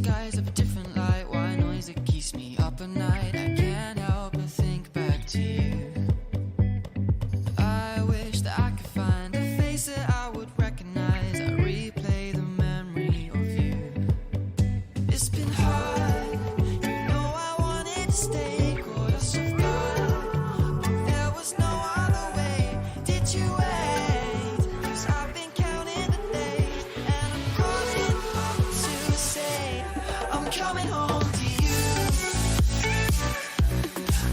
skies of a different light. White noise that keeps me up at night. I can't help but think back to you. I wish that I could find a face that I would recognize. I replay the memory of you. It's been hard, you know I wanted to stay, caught us off guard, but there was no other way. Did you wait? 'Cause I've been counting the days, and I'm calling up to say I'm coming home to you.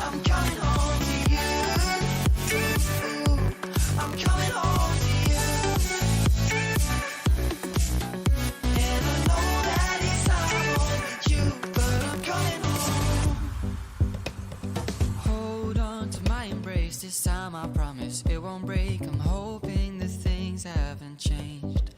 I'm coming home to you. I'm coming home to you. And I know that it's hard with you, but I'm coming home. Hold on to my embrace, this time I promise it won't break. I'm hoping that things haven't changed.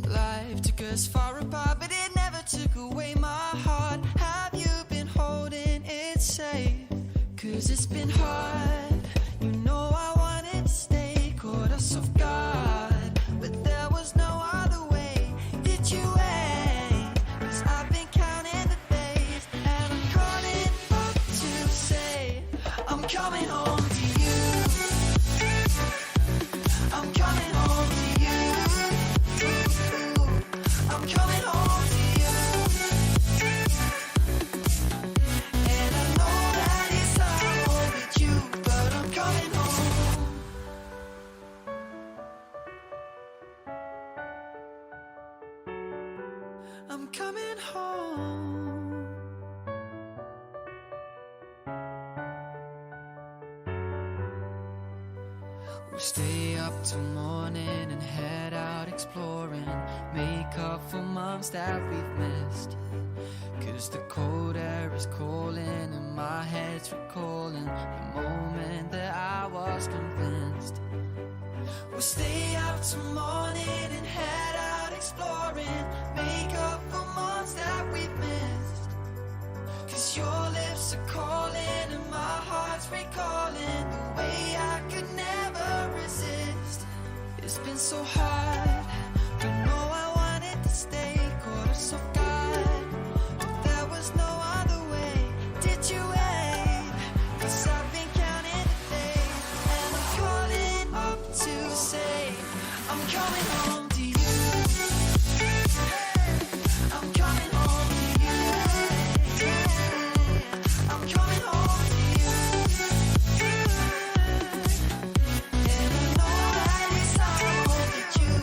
Life took us far apart, but it never took away my heart. Have you been holding it safe? 'Cause it's been hard, you know I wanted to stay, caught us off guard, but there was no other way. Did you wait? 'Cause I've been counting the days, and I'm calling up to say I'm coming home to you. I'm coming home to you. I'm coming home to you. And I know that it's hard with you, but I'm coming home. I'm coming home. We'll stay up till morning and head out exploring, make up for months that we've missed. 'Cause the cold air is calling and my head's recalling the moment that I was convinced. We'll stay up till morning and head out exploring, make up for months that we've missed. 'Cause your lips are calling and my heart's recalling the way I could never resist. It's been so hard, you know I wanted to stay, caught us off guard, but there was no other way. Did you wait? 'Cause I've been counting the days, and I'm calling up to say I'm coming home to you. I'm coming home to you. I'm coming home to you. And I know that it's hard with you,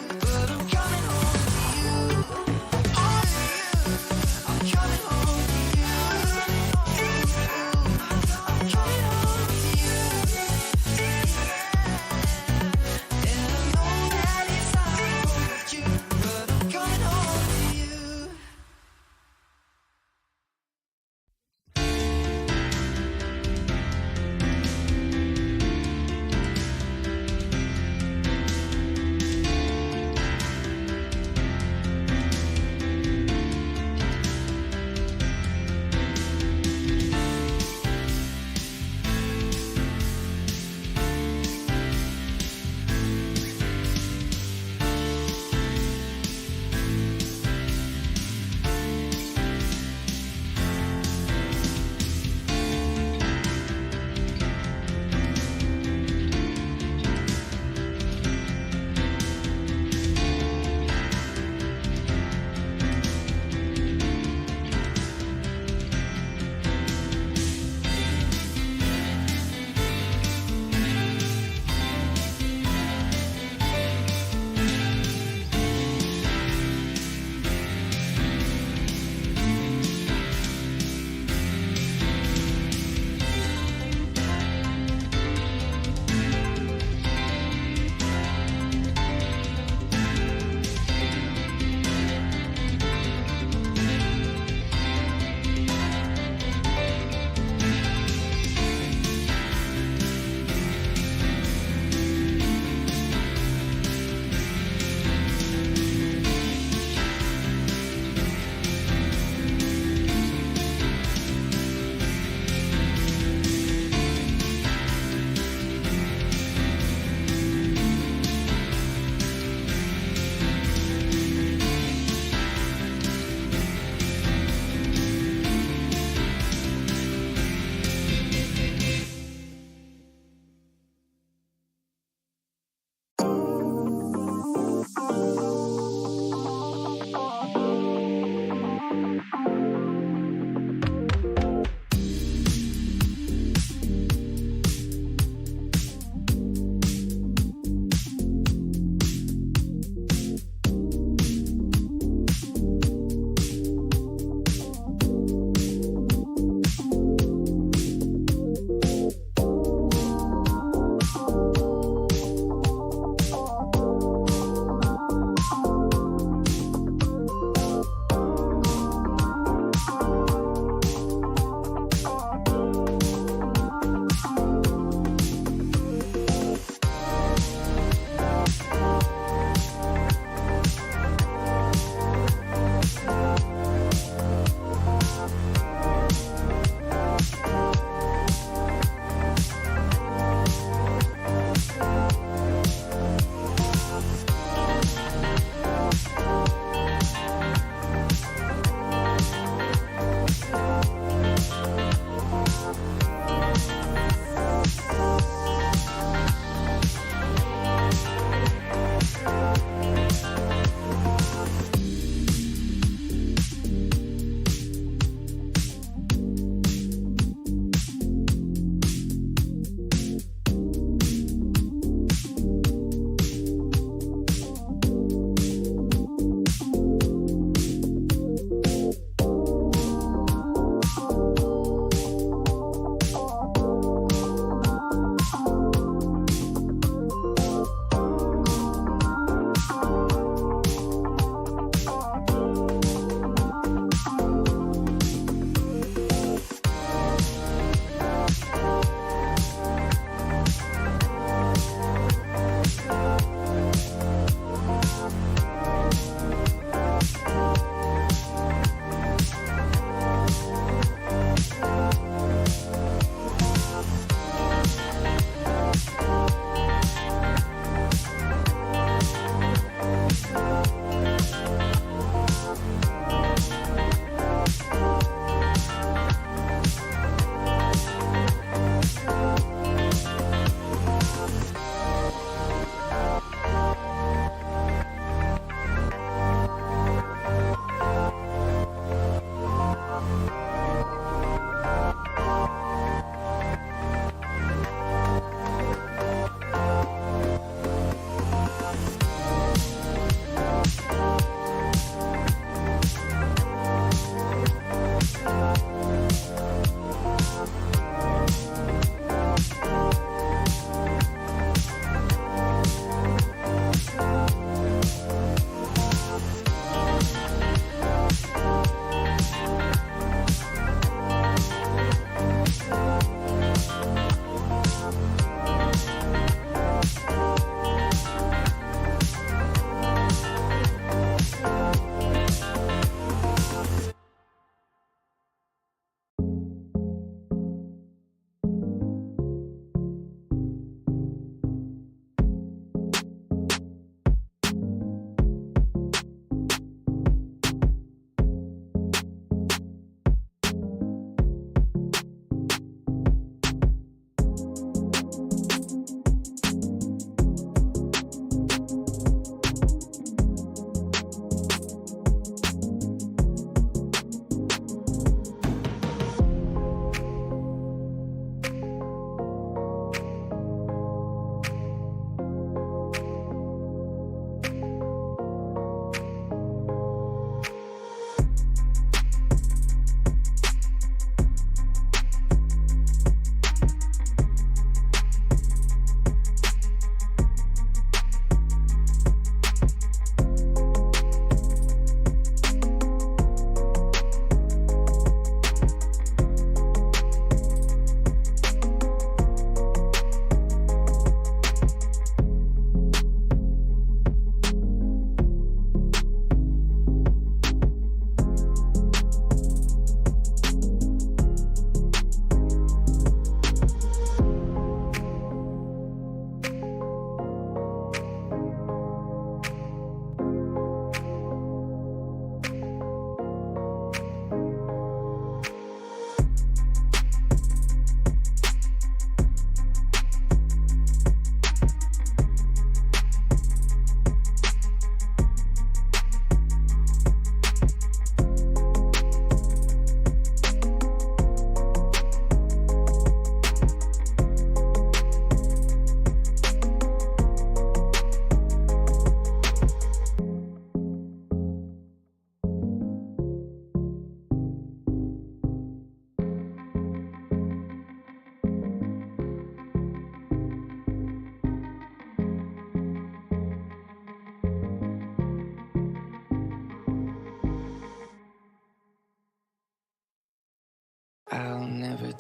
never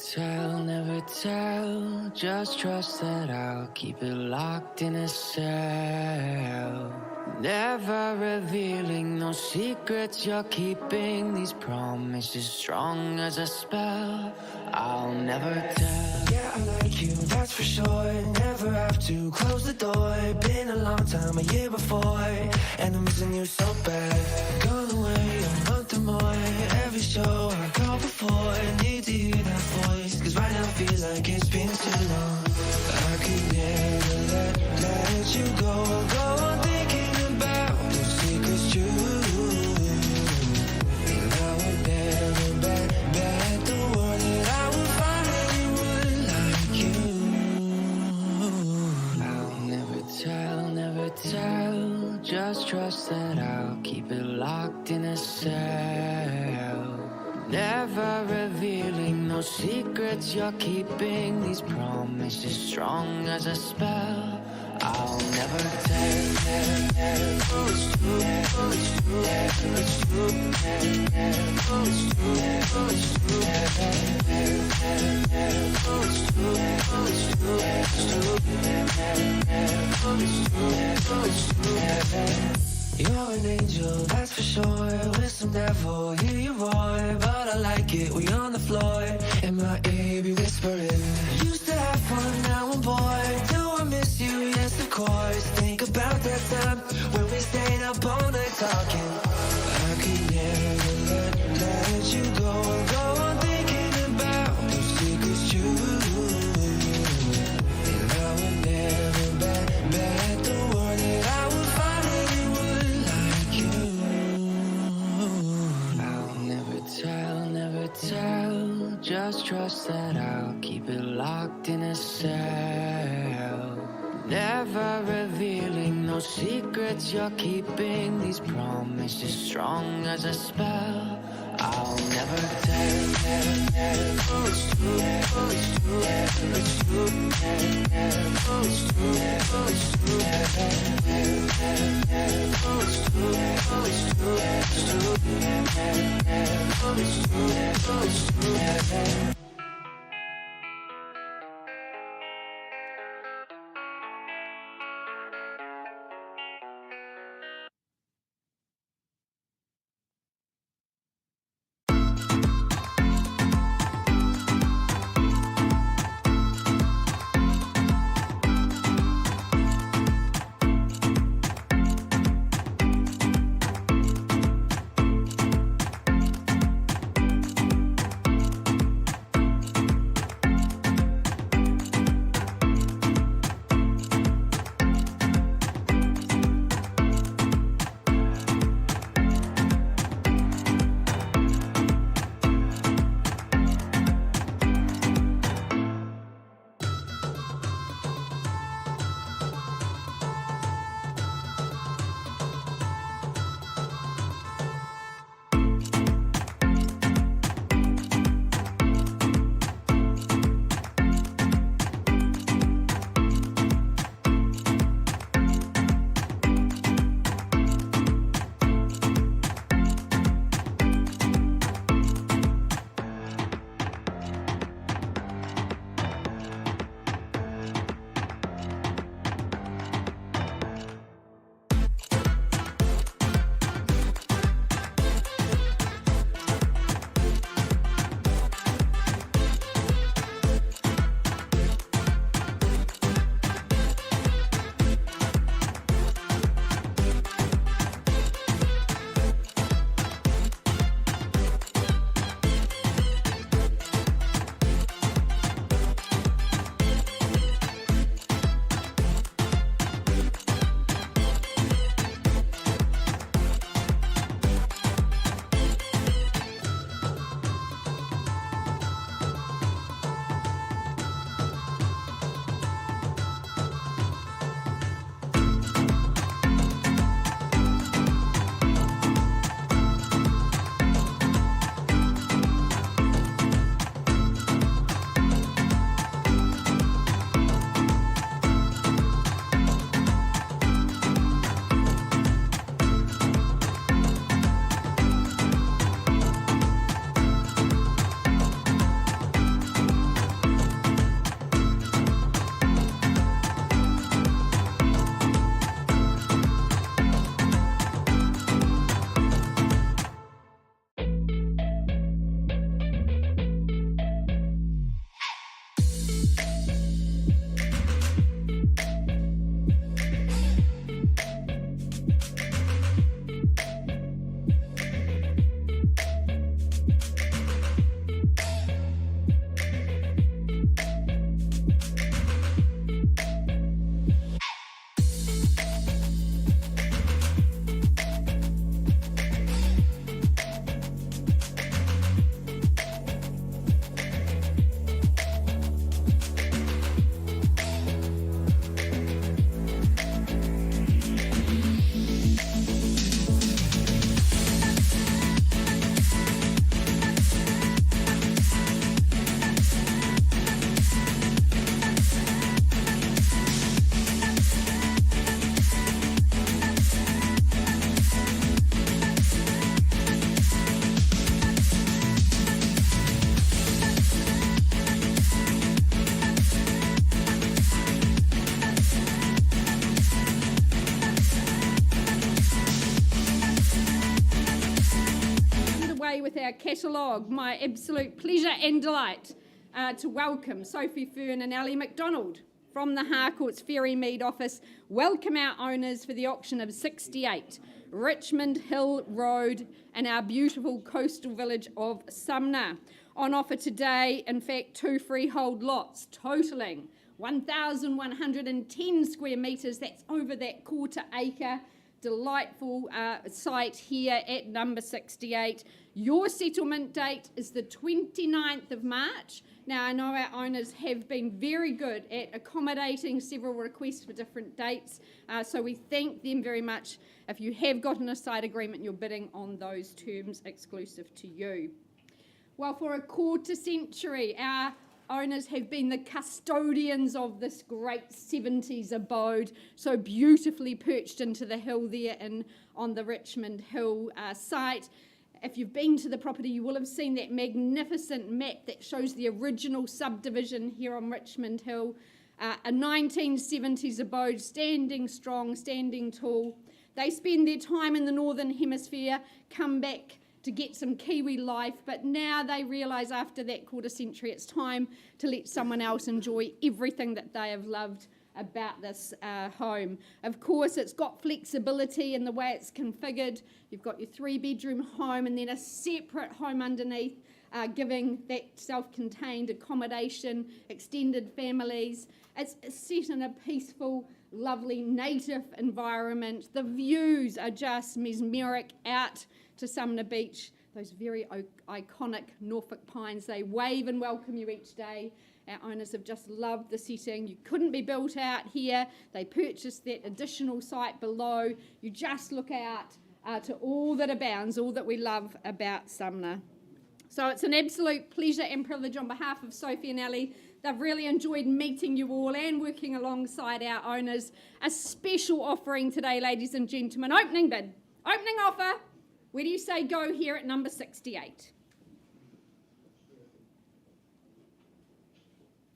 tell. Just trust that I'll keep it locked in a cell. Never revealing no secrets you're keeping. These promises strong as a spell. I'll never tell. Yeah, I like you, that's for sure. Never have to close the door. Been a long time, a year before, and I'm missing you so bad. Gone away a month or more. Every show I go before, need to hear that voice, cause right now feels like it's been too long. I could never let you go on thinking about the secrets true. And I would never bet the world that I would find anyone like you. I'll never tell. Just trust that I'll keep it locked in a cell. Never revealing no secrets you're keeping. These promises strong as a spell. I'll never tell. You're an angel, that's for sure. With some devil, hear you roar. But I like it, we on the floor. In my ear, be whispering. Used to have fun, now I'm bored. Do I miss you? Yes, of course. Think about that time when we stayed up all night talking. I could never let you go on thinking about those secrets true. And I would never bet the world that I would find anyone like you. I'll never tell. Just trust that I'll keep it locked in a cell. Never revealing no secrets you're keeping. These promises strong as a spell. I'll never tell. our catalogue. My absolute pleasure and delight to welcome Sophie Fern and Ali McDonald from the Harcourts Ferrymead office. Welcome our owners for the auction of 68 Richmond Hill Road in our beautiful coastal village of Sumner. On offer today, in fact, 2 freehold lots totalling 1,110 square metres. That's over that quarter acre. Delightful site here at number 68. Your settlement date is the 29th of March. Now, I know our owners have been very good at accommodating several requests for different dates, so we thank them very much. If you have gotten a side agreement, you're bidding on those terms exclusive to you. Well, for a quarter century, our owners have been the custodians of this great 70s abode, so beautifully perched into the hill there on the Richmond Hill site. If you've been to the property, you will have seen that magnificent map that shows the original subdivision here on Richmond Hill. A 1970s abode, standing strong, standing tall. They spend their time in the Northern Hemisphere, come back to get some Kiwi life, but now they realise after that quarter century it's time to let someone else enjoy everything that they have loved about this home. Of course, it's got flexibility in the way it's configured. You've got your 3-bedroom home and then a separate home underneath, giving that self-contained accommodation, extended families. It's set in a peaceful, lovely native environment. The views are just mesmeric out to Sumner Beach, those very iconic Norfolk pines. They wave and welcome you each day. Our owners have just loved the setting. You couldn't be built out here. They purchased that additional site below. You just look out to all that abounds, all that we love about Sumner. So it's an absolute pleasure and privilege on behalf of Sophie and Ali. They've really enjoyed meeting you all and working alongside our owners. A special offering today, ladies and gentlemen. Opening bid, opening offer. Where do you say go here at number 68?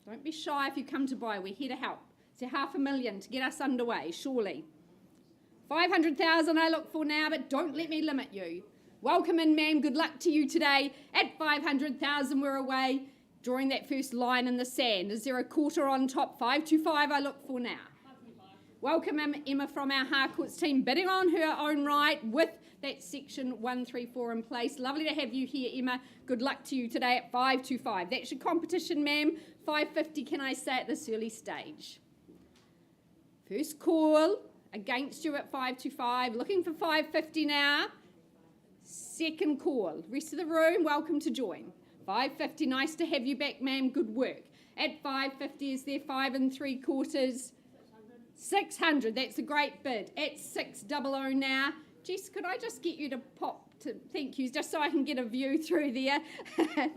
Don't be shy if you come to buy. We're here to help. It's $500,000 to get us underway, surely. 500,000 I look for now, but don't let me limit you. Welcome in, ma'am. Good luck to you today. At 500,000 we're away, drawing that first line in the sand. Is there a quarter on top? 525 I look for now. Welcome Emma from our Harcourts team, bidding on her own right with that section 134 in place. Lovely to have you here, Emma. Good luck to you today at 525. That's your competition, ma'am. 550, can I say, at this early stage. First call against you at 525. Looking for 550 now. Second call. Rest of the room, welcome to join. 550, nice to have you back, ma'am. Good work. At 550, is there 5 3/4? 600, that's a great bid. At 600 now. Jess, could I just get you to pop to, thank you, just so I can get a view through there.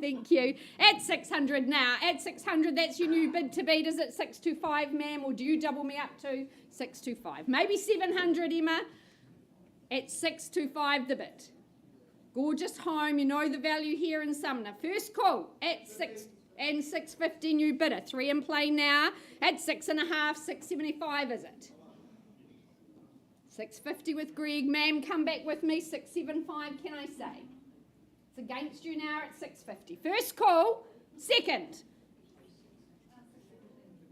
Thank you. At 600 now. At 600, that's your new bid to beat. Is it 625, ma'am, or do you double me up to 625? Maybe 700, Emma. At 625, the bid. Gorgeous home, you know the value here in Sumner. First call at 6 and 650 new bidder. 3 in play now. At 6.5, 675 is it? 650 with Greg. Ma'am, come back with me. 675, can I say? It's against you now at 650. First call. Second.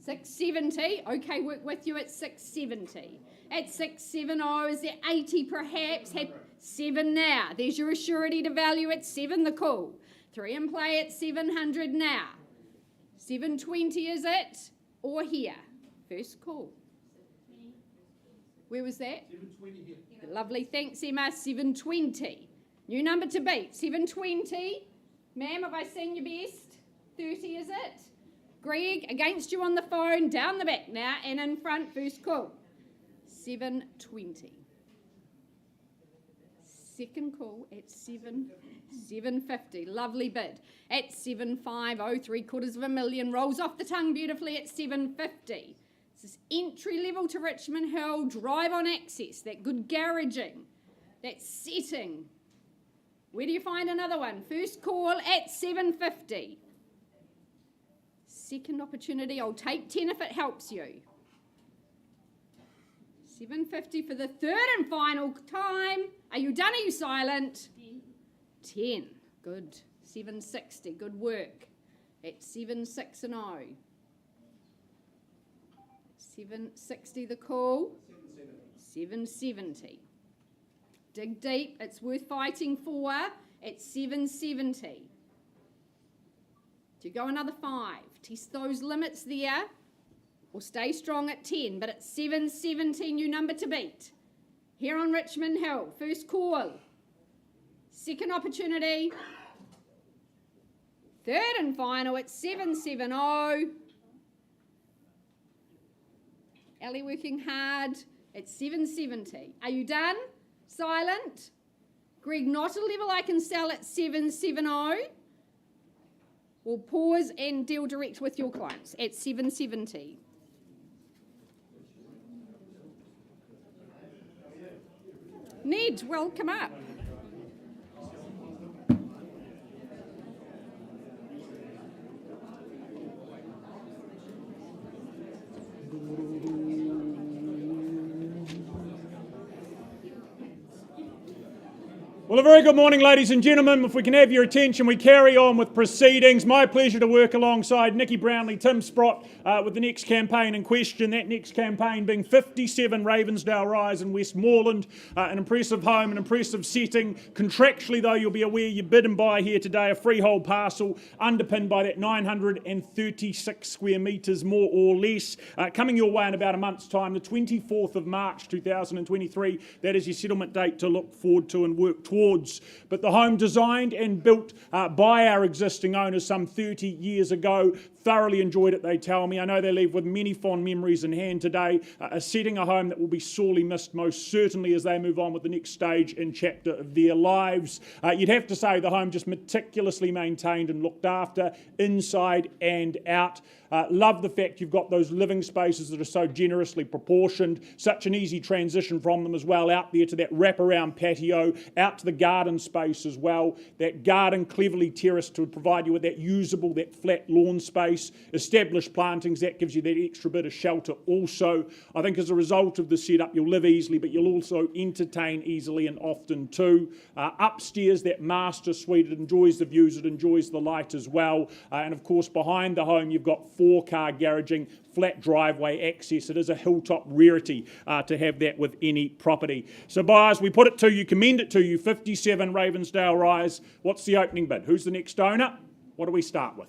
670. Okay, work with you at 670. At 670, is there 80 perhaps? Had 7 now. There's your surety to value at 7, the call. 3 in play at 700 now. 720 is it? Or here? First call. Where was that? 720 here. Lovely, thanks Emma. 720. New number to beat. 720. Ma'am, have I seen your best? 30 is it? Greg, against you on the phone. Down the back now and in front. First call. 720. Second call at 750. Lovely bid. At 750, 750,000. Rolls off the tongue beautifully at 750. This is entry level to Richmond Hill. Drive on access. That good garaging. That setting. Where do you find another one? First call at 750. Second opportunity. I'll take 10 if it helps you. 750 for the third and final time. Are you done? Are you silent? 10. Good. 760. Good work. At 760. 760 the call. 770. Dig deep. It's worth fighting for. At 770. Do you go another 5? Test those limits there. Or stay strong at 10. But at 770, new number to beat. Here on Richmond Hill. First call. Second opportunity. Third and final at 770. Ellie working hard at 770. Are you done? Silent? Greg, not a level I can sell at 770. We'll pause and deal direct with your clients at 770. Ned, welcome up. Well, a very good morning, ladies and gentlemen. If we can have your attention, we carry on with proceedings. My pleasure to work alongside Nikki Brownlee, Tim Sprott, with the next campaign in question. That next campaign being 57 Ravensdale Rise in Westmoreland. An impressive home, an impressive setting. Contractually, though, you'll be aware you bid and buy here today a freehold parcel underpinned by that 936 square metres, more or less. Coming your way in about a month's time, the 24th of March 2023. That is your settlement date to look forward to and work towards. But the home designed and built by our existing owners some 30 years ago. Thoroughly enjoyed it, they tell me. I know they leave with many fond memories in hand today, setting a home that will be sorely missed most certainly as they move on with the next stage and chapter of their lives. You'd have to say the home just meticulously maintained and looked after inside and out. Love the fact you've got those living spaces that are so generously proportioned, such an easy transition from them as well, out there to that wraparound patio, out to the garden space as well, that garden cleverly terraced to provide you with that usable, that flat lawn space, established plantings, that gives you that extra bit of shelter also. I think as a result of the setup you'll live easily, but you'll also entertain easily and often too. Upstairs, that master suite, it enjoys the views, it enjoys the light as well, and of course behind the home you've got 4-car garaging, flat driveway access. It is a hilltop rarity to have that with any property. So buyers, we put it to you, commend it to you, 57 Ravensdale Rise. What's the opening bid? Who's the next owner? What do we start with?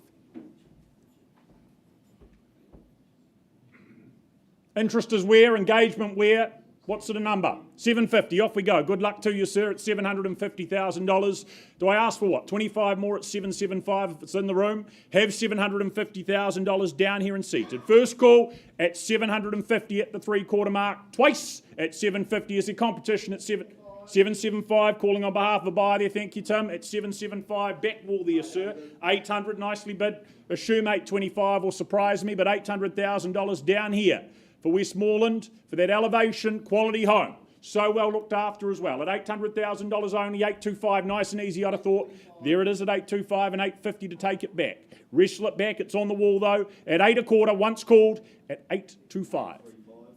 Interest is where, engagement where. What's the number? 750, off we go. Good luck to you, sir, at $750,000. Do I ask for what? 25 more at 775 if it's in the room? Have $750,000 down here and seated. First call at 750 at the 3/4 mark. Twice at 750 is the competition at 775, calling on behalf of a buyer there. Thank you, Tim. At 775, back wall there, sir. 800, nicely bid. Assume 825 will surprise me, but $800,000 down here for Westmoreland, for that elevation, quality home. So well looked after as well. At $800,000 only, 825, nice and easy, I'd have thought. There it is at 825 and 850 to take it back. Wrestle it back, it's on the wall though. At 8 1/4, once called, at 825.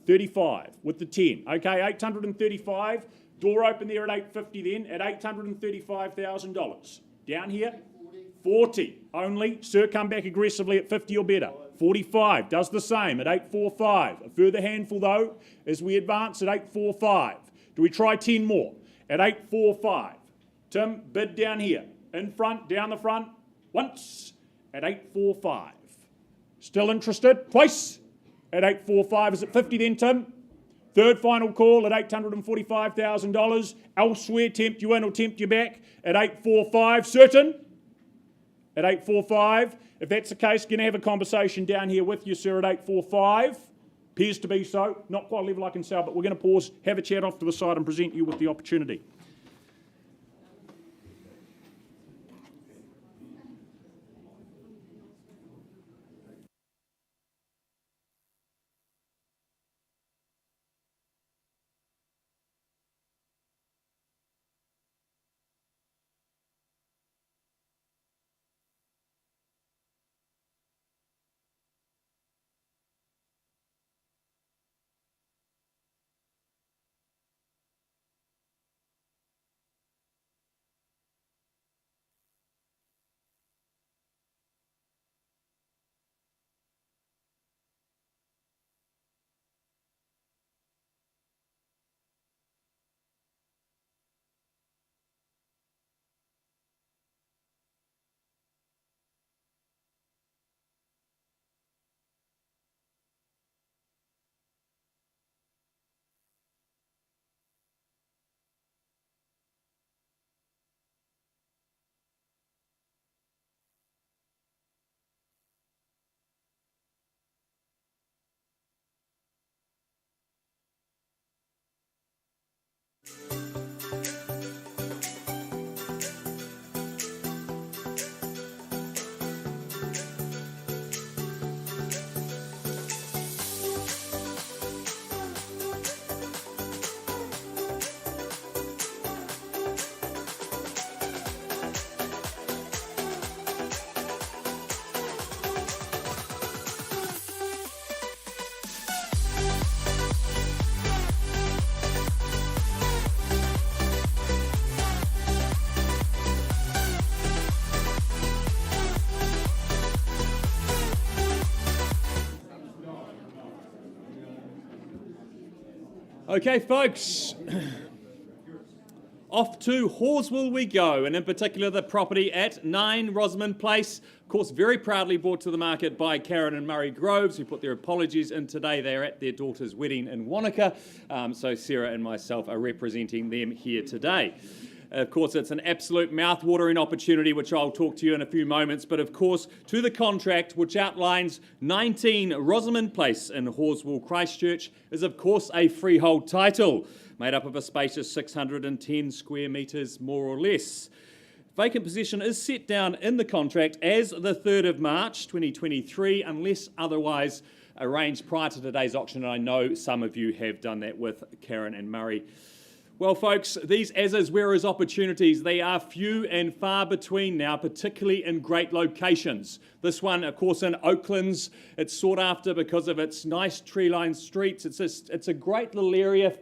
35 with the 10. Okay, 835. Door open there at 850 then, at $835,000. Down here, 40 only. Sir, come back aggressively at 50 or better. 45 does the same at 845. A further handful though as we advance at 845. Do we try 10 more? At 845. Tim, bid down here. In front, down the front. Once at 845. Still interested? Twice at 845. Is it 50 then, Tim? Third final call at $845,000. Elsewhere, tempt you in or tempt you back at 845. Certain? At 845. If that's the case, going to have a conversation down here with you, sir, at 845. Appears to be so. Not quite a level I can sell, but we're going to pause, have a chat off to the side and present you with the opportunity. Okay, folks. Off to Horswell we go, and in particular the property at 9 Rosamond Place. Of course, very proudly brought to the market by Karen and Murray Groves, who put their apologies in today. They're at their daughter's wedding in Wanaka, so Sarah and myself are representing them here today. Of course, it's an absolute mouth-watering opportunity, which I'll talk to you in a few moments. But of course, to the contract, which outlines 19 Rosamond Place in Horswell, Christchurch, is of course a freehold title, made up of a spacious 610 square metres, more or less. Vacant possession is set down in the contract as the 3rd of March 2023, unless otherwise arranged prior to today's auction, and I know some of you have done that with Karen and Murray. Well, folks, these as-is, whereas opportunities, they are few and far between now, particularly in great locations. This one, of course, in Oaklands, it's sought after because of its nice tree-lined streets. It's a great little area,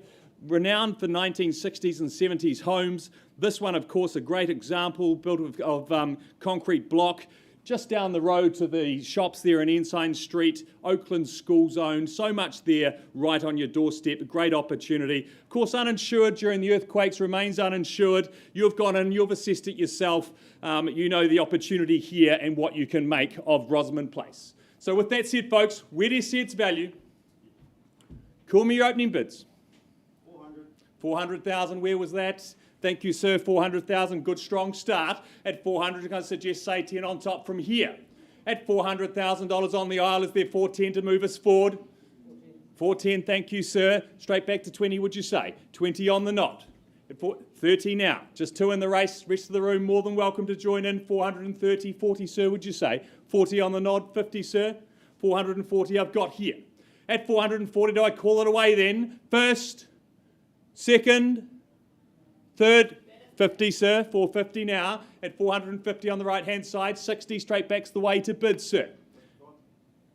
renowned for 1960s and 70s homes. This one, of course, a great example, built of concrete block. Just down the road to the shops there in Ensign Street, Oakland school zone, so much there right on your doorstep, a great opportunity. Of course, uninsured during the earthquakes, remains uninsured. You've gone in, you've assessed it yourself. You know the opportunity here and what you can make of Rosamond Place. So with that said, folks, where do you see its value? Call me your opening bids. 400,000, where was that? Thank you, sir. 400,000, good strong start. At 400, I'm going to suggest say 10 on top from here. At $400,000 on the aisle, is there 410 to move us forward? 410, thank you, sir. Straight back to 20, would you say? 20 on the knot. At 30 now. Just 2 in the race. Rest of the room more than welcome to join in. 430, 40, sir, would you say? 40 on the nod, 50, sir. 440 I've got here. At 440, do I call it away then? First, second, third, 50, sir, 450 now. At 450 on the right-hand side, 60 straight back's the way to bid, sir.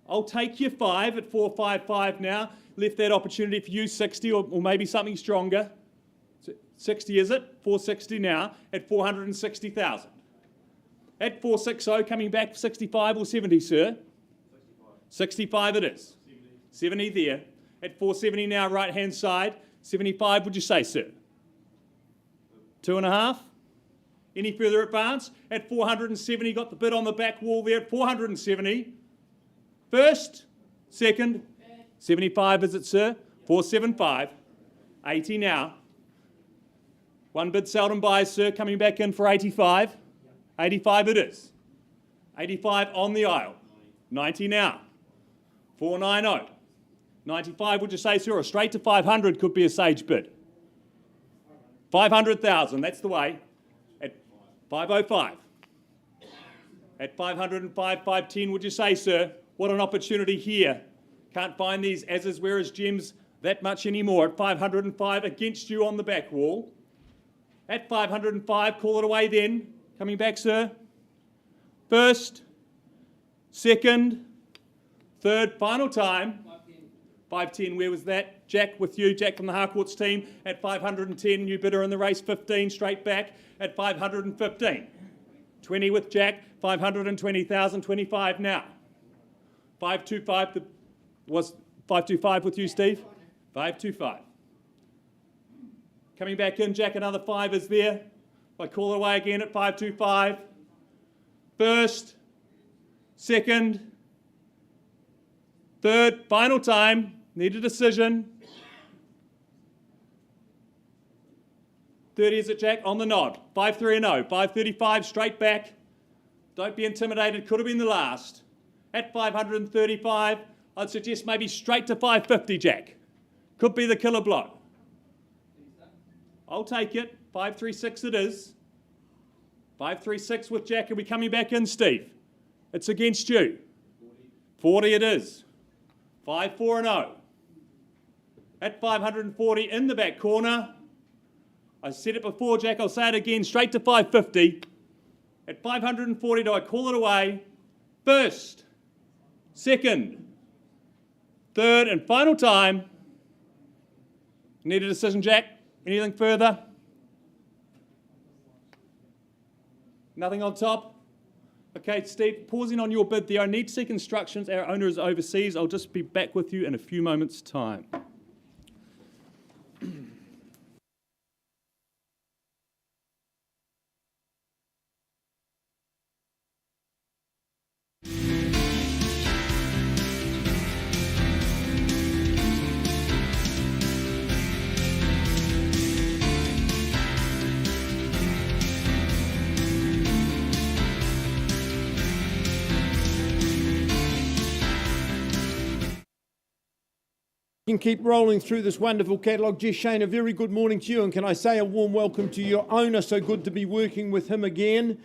I'll take your 5 at 455 now. Left that opportunity for you, 60 or maybe something stronger. 60 is it? 460 now at 460,000. At 460, coming back 65 or 70, sir? 65 it is. 70 there. At 470 now, right-hand side. 75, would you say, sir? 2.5? Any further advance? At 470, got the bid on the back wall there at 470. First, second, 75 is it, sir? 475. 80 now. One bid seldom buys, sir, coming back in for 85. 85 it is. 85 on the aisle. 90 now. 490. 95, would you say, sir? Or straight to 500 could be a sage bid. 500,000, that's the way. At 505. At 505, 510, would you say, sir? What an opportunity here. Can't find these as-is, whereas gems that much anymore. At 505, against you on the back wall. At 505, call it away then. Coming back, sir. First, second, third, final time. 510, where was that? Jack with you, Jack from the Harcourts team. At 510, new bidder in the race, 15, straight back at 515. 20 with Jack, 520,000, 25 now. 525, was 525 with you, Steve? 525. Coming back in, Jack, another 5 is there. I call it away again at 525. First, second, third, final time. Need a decision. 30 is it, Jack? On the nod. 5-3 and 0. 535 straight back. Don't be intimidated. Could have been the last. At 535, I'd suggest maybe straight to 550, Jack. Could be the killer blow. I'll take it. 536 it is. 536 with Jack. Are we coming back in, Steve? It's against you. 40 it is. 5-4 and 0. At 540 in the back corner. I said it before, Jack, I'll say it again, straight to 550. At 540, do I call it away? First, second, third, and final time. Need a decision, Jack? Anything further? Nothing on top? Okay, Steve, pausing on your bid there. I need to seek instructions. Our owner is overseas. I'll just be back with you in a few moments' time. Can keep rolling through this wonderful catalogue. Jess Shane, a very good morning to you, and can I say a warm welcome to your owner. So good to be working with him again.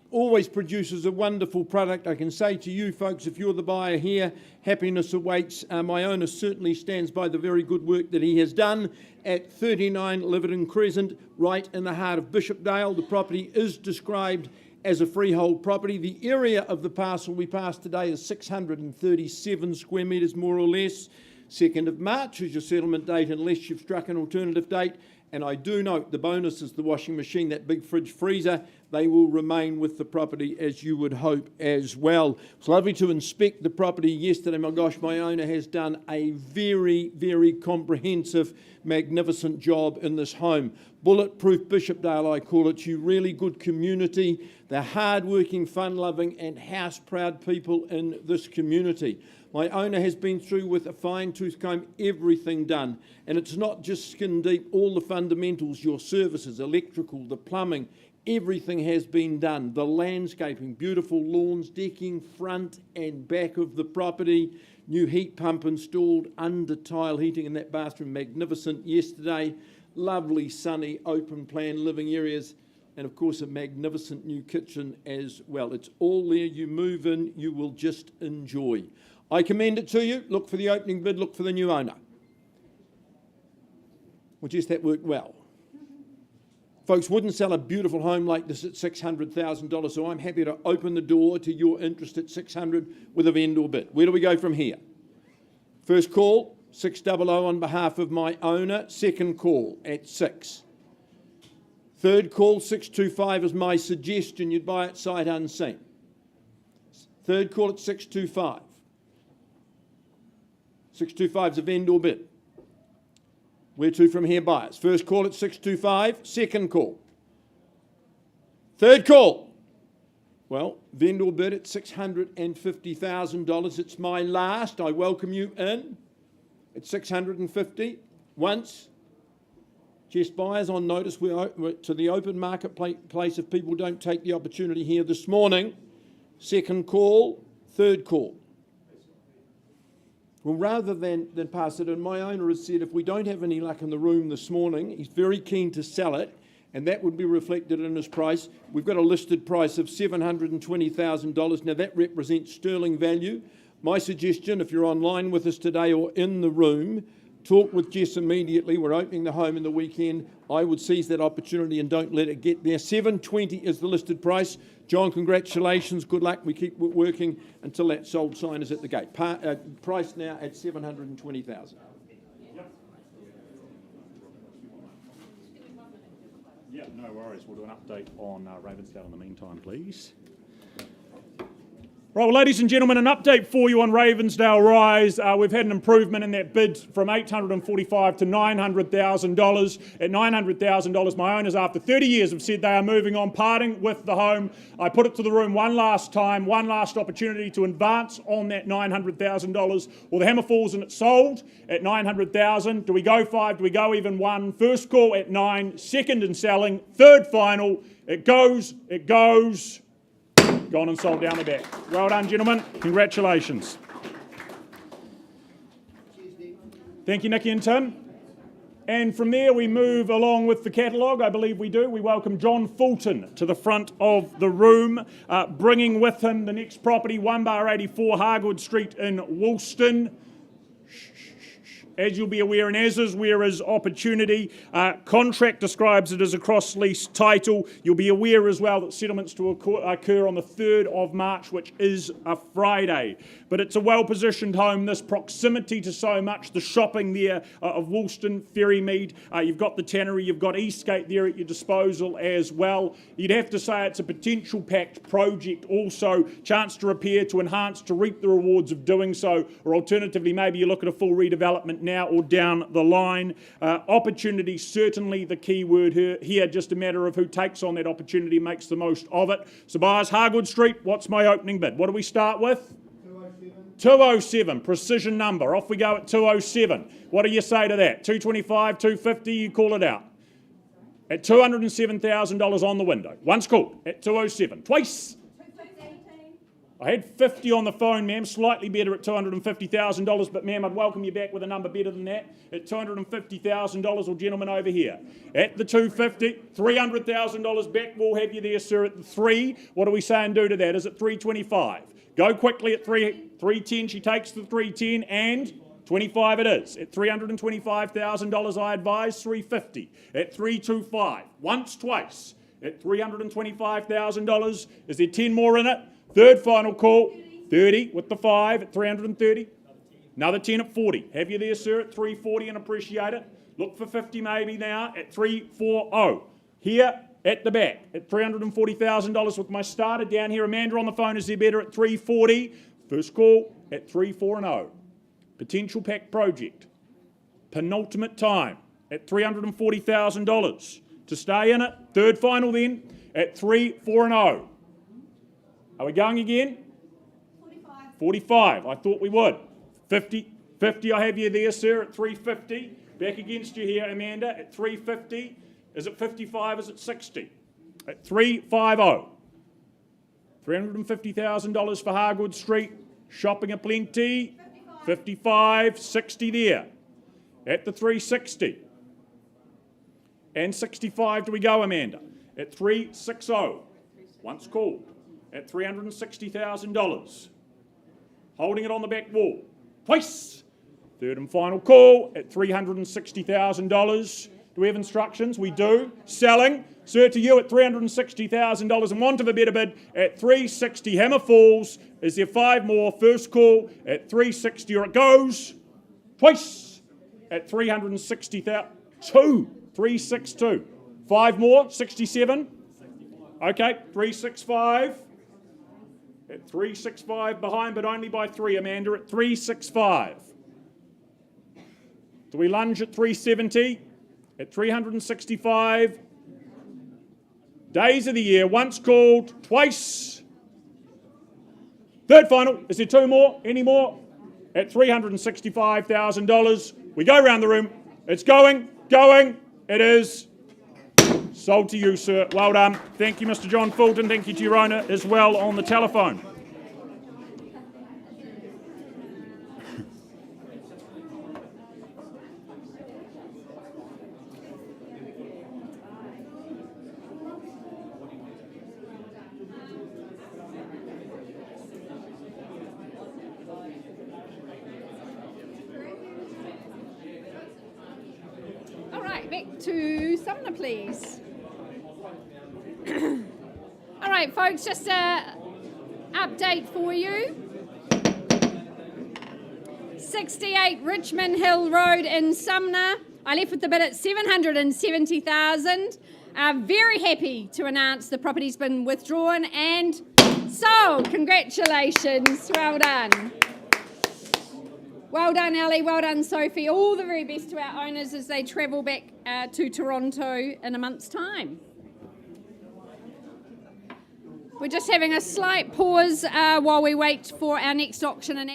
Always produces a wonderful product. I can say to you folks, if you're the buyer here, happiness awaits. My owner certainly stands by the very good work that he has done at 39 Liverton Crescent, right in the heart of Bishopdale. The property is described as a freehold property. The area of the parcel we passed today is 637 square metres, more or less. 2nd of March is your settlement date unless you've struck an alternative date. And I do note the bonus is the washing machine, that big fridge freezer. They will remain with the property as you would hope as well. It's lovely to inspect the property yesterday. My gosh, my owner has done a very, very comprehensive, magnificent job in this home. Bulletproof Bishopdale, I call it. You really good community. They're hard-working, fun-loving and house-proud people in this community. My owner has been through with a fine-tooth comb everything done. And it's not just skin deep, all the fundamentals, your services, electrical, the plumbing, everything has been done. The landscaping, beautiful lawns, decking, front and back of the property, new heat pump installed, under tile heating in that bathroom, magnificent yesterday. Lovely, sunny, open plan living areas. And of course, a magnificent new kitchen as well. It's all there. You move in, you will just enjoy. I commend it to you. Look for the opening bid, look for the new owner. Well, just that worked well. Folks wouldn't sell a beautiful home like this at $600,000, so I'm happy to open the door to your interest at $600,000 with a vendor bid. Where do we go from here? First call, 600 on behalf of my owner. Second call at 6. Third call, 625 is my suggestion. You'd buy it sight unseen. Third call at 625. 625 is a vendor bid. Where to from here, buyers? First call at 625, second call. Third call. Well, vendor bid at $650,000. It's my last. I welcome you in at $650,000 once. Just buyers on notice. We're to the open marketplace if people don't take the opportunity here this morning. Second call, third call. Well, rather than pass it in, my owner has said if we don't have any luck in the room this morning, he's very keen to sell it, and that would be reflected in his price. We've got a listed price of $720,000. Now, that represents sterling value. My suggestion, if you're online with us today or in the room, talk with Jess immediately. We're opening the home in the weekend. I would seize that opportunity and don't let it get there. $720 is the listed price. John, congratulations. Good luck. We keep working until that sold sign is at the gate. Price now at $720,000. Yeah, no worries. We'll do an update on Ravensdale in the meantime, please. Right, well, ladies and gentlemen, an update for you on Ravensdale Rise. We've had an improvement in that bid from $845,000 to $900,000. At $900,000, my owners, after 30 years, have said they are moving on, parting with the home. I put it to the room one last time, one last opportunity to advance on that $900,000. Well, the hammer falls and it's sold at $900,000. Do we go 5? Do we go even 1? First call at 9, second and selling, third final. It goes. Gone and sold down the back. Well done, gentlemen. Congratulations. Thank you, Nikki and Tim. And from there, we move along with the catalogue. I believe we do. We welcome John Fulton to the front of the room, bringing with him the next property, 1/84 Hargood Street in Woolston. As you'll be aware, and as is where is opportunity, contract describes it as a cross-lease title. You'll be aware as well that settlements to occur on the 3rd of March, which is a Friday. But it's a well-positioned home, this proximity to so much, the shopping there of Woolston, Ferrymead. You've got the tannery, you've got Eastgate there at your disposal as well. You'd have to say it's a potential packed project also, chance to repair, to enhance, to reap the rewards of doing so, or alternatively, maybe you look at a full redevelopment now or down the line. Opportunity, certainly the key word here, just a matter of who takes on that opportunity, makes the most of it. So buyers, Hargood Street, what's my opening bid? What do we start with? 207, precision number. Off we go at 207. What do you say to that? 225, 250, you call it out. At $207,000 on the window. Once called at 207. Twice. I had 50 on the phone, ma'am, slightly better at $250,000, but ma'am, I'd welcome you back with a number better than that at $250,000, or gentleman over here. At the 250, $300,000 back, we'll have you there, sir, at the 3. What do we say and do to that? Is it 325? Go quickly at 310, she takes the 310, and 25 it is. At $325,000, I advise 350. At 325, once, twice. At $325,000, is there 10 more in it? Third final call, 30 with the 5 at 330. Another 10 at 40. Have you there, sir, at 340 and appreciate it. Look for 50 maybe now at 340. Here at the back at $340,000 with my starter down here. Amanda on the phone, is there better at 340? First call at 340. Potential pack project. Penultimate time at $340,000. To stay in it, third final then at 340. Are we going again? 45. I thought we would. 50. I have you there, sir, at 350. Back against you here, Amanda, at 350. Is it 55? Is it 60? At 350. $350,000 for Hargood Street. Shopping aplenty. 55. 60 there. At the 360. And 65 do we go, Amanda? At 360. Once called. At $360,000. Holding it on the back wall. Twice. Third and final call at $360,000. Do we have instructions? We do. Selling. Sir, to you at $360,000 and want of a better bid at 360. Hammer falls. Is there 5 more? First call at 360 or it goes. Twice. At $360,000. 362. 5 more. 67. Okay. 365. At 365 behind, but only by 3, Amanda, at 365. Do we lunge at 370? At 365. Days of the year, once called, twice. Third final, is there 2 more? Any more? At $365,000. We go around the room. It's going. It is. Sold to you, sir. Well done. Thank you, Mr. John Fulton. Thank you to your owner as well on the telephone. All right, back to Sumner, please. All right, folks, just a update for you. 68 Richmond Hill Road in Sumner. I left with the bid at $770,000. Very happy to announce the property's been withdrawn and sold. Congratulations. Well done. Well done, Ali. Well done, Sophie. All the very best to our owners as they travel back to Toronto in a month's time. We're just having a slight pause while we wait for our next auction. And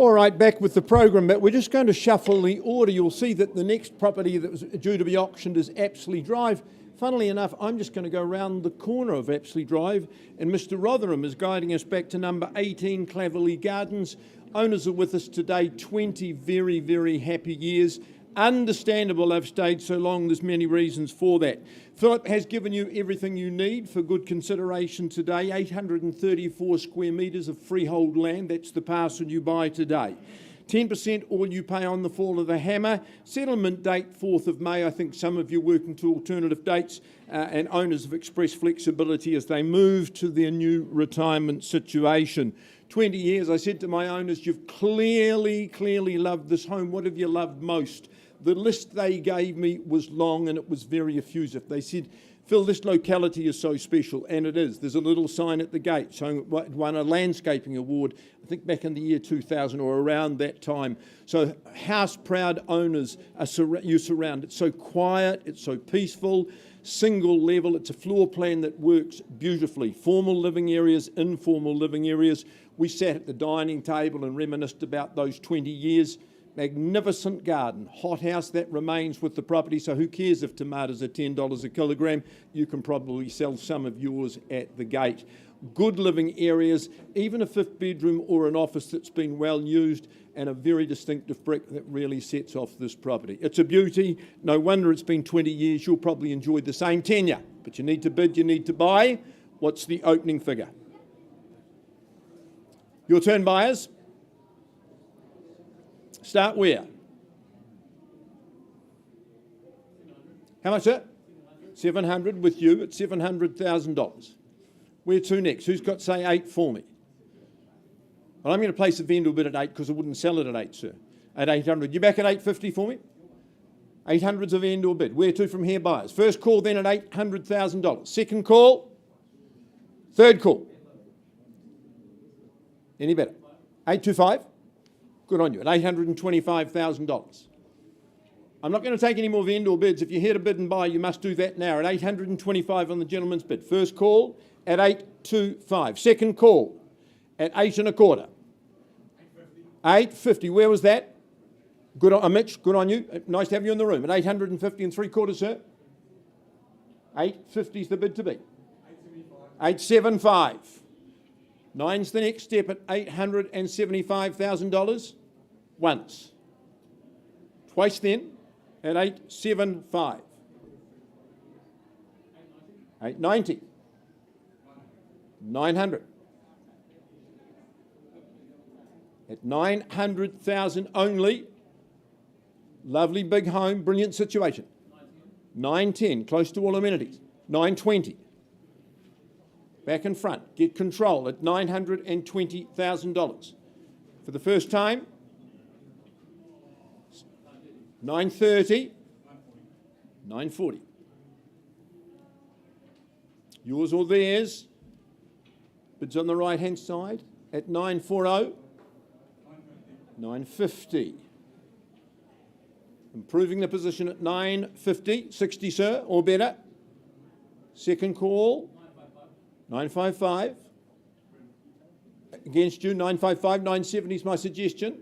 All right, back with the program, but we're just going to shuffle the order. You'll see that the next property that was due to be auctioned is Apsley Drive. Funnily enough, I'm just going to go round the corner of Apsley Drive, and Mr. Rotherham is guiding us back to number 18 Claverley Gardens. Owners are with us today, 20 very, very happy years. Understandable they've stayed so long, there's many reasons for that. Philip has given you everything you need for good consideration today, 834 square metres of freehold land, that's the parcel you buy today. 10% all you pay on the fall of the hammer. Settlement date 4th of May. I think some of you working to alternative dates and owners have expressed flexibility as they move to their new retirement situation. 20 years, I said to my owners, you've clearly loved this home. What have you loved most? The list they gave me was long and it was very effusive. They said, Phil, this locality is so special, and it is. There's a little sign at the gate showing it won a landscaping award, I think back in the year 2000 or around that time. So house-proud owners, you surround. It's so quiet, it's so peaceful, single level. It's a floor plan that works beautifully. Formal living areas, informal living areas. We sat at the dining table and reminisced about those 20 years. Magnificent garden, hothouse that remains with the property, so who cares if tomatoes are $10 a kilogram? You can probably sell some of yours at the gate. Good living areas, even a 5th bedroom or an office that's been well used, and a very distinctive brick that really sets off this property. It's a beauty. No wonder it's been 20 years. You'll probably enjoy the same tenure, but you need to bid, you need to buy. What's the opening figure? Your turn, buyers. Start where? How much, sir? 700 with you at $700,000. Where to next? Who's got, say, 8 for me? Well, I'm going to place a vendor bid at 8 because I wouldn't sell it at 8, sir. At 800. You back at 850 for me? 800's a vendor bid. Where to from here, buyers? First call then at $800,000. Second call? Third call? Any better? 825? Good on you, at $825,000. I'm not going to take any more vendor bids. If you're here to bid and buy, you must do that now at $825 on the gentleman's bid. First call at 825. Second call at 8 1/4. 850. Where was that? Good on Mitch. Good on you. Nice to have you in the room. At 850 3/4, sir. 850 is the bid to be. 875. 9's the next step at $875,000 once. Twice then at 875. 890. 900. At 900,000 only. Lovely big home, brilliant situation. 910, close to all amenities. 920. Back in front, get control at $920,000. For the first time, 930, 940. Yours or theirs. Bids on the right-hand side at 940, 950. Improving the position at 950, 60, sir, or better. Second call. 955. Against you, 955, 970 is my suggestion.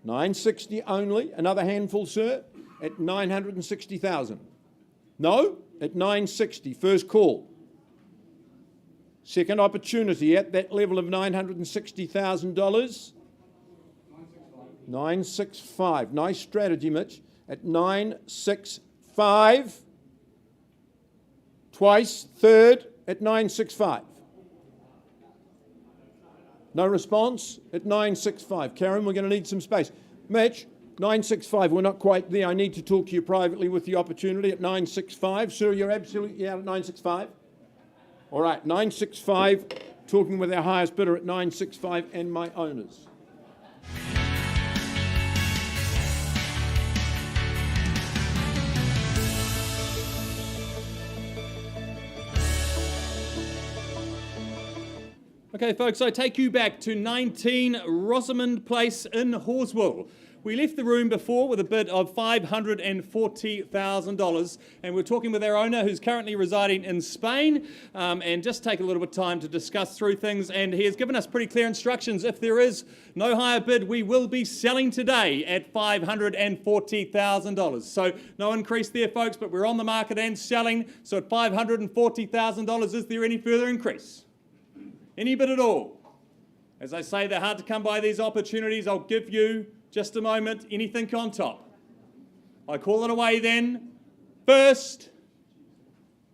960 only. Another handful, sir, at 960,000. No, at 960. First call. Second opportunity at that level of $960,000. 965. Nice strategy, Mitch. At 965. Twice, third at 965. No response at 965. Karen, we're going to need some space. Mitch, 965. We're not quite there. I need to talk to you privately with the opportunity at 965. Sir, you're absolutely out at 965? All right, 965. Talking with our highest bidder at 965 and my owners. Okay, folks, I take you back to 19 Rosamond Place in Horswell, We left the room before with a bid of $540,000, and we're talking with our owner who's currently residing in Spain, and just take a little bit of time to discuss through things, and he has given us pretty clear instructions. If there is no higher bid, we will be selling today at $540,000. So no increase there, folks, but we're on the market and selling. So at $540,000, is there any further increase? Any bid at all? As I say, they're hard to come by, these opportunities. I'll give you just a moment. Anything on top? I call it away then. First,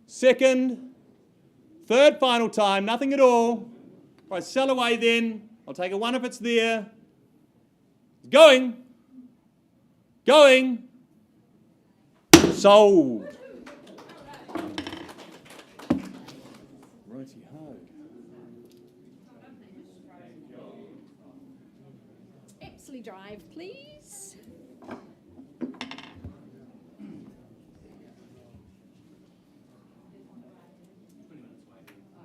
second, third, final time. Nothing at all. I sell away then. I'll take a one if it's there. Going. Going. Sold. Righty-ho. Epsley Drive, please.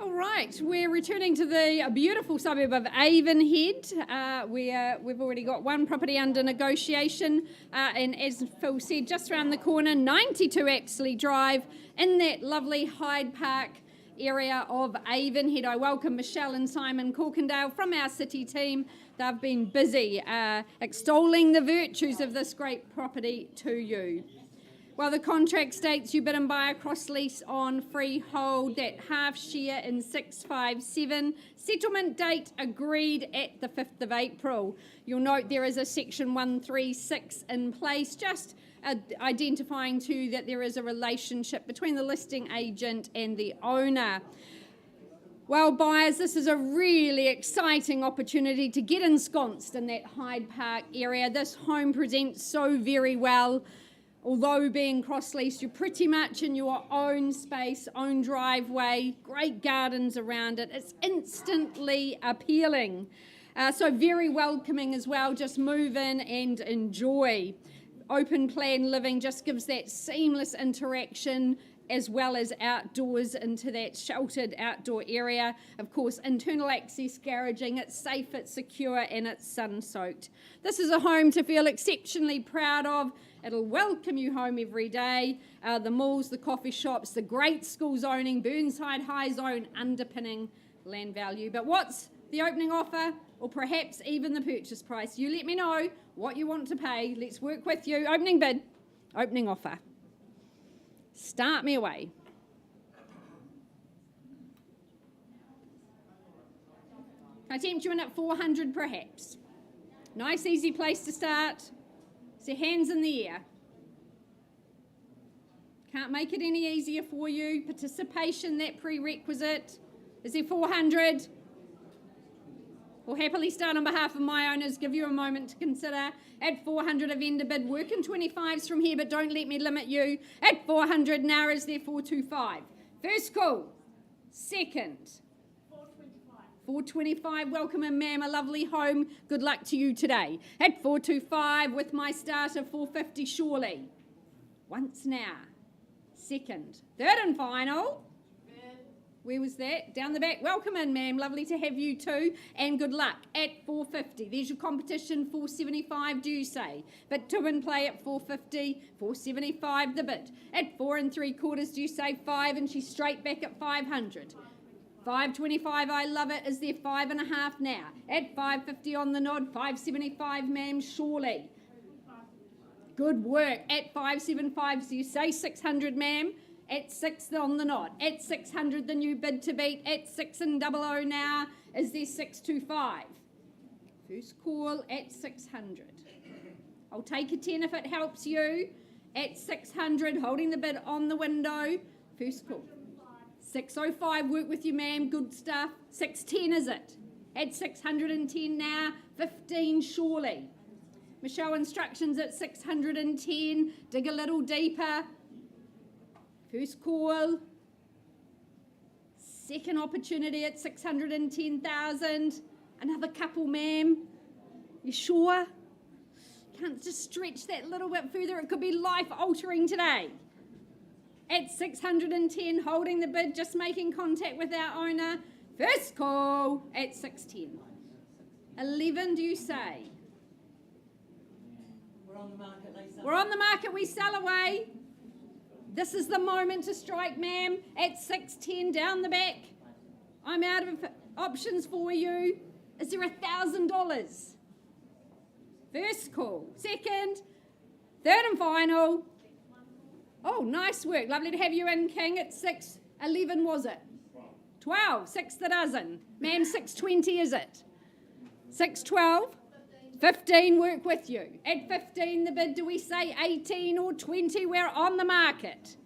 All right, we're returning to the beautiful suburb of Avonhead. We've already got one property under negotiation, and as Phil said, just around the corner, 92 Epsley Drive, in that lovely Hyde Park area of Avonhead. I welcome Michelle and Simon Corkindale from our city team. They've been busy extolling the virtues of this great property to you. Well, the contract states you bid and buy a cross lease on freehold, that half share in 657. Settlement date agreed at the 5th of April. You'll note there is a section 136 in place, just identifying too that there is a relationship between the listing agent and the owner. Well, buyers, this is a really exciting opportunity to get ensconced in that Hyde Park area. This home presents so very well. Although being cross-leased, you're pretty much in your own space, own driveway, great gardens around it. It's instantly appealing. So very welcoming as well. Just move in and enjoy. Open plan living just gives that seamless interaction as well as outdoors into that sheltered outdoor area. Of course, internal access garaging. It's safe, it's secure, and it's sun-soaked. This is a home to feel exceptionally proud of. It'll welcome you home every day. The malls, the coffee shops, the great school zoning, Burnside High Zone underpinning land value. But what's the opening offer, or perhaps even the purchase price? You let me know what you want to pay. Let's work with you. Opening bid, opening offer. Start me away. Can I tempt you in at 400 perhaps? Nice easy place to start. So hands in the air. Can't make it any easier for you. Participation, that prerequisite. Is there 400? We'll happily start on behalf of my owners. Give you a moment to consider. At 400, a vendor bid. Work in 25s from here, but don't let me limit you. At 400, now is there 425. First call. Second. 425, welcome in, ma'am, a lovely home. Good luck to you today. At 425 with my starter, 450 surely. Once now. Second. Third and final. Where was that? Down the back. Welcome in, ma'am. Lovely to have you too. And good luck at 450. There's your competition, 475, do you say? But two in play at 450, 475 the bid. At 4 3/4, do you say 5? And she's straight back at 500. 525, I love it. Is there 5.5 now? At 550 on the nod, 575, ma'am, surely. Good work. At 575, so you say 600, ma'am. At 6 on the nod. At 600, the new bid to beat. At 6 and 00 now. Is there 625? First call at 600. I'll take a 10 if it helps you. At 600, holding the bid on the window. First call. 605, work with you, ma'am. Good stuff. 610 is it? At 610 now. 15 surely. Michelle, instructions at 610. Dig a little deeper. First call. Second opportunity at 610,000. Another couple, ma'am. You sure? Can't just stretch that little bit further. It could be life-altering today. At 610, holding the bid, just making contact with our owner. First call at 610. 11, do you say? We're on the market, we sell away. This is the moment to strike, ma'am, at 610 down the back. I'm out of options for you. Is there $1,000? First call. Second, third and final. Oh, nice work. Lovely to have you in, King. At 6:11, was it? 12. 6 the dozen. Ma'am, 6:20 is it? 6:12. 15, work with you. At 15, the bid, do we say 18 or 20? We're on the market.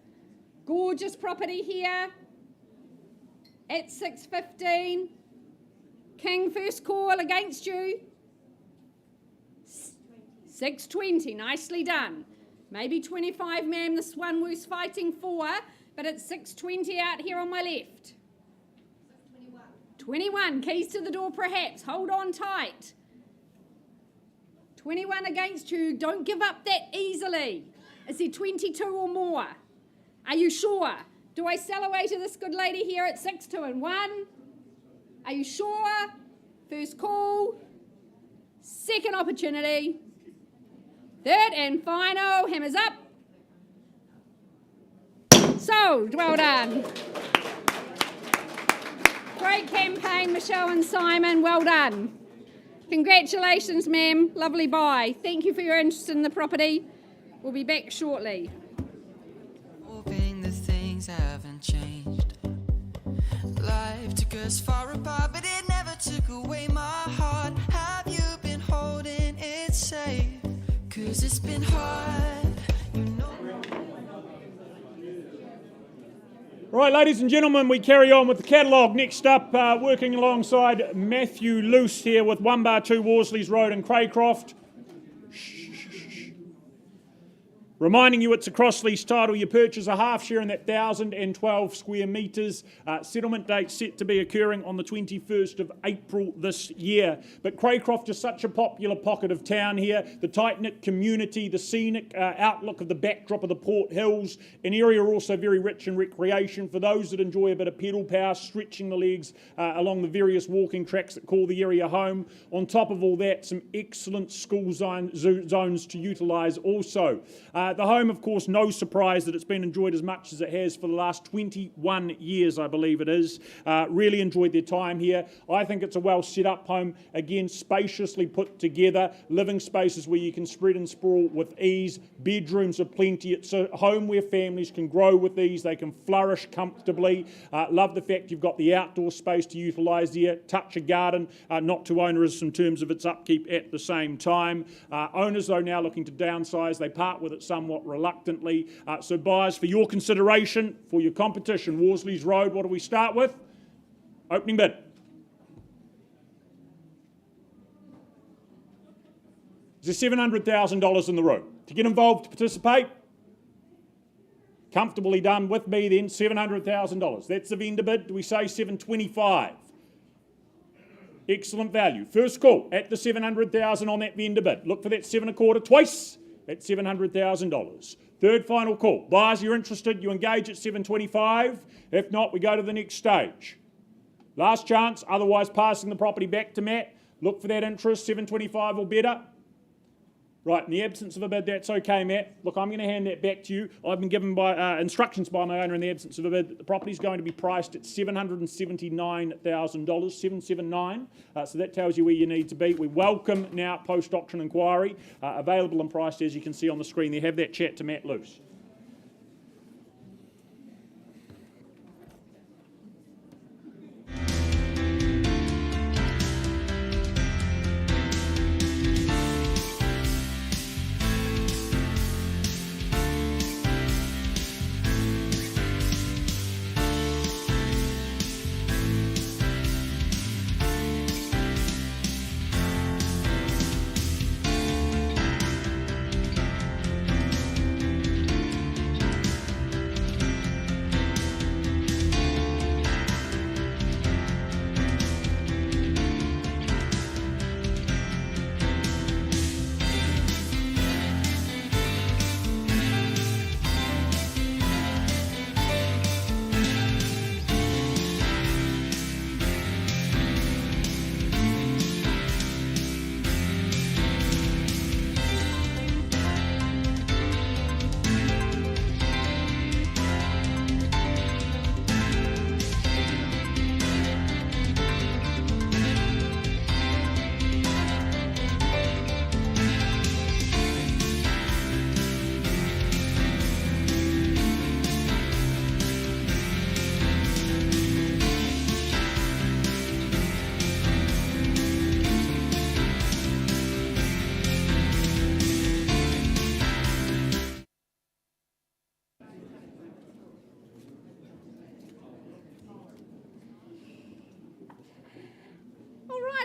Gorgeous property here. At 6:15. King, first call against you. 6:20, nicely done. Maybe 25, ma'am, this one was fighting for, but it's 6:20 out here on my left. 21, keys to the door perhaps, hold on tight. 21 against you, don't give up that easily. Is there 22 or more? Are you sure? Do I sell away to this good lady here at 6, 2 and 1? Are you sure? First call. Second opportunity. Third and final. Hammers up. Sold. Well done. Great campaign, Michelle and Simon. Well done. Congratulations, ma'am. Lovely buy. Thank you for your interest in the property. We'll be back shortly. Hoping the things haven't changed. Life took us far apart, but it never took away my heart. Have you been holding it safe? 'Cause it's been hard, you know. Right, ladies and gentlemen, we carry on with the catalogue. Next up, working alongside Matthew Luce here with 1-2 Worsley's Road in Craycroft. Reminding you it's a cross-lease title. You purchase a half share in that 1,012 square metres. Settlement date set to be occurring on the 21st of April this year. But Craycroft is such a popular pocket of town here. The tight-knit community, the scenic outlook of the backdrop of the Port Hills. An area also very rich in recreation for those that enjoy a bit of pedal power, stretching the legs along the various walking tracks that call the area home. On top of all that, some excellent school zones to utilise also. The home, of course, no surprise that it's been enjoyed as much as it has for the last 21 years, I believe it is. Really enjoyed their time here. I think it's a well set up home. Again, spaciously put together. Living spaces where you can spread and sprawl with ease. Bedrooms are plenty. It's a home where families can grow with ease. They can flourish comfortably. Love the fact you've got the outdoor space to utilise here. Touch a garden, not too onerous in terms of its upkeep at the same time. Owners, though, now looking to downsize. They part with it somewhat reluctantly. So buyers, for your consideration, for your competition, Worsley's Road, what do we start with? Opening bid. Is there $700,000 in the room? To get involved, to participate? Comfortably done with me then, $700,000. That's the vendor bid. Do we say $725,000? Excellent value. First call at the $700,000 on that vendor bid. Look for that 7 1/4 twice at $700,000. Third final call. Buyers, you're interested, you engage at $725,000. If not, we go to the next stage. Last chance, otherwise passing the property back to Matt. Look for that interest, $725,000 or better. Right, in the absence of a bid, that's okay, Matt. Look, I'm going to hand that back to you. I've been given by instructions by my owner in the absence of a bid that the property's going to be priced at $779,000, $779,000. So that tells you where you need to be. We welcome now post-auction inquiry, available and priced as you can see on the screen there. Have that chat to Matt Luce.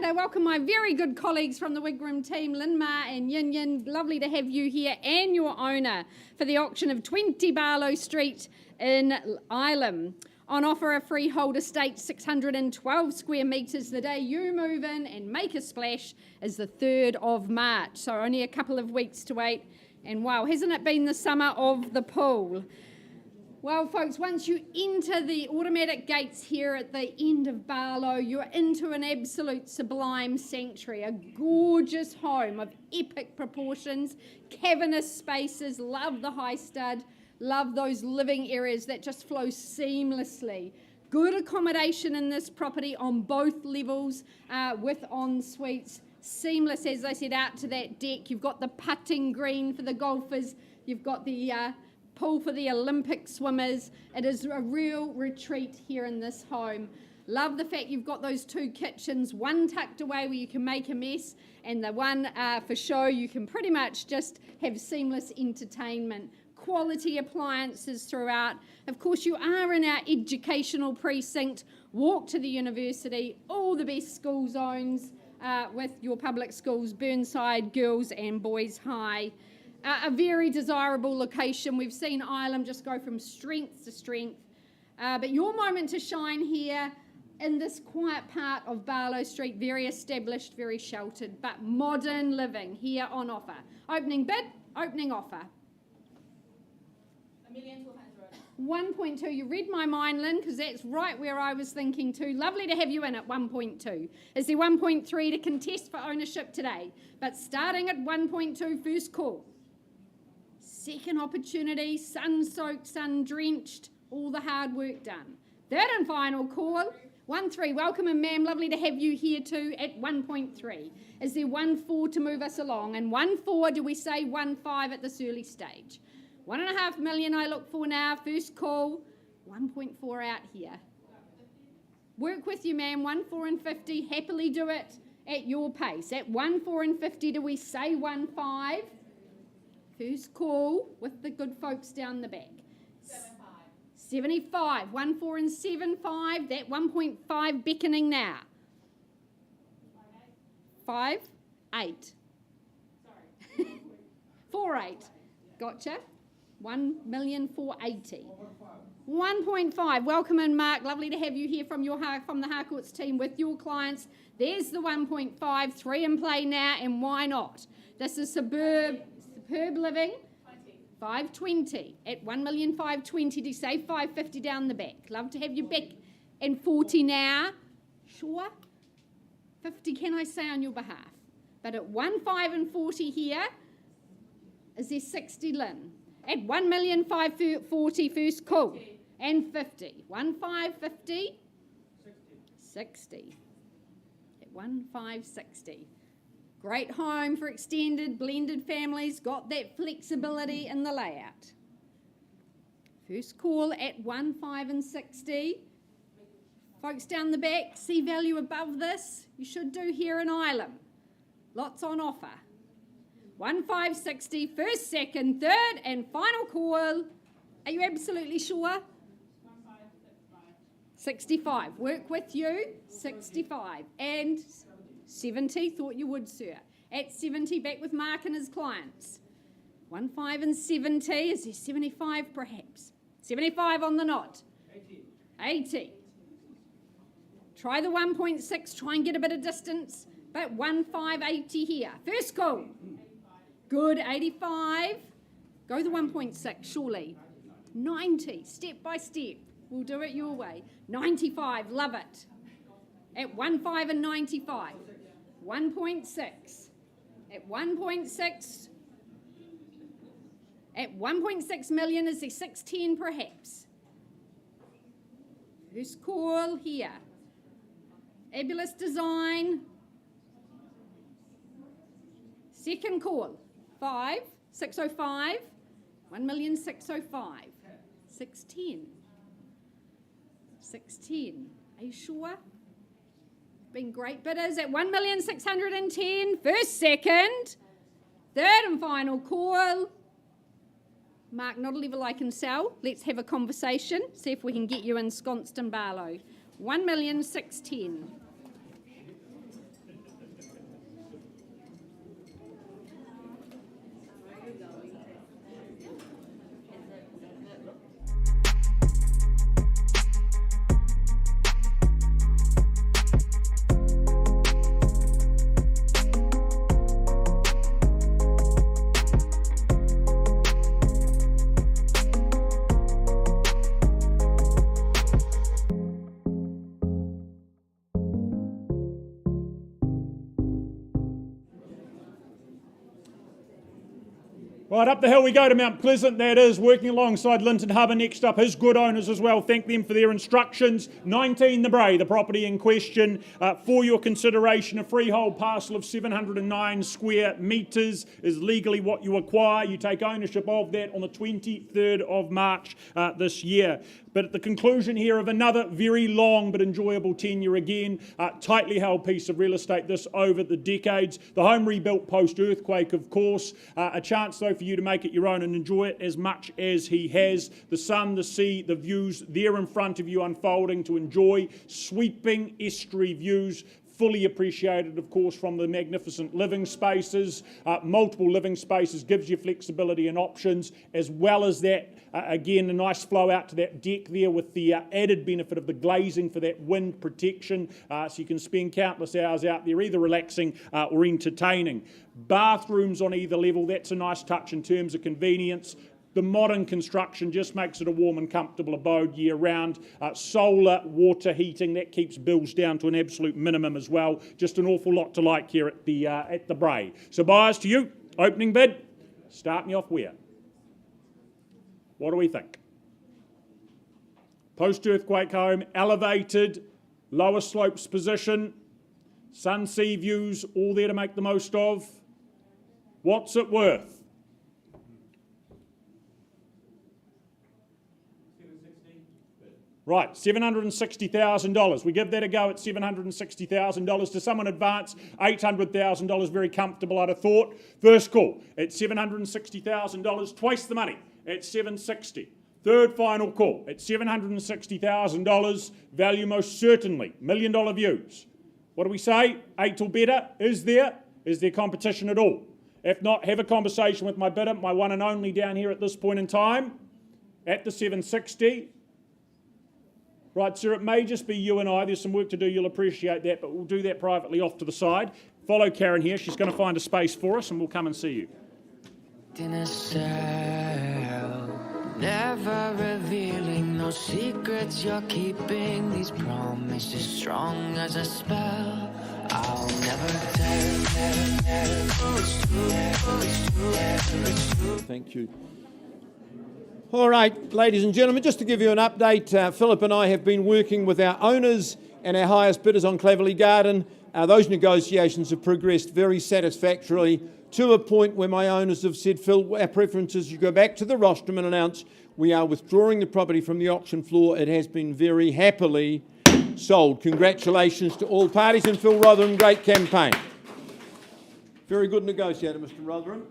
Right, I welcome my very good colleagues from the Wigram team, Lynn Ma and Yin Yin. Lovely to have you here, and your owner for the auction of 20 Barlow Street in Ilam. On offer, a freehold estate, 612 square metres. The day you move in and make a splash is the 3rd of March, so only a couple of weeks to wait. And wow, hasn't it been the summer of the pool? Well, folks, once you enter the automatic gates here at the end of Barlow, you're into an absolute sublime sanctuary, a gorgeous home of epic proportions, cavernous spaces. Love the high stud, love those living areas that just flow seamlessly. Good accommodation in this property on both levels with en suites. Seamless, as I said, out to that deck. You've got the putting green for the golfers. You've got the pool for the Olympic swimmers. It is a real retreat here in this home. Love the fact you've got those 2 kitchens, one tucked away where you can make a mess, and the one for show you can pretty much just have seamless entertainment. Quality appliances throughout. Of course, you are in our educational precinct. Walk to the university, all the best school zones with your public schools, Burnside, Girls and Boys High. A very desirable location. We've seen Ilam just go from strength to strength. But your moment to shine here in this quiet part of Barlow Street, very established, very sheltered, but modern living here on offer. Opening bid, opening offer. 1.2. You read my mind, Lynn, because that's right where I was thinking too. Lovely to have you in at 1.2. Is there 1.3 to contest for ownership today? But starting at 1.2, first call. Second opportunity, sun-soaked, sun-drenched, all the hard work done. Third and final call, 1.3. Welcome and ma'am, lovely to have you here too at 1.3. Is there 1.4 to move us along? And 1.4, do we say 1.5 at this early stage? 1.5 million I look for now, first call, 1.4 out here. Work with you, ma'am, 1.4 and 50, happily do it at your pace. At 1.4 and 50, do we say 1.5? First call with the good folks down the back. 75. 1.4 and 7.5, that 1.5 beckoning now. 5.8. Sorry. 4.8. Gotcha. 1,480,000. 1.5. Welcome in, Mark. Lovely to have you here from the Harcourts team with your clients. There's the 1.5. 3 in play now, and why not? This is superb living. 520 at 1,520,000. Do you say 550 down the back? Love to have you back. And 40 now. Sure. 50 can I say on your behalf? But at 1.5 and 40 here, is there 60, Lynn? At 1,540,000 first call. And 50. 1,550. 60. At 1,560. Great home for extended, blended families. Got that flexibility in the layout. First call at 1.5 and 60. Folks down the back, see value above this? You should do here in Ilam. Lots on offer. 1.560, first, second, third, and final call. Are you absolutely sure? 65. Work with you. 65. And 70. Thought you would, sir. At 70, back with Mark and his clients. 1.5 and 70. Is there 75 perhaps? 75 on the knot. 80. Try the 1.6. Try and get a bit of distance. But 1.580 here. First call. Good, 85. Go the 1.6, surely. 90, step by step. We'll do it your way. 95, love it. At 1.5 and 95. 1.6. At 1.6. At 1.6 million, is there 610 perhaps? First call here. Fabulous design. Second call. 5, 605, 1,605,000. 610. 610. Are you sure? Been great bidders at 1,610,000. First, second. Third and final call. Mark, not a level I can sell. Let's have a conversation. See if we can get you ensconced in Barlow. 1,610,000. Right, up the hill we go to Mount Pleasant, that is, working alongside Linton Harbour. Next up, his good owners as well. Thank them for their instructions. 19 The Bray, the property in question. For your consideration, a freehold parcel of 709 square metres is legally what you acquire. You take ownership of that on the 23rd of March this year. But at the conclusion here of another very long but enjoyable tenure again, tightly held piece of real estate, this over the decades. The home rebuilt post-earthquake, of course. A chance, though, for you to make it your own and enjoy it as much as he has. The sun, the sea, the views there in front of you unfolding to enjoy. Sweeping estuary views, fully appreciated, of course, from the magnificent living spaces. Multiple living spaces gives you flexibility and options, as well as that, again, a nice flow out to that deck there with the added benefit of the glazing for that wind protection, so you can spend countless hours out there either relaxing or entertaining. Bathrooms on either level, that's a nice touch in terms of convenience. The modern construction just makes it a warm and comfortable abode year round. Solar water heating, that keeps bills down to an absolute minimum as well. Just an awful lot to like here at the Bray. So buyers, to you, opening bid, start me off where? What do we think? Post-earthquake home, elevated, lower slopes position, sun sea views, all there to make the most of. What's it worth? Right, $760,000. We give that a go at $760,000. To someone advance, $800,000, very comfortable, I'd have thought. First call at $760,000, twice the money at $760,000. Third final call at $760,000, value most certainly, $1 million views. What do we say? 8 or better. Is there competition at all? If not, have a conversation with my bidder, my one and only down here at this point in time, at the 760. Right, sir, it may just be you and I. There's some work to do, you'll appreciate that, but we'll do that privately off to the side. Follow Karen here, she's going to find a space for us and we'll come and see you. In a cell, never revealing no secrets you're keeping. These promises strong as a spell. I'll never tell. Thank you. All right, ladies and gentlemen, just to give you an update, Philip and I have been working with our owners and our highest bidders on Cleverley Garden. Those negotiations have progressed very satisfactorily to a point where my owners have said, Phil, our preference is you go back to the rostrum and announce we are withdrawing the property from the auction floor. It has been very happily sold. Congratulations to all parties, and Phil Rotherham, great campaign. Very good negotiator, Mr. Rotherham.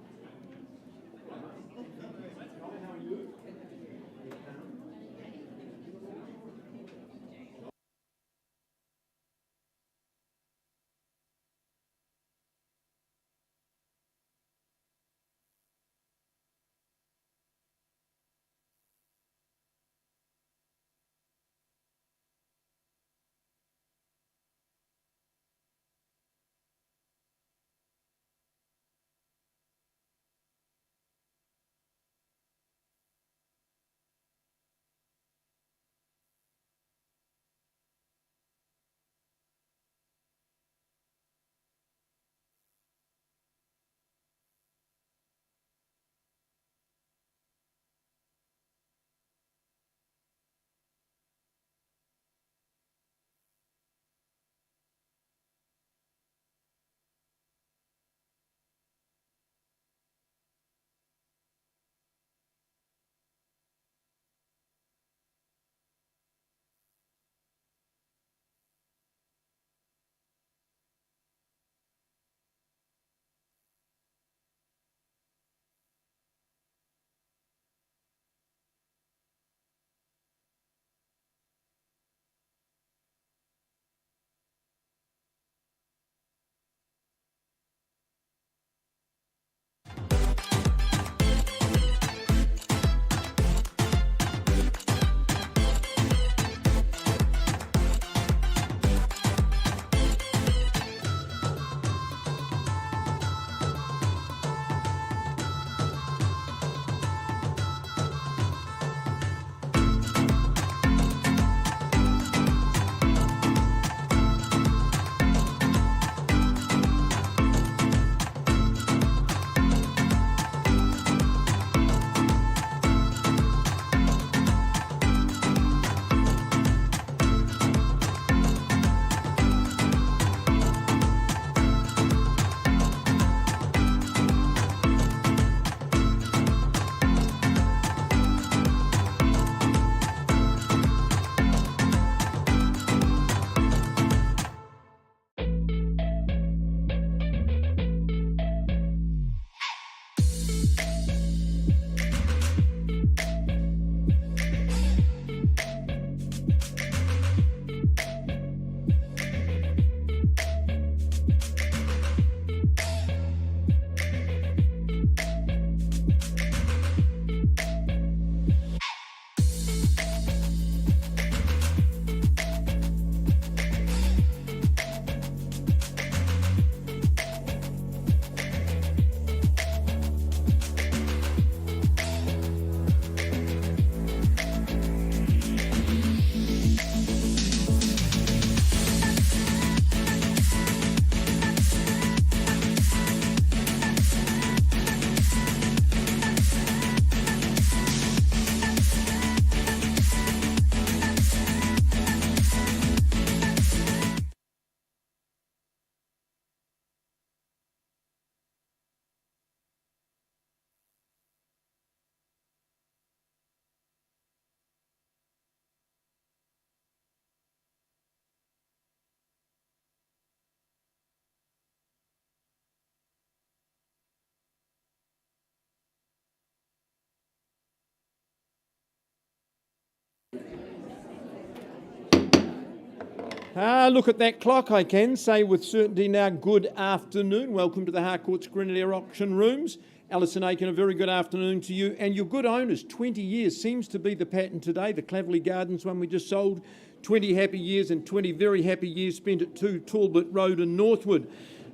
Look at that clock, I can say with certainty now, good afternoon. Welcome to the Harcourt's Grenadier Auction Rooms. Alison Aiken, a very good afternoon to you. And your good owners, 20 years seems to be the pattern today. The Cleverley Gardens one we just sold, 20 happy years and 20 very happy years spent at 2 Talbot Road in Northwood.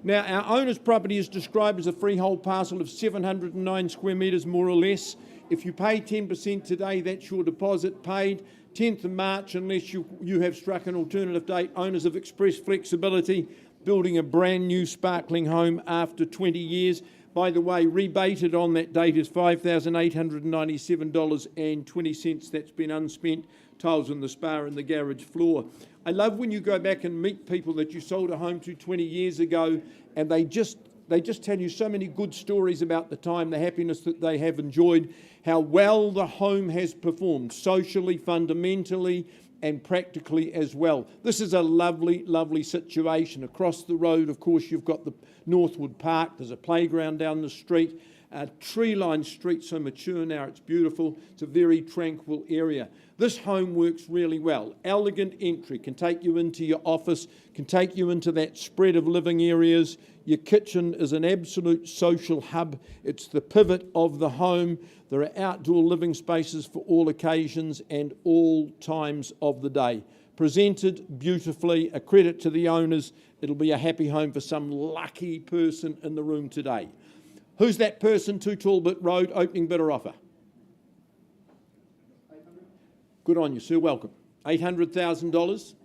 Now, our owner's property is described as a freehold parcel of 709 square metres, more or less. If you pay 10% today, that's your deposit paid. 10th of March, unless you have struck an alternative date, owners have expressed flexibility, building a brand new sparkling home after 20 years. By the way, rebated on that date is $5,897.20. That's been unspent, tiles in the spa and the garage floor. I love when you go back and meet people that you sold a home to 20 years ago, and they just tell you so many good stories about the time, the happiness that they have enjoyed, how well the home has performed socially, fundamentally, and practically as well. This is a lovely, lovely situation. Across the road, of course, you've got the Northwood Park. There's a playground down the street. Tree-lined street, so mature now, it's beautiful. It's a very tranquil area. This home works really well. Elegant entry, can take you into your office, can take you into that spread of living areas. Your kitchen is an absolute social hub. It's the pivot of the home. There are outdoor living spaces for all occasions and all times of the day. Presented beautifully, a credit to the owners. It'll be a happy home for some lucky person in the room today. Who's that person? 2 Talbot Road, opening bidder offer. Good on you, sir. Welcome. $800,000.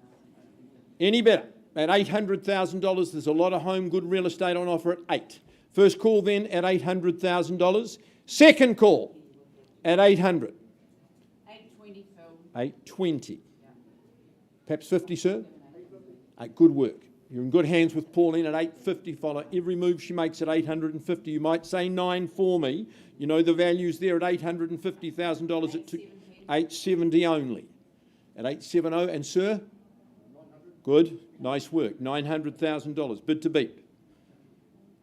Any better? At $800,000, there's a lot of home good real estate on offer at 8. First call then at $800,000. Second call at 800. 820, Phil. 820. Perhaps 50, sir? Good work. You're in good hands with Pauline at 850. Follow every move she makes at 850. You might say 9 for me. You know the value's there at $850,000 at 870 only. At 870. And sir? Good. Nice work. $900,000. Bid to beat.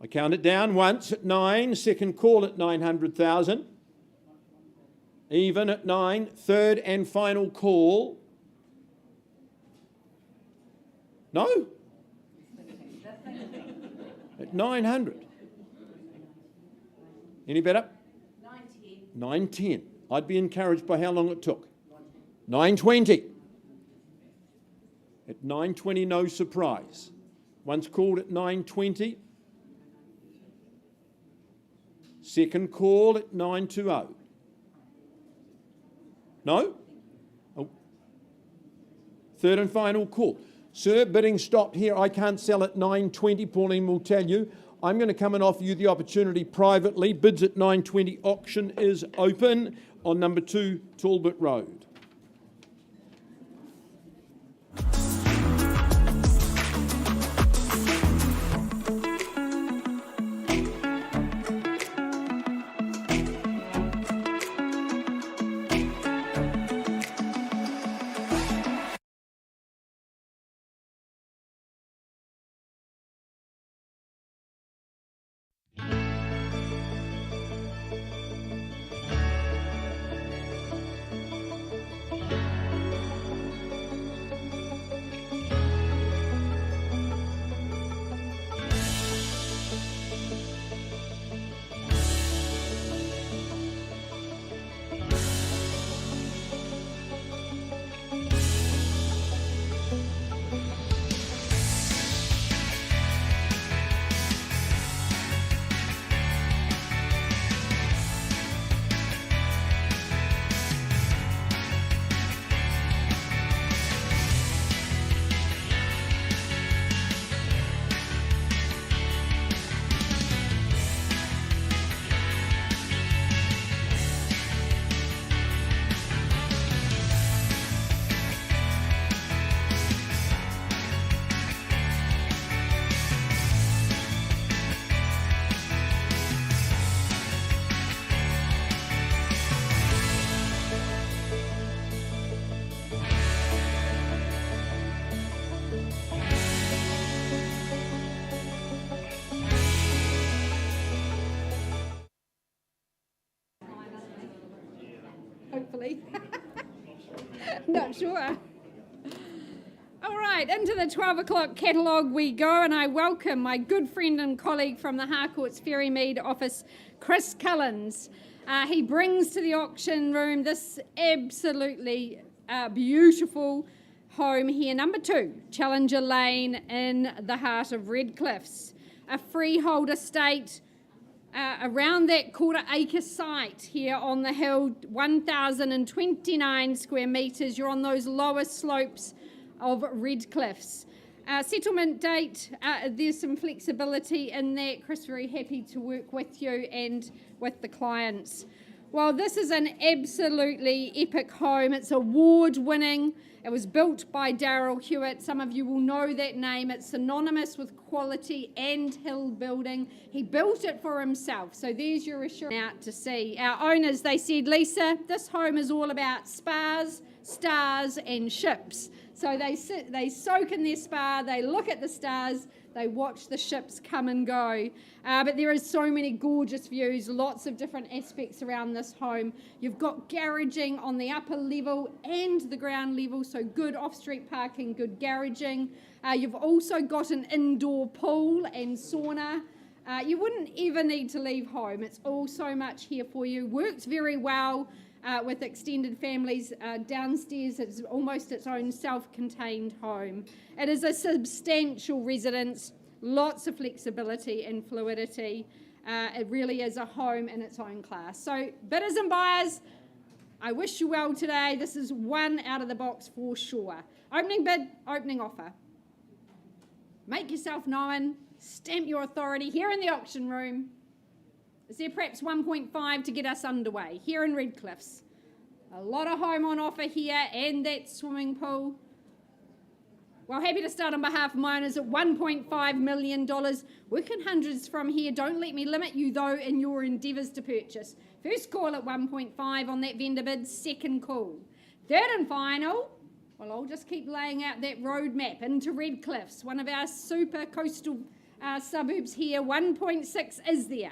I count it down once at 9. Second call at 900,000. Even at 9. Third and final call. No? At 900. Any better? 910. 910. I'd be encouraged by how long it took. 920. At 920, no surprise. Once called at 920. Second call at 920. No? Oh. Third and final call. Sir, bidding stopped here. I can't sell at 920. Pauline will tell you. I'm going to come and offer you the opportunity privately. Bids at 920. Auction is open on number 2 Talbot Road. Hopefully. Not sure. All right, into the 12 o'clock catalogue we go, and I welcome my good friend and colleague from the Harcourts Ferrymead office, Chris Cullens. He brings to the auction room this absolutely beautiful home here, number 2, Challenger Lane in the heart of Redcliffs. A freehold estate around that quarter-acre site here on the hill, 1,029 square metres. You're on those lower slopes of Redcliffs. Settlement date, there's some flexibility in that. Chris, very happy to work with you and with the clients. Well, this is an absolutely epic home. It's award-winning. It was built by Daryl Hewitt. Some of you will know that name. It's synonymous with quality and hill building. He built it for himself. So there's your assurance out to see. Our owners, they said, Lisa, this home is all about spas, stars and ships. So they soak in their spa, they look at the stars, they watch the ships come and go. But there is so many gorgeous views, lots of different aspects around this home. You've got garaging on the upper level and the ground level, so good off-street parking, good garaging. You've also got an indoor pool and sauna. You wouldn't ever need to leave home. It's all so much here for you. Works very well with extended families. Downstairs, it's almost its own self-contained home. It is a substantial residence, lots of flexibility and fluidity. It really is a home in its own class. So bidders and buyers, I wish you well today. This is one out of the box for sure. Opening bid, opening offer. Make yourself known, stamp your authority here in the auction room. Is there perhaps 1.5 to get us underway here in Redcliffs? A lot of home on offer here and that swimming pool. Well, happy to start on behalf of my owners at $1.5 million. Working hundreds from here. Don't let me limit you, though, in your endeavours to purchase. First call at 1.5 on that vendor bid. Second call. Third and final. Well, I'll just keep laying out that roadmap into Redcliffs, one of our super coastal suburbs here. 1.6 is there.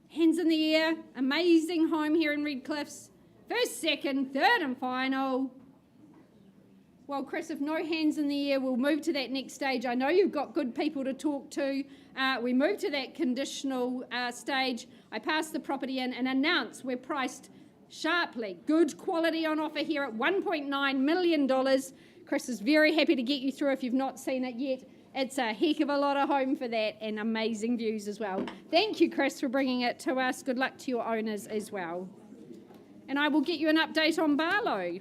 Hands in the air. Amazing home here in Redcliffs. First, second, third and final. Well, Chris, if no hands in the air, we'll move to that next stage. I know you've got good people to talk to. We move to that conditional stage. I pass the property in and announce we're priced sharply. Good quality on offer here at $1.9 million. Chris is very happy to get you through if you've not seen it yet. It's a heck of a lot of home for that and amazing views as well. Thank you, Chris, for bringing it to us. Good luck to your owners as well. And I will get you an update on Barlow.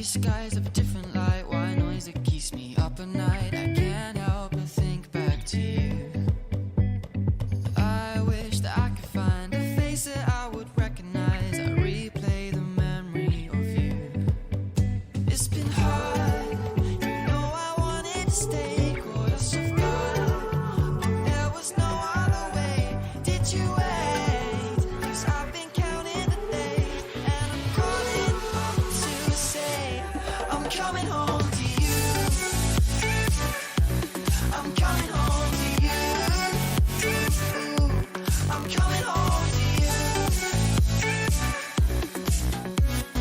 these skies have a different light. Why noise that keeps me up at night? I can't help but think back to you. I wish that I could find a face that I would recognize. I replay the memory of you. It's been hard, you know I wanted to stay close of God, but there was no other way. Did you wait? 'Cause I've been counting the days, and I'm calling up to say I'm coming home to you. I'm coming home to you. I'm coming home to you.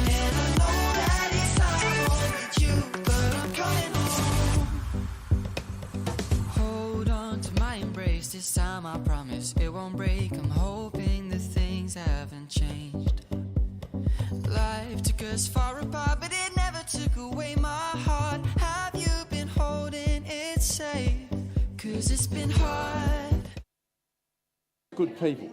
And I know that it's not home with you, but I'm coming home. Hold on to my embrace this time, I promise it won't break. I'm hoping that things haven't changed. Life took us far apart, but it never took away my heart. Have you been holding it safe? 'Cause it's been hard. Good people.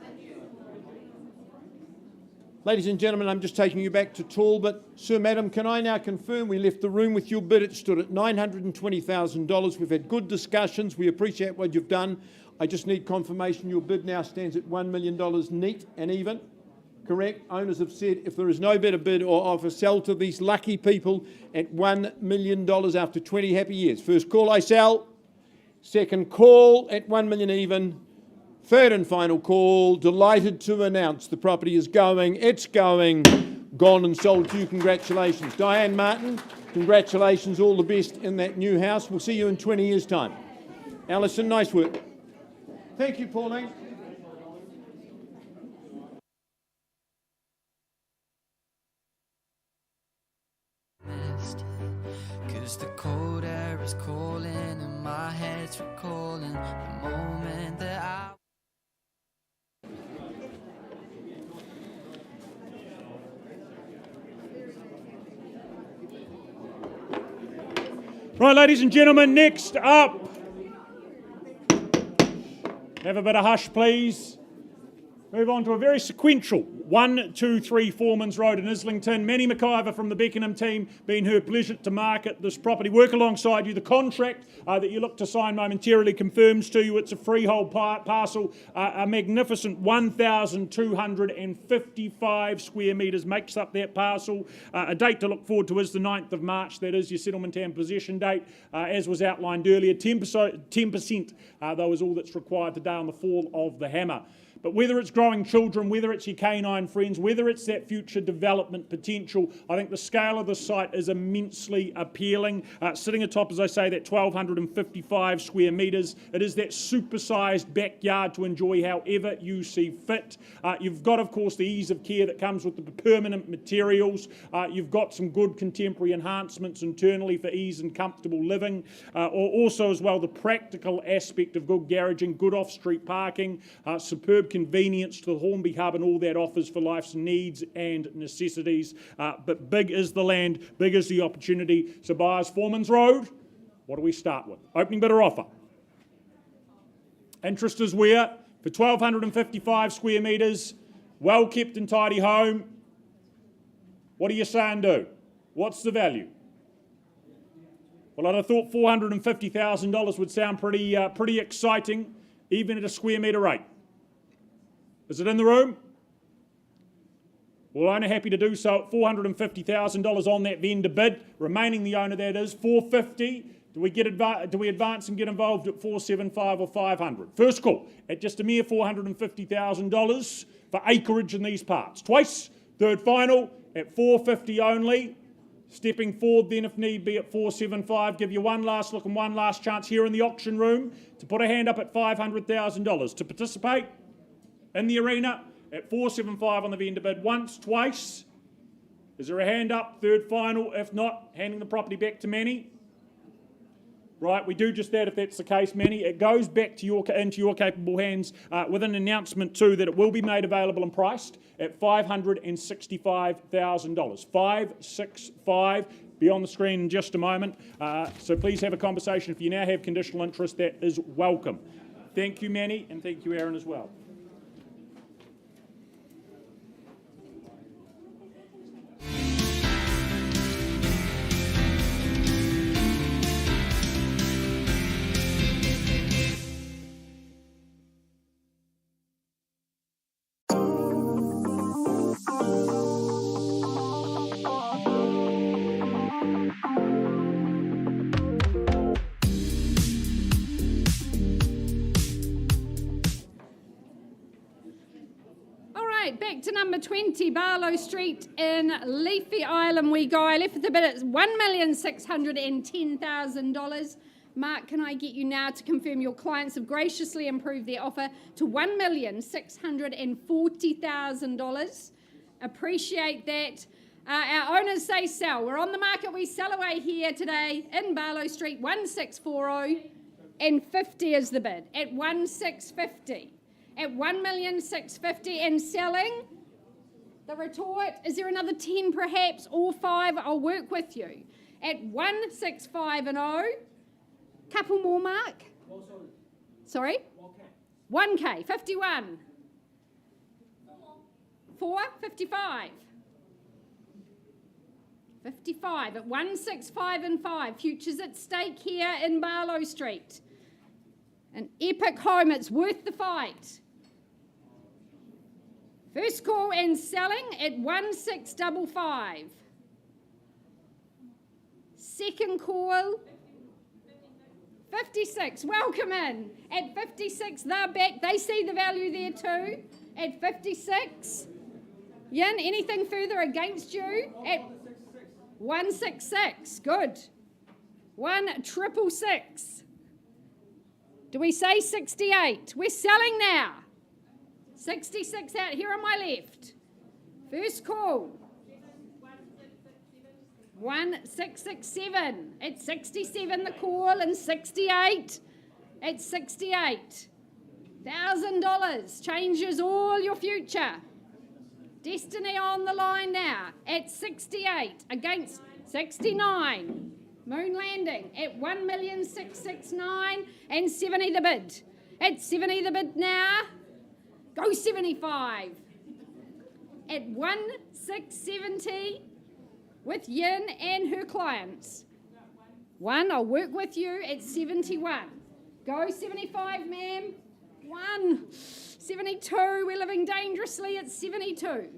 Ladies and gentlemen, I'm just taking you back to Talbot. Sir, madam, can I now confirm we left the room with your bid? It stood at $920,000. We've had good discussions. We appreciate what you've done. I just need confirmation your bid now stands at $1 million neat and even. Correct? Owners have said if there is no better bid or offer, sell to these lucky people at $1 million after 20 happy years. First call, I sell. Second call at $1 million even. Third and final call, delighted to announce the property is going, it's going, gone and sold to you. Congratulations. Diane Martin, congratulations, all the best in that new house. We'll see you in 20 years' time. Alison, nice work. Thank you, Pauline. Missed. 'Cause the cold air is calling and my head's recalling the moment that I Right, ladies and gentlemen, next up. Have a bit of hush, please. Move on to a very sequential 123 Foreman's Road in Islington. Manny McIver from the Beckenham team, been her pleasure to market this property, work alongside you. The contract that you look to sign momentarily confirms to you it's a freehold parcel, a magnificent 1,255 square metres makes up that parcel. A date to look forward to is the 9th of March, that is your settlement and possession date, as was outlined earlier. 10% though is all that's required today on the fall of the hammer. But whether it's growing children, whether it's your canine friends, whether it's that future development potential, I think the scale of the site is immensely appealing. Sitting atop, as I say, that 1,255 square metres, it is that supersized backyard to enjoy however you see fit. You've got, of course, the ease of care that comes with the permanent materials. You've got some good contemporary enhancements internally for ease and comfortable living. Also, as well, the practical aspect of good garaging, good off-street parking, superb convenience to the Hornby Hub and all that offers for life's needs and necessities. But big is the land, big is the opportunity. So buyers, Foreman's Road, what do we start with? Opening bidder offer. Interest is where? For 1,255 square metres, well kept and tidy home. What do you say and do? What's the value? Well, I'd have thought $450,000 would sound pretty exciting, even at a square metre rate. Is it in the room? Well, owner happy to do so at $450,000 on that vendor bid. Remaining the owner, that is $450,000. Do we advance and get involved at $475,000 or $500,000? First call at just a mere $450,000 for acreage in these parts. Twice. Third final at $450,000 only. Stepping forward then if need be at $475,000. Give you one last look and one last chance here in the auction room to put a hand up at $500,000 to participate in the arena at $475,000 on the vendor bid. Once, twice. Is there a hand up? Third final. If not, handing the property back to Manny. Right, we do just that if that's the case, Manny. It goes back to into your capable hands with an announcement too that it will be made available and priced at $565,000. 565. Be on the screen in just a moment. So please have a conversation. If you now have conditional interest, that is welcome. Thank you, Manny, and thank you, Aaron, as well. back to number 20, Barlow Street in Leafy Island we go. I left with the bid at $1,610,000. Mark, can I get you now to confirm your clients have graciously improved their offer to $1,640,000? Appreciate that. Our owners say sell. We're on the market. We sell away here today in Barlow Street, 1640, and 50 is the bid at 1650. At 1,650 and selling. The retort, is there another 10 perhaps, or 5? I'll work with you. At 1,650. Couple more, Mark. Sorry? 1K, 51. 4, 55. 55 at 165 and 5. Futures at stake here in Barlow Street. An epic home, it's worth the fight. First call and selling at 1,655. Second call, 56. Welcome in. At 56, they're back. They see the value there too. At 56. Yin, anything further against you? At 166. Good. 1,666. Do we say 68? We're selling now. 66 out here on my left. First call. 1,667. At 67 the call, and 68. At 68. $1,000 changes all your future. Destiny on the line now. At 68 against 69. Moon landing at 1,669 and 70 the bid. At 70 the bid now. Go 75. At 1,670 with Yin and her clients. I'll work with you at 71. Go 75, ma'am. 72. We're living dangerously at 72.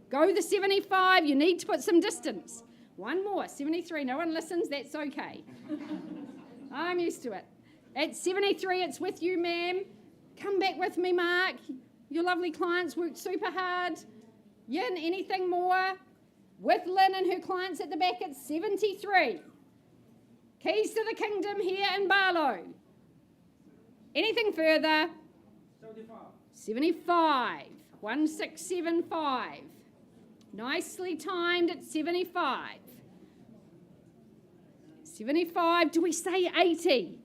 Go the 75. You need to put some distance. One more, 73. No one listens, that's okay. I'm used to it. At 73, it's with you, ma'am. Come back with me, Mark. Your lovely clients worked super hard. Yin, anything more? With Lynn and her clients at the back at 73. Keys to the kingdom here in Barlow. Anything further? 75. 1,675. Nicely timed at 75. 75, do we say 80?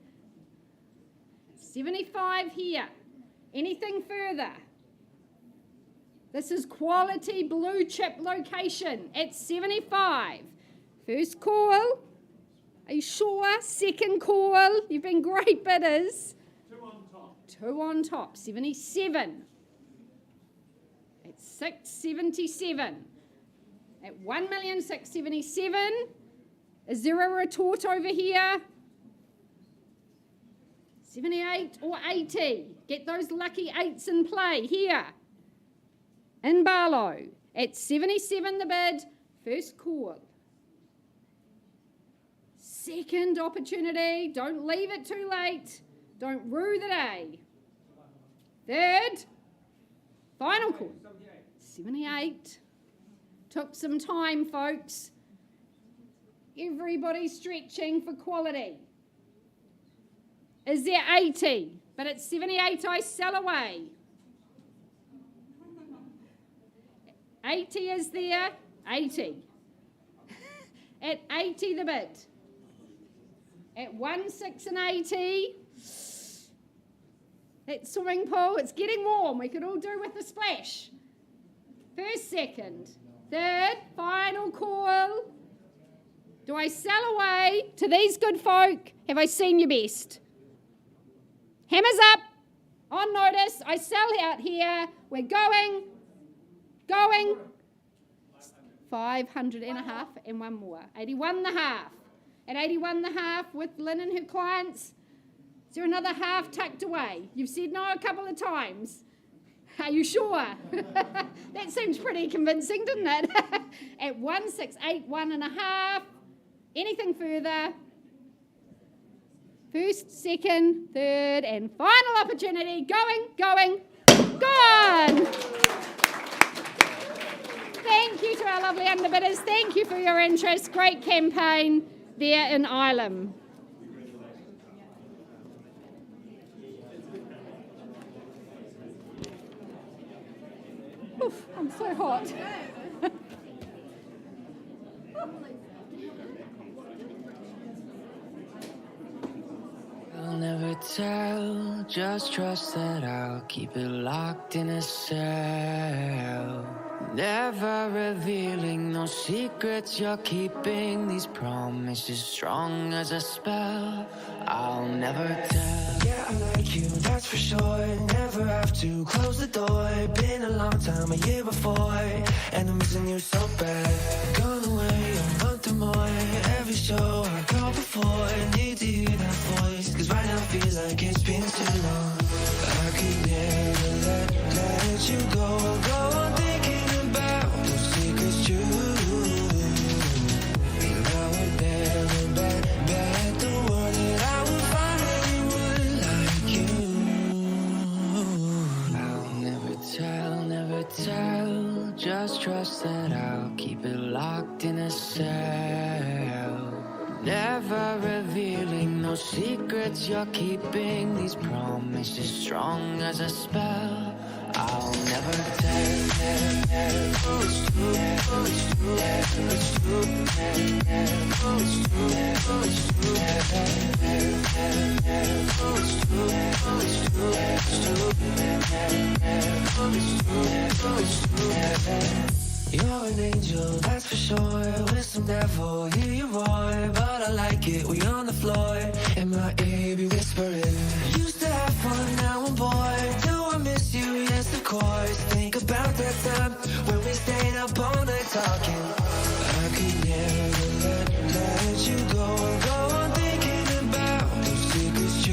75 here. Anything further? This is quality blue chip location at 75. First call. Are you sure? Second call. You've been great bidders. 2 on top. 77. At 677. At 1,677,000. Is there a retort over here? 78 or 80. Get those lucky 8s in play here. In Barlow. At 77 the bid. First call. Second opportunity. Don't leave it too late. Don't rue the day. Third. Final call. 78. Took some time, folks. Everybody's stretching for quality. Is there 80? But at 78 I sell away. 80 is there. 80. At 80 the bid. At 1,680. That swimming pool, it's getting warm. We could all do with a splash. First, second. Third, final call. Do I sell away to these good folk? Have I seen your best? Hammers up. On notice. I sell out here. We're going. 500 and a half and one more. 81 and a half. At 81 and a half with Lynn and her clients. Is there another half tucked away? You've said no a couple of times. Are you sure? That seems pretty convincing, didn't it? At 1,681 and a half. Anything further? First, second, third, and final opportunity. Going, gone. thank you to our lovely underbidders. Thank you for your interest. Great campaign there in Ilam. Oof, I'm so hot. I'll never tell, just trust that I'll keep it locked in a cell. Never revealing no secrets you're keeping, these promises strong as a spell. I'll never tell. Yeah, I like you, that's for sure. Never have to close the door. Been a long time, a year before, and I'm missing you so bad. Gone away a month or more. Every show I go before, I need to hear that voice, cause right now feels like it's been too long. I could never let you go on thinking about those secrets too. And I would never bet the world that I would find anyone like you. I'll never tell, just trust that I'll keep it locked in a cell. Never revealing no secrets you're keeping, these promises strong as a spell. I'll never tell. You're an angel, that's for sure. With some devil, hear you roar. But I like it, we on the floor. In my ear, be whispering. Used to have fun, now I'm bored. Do I miss you? Yes, of course. Think about that time when we stayed up all night talking. I could never let you go on thinking about those secrets too.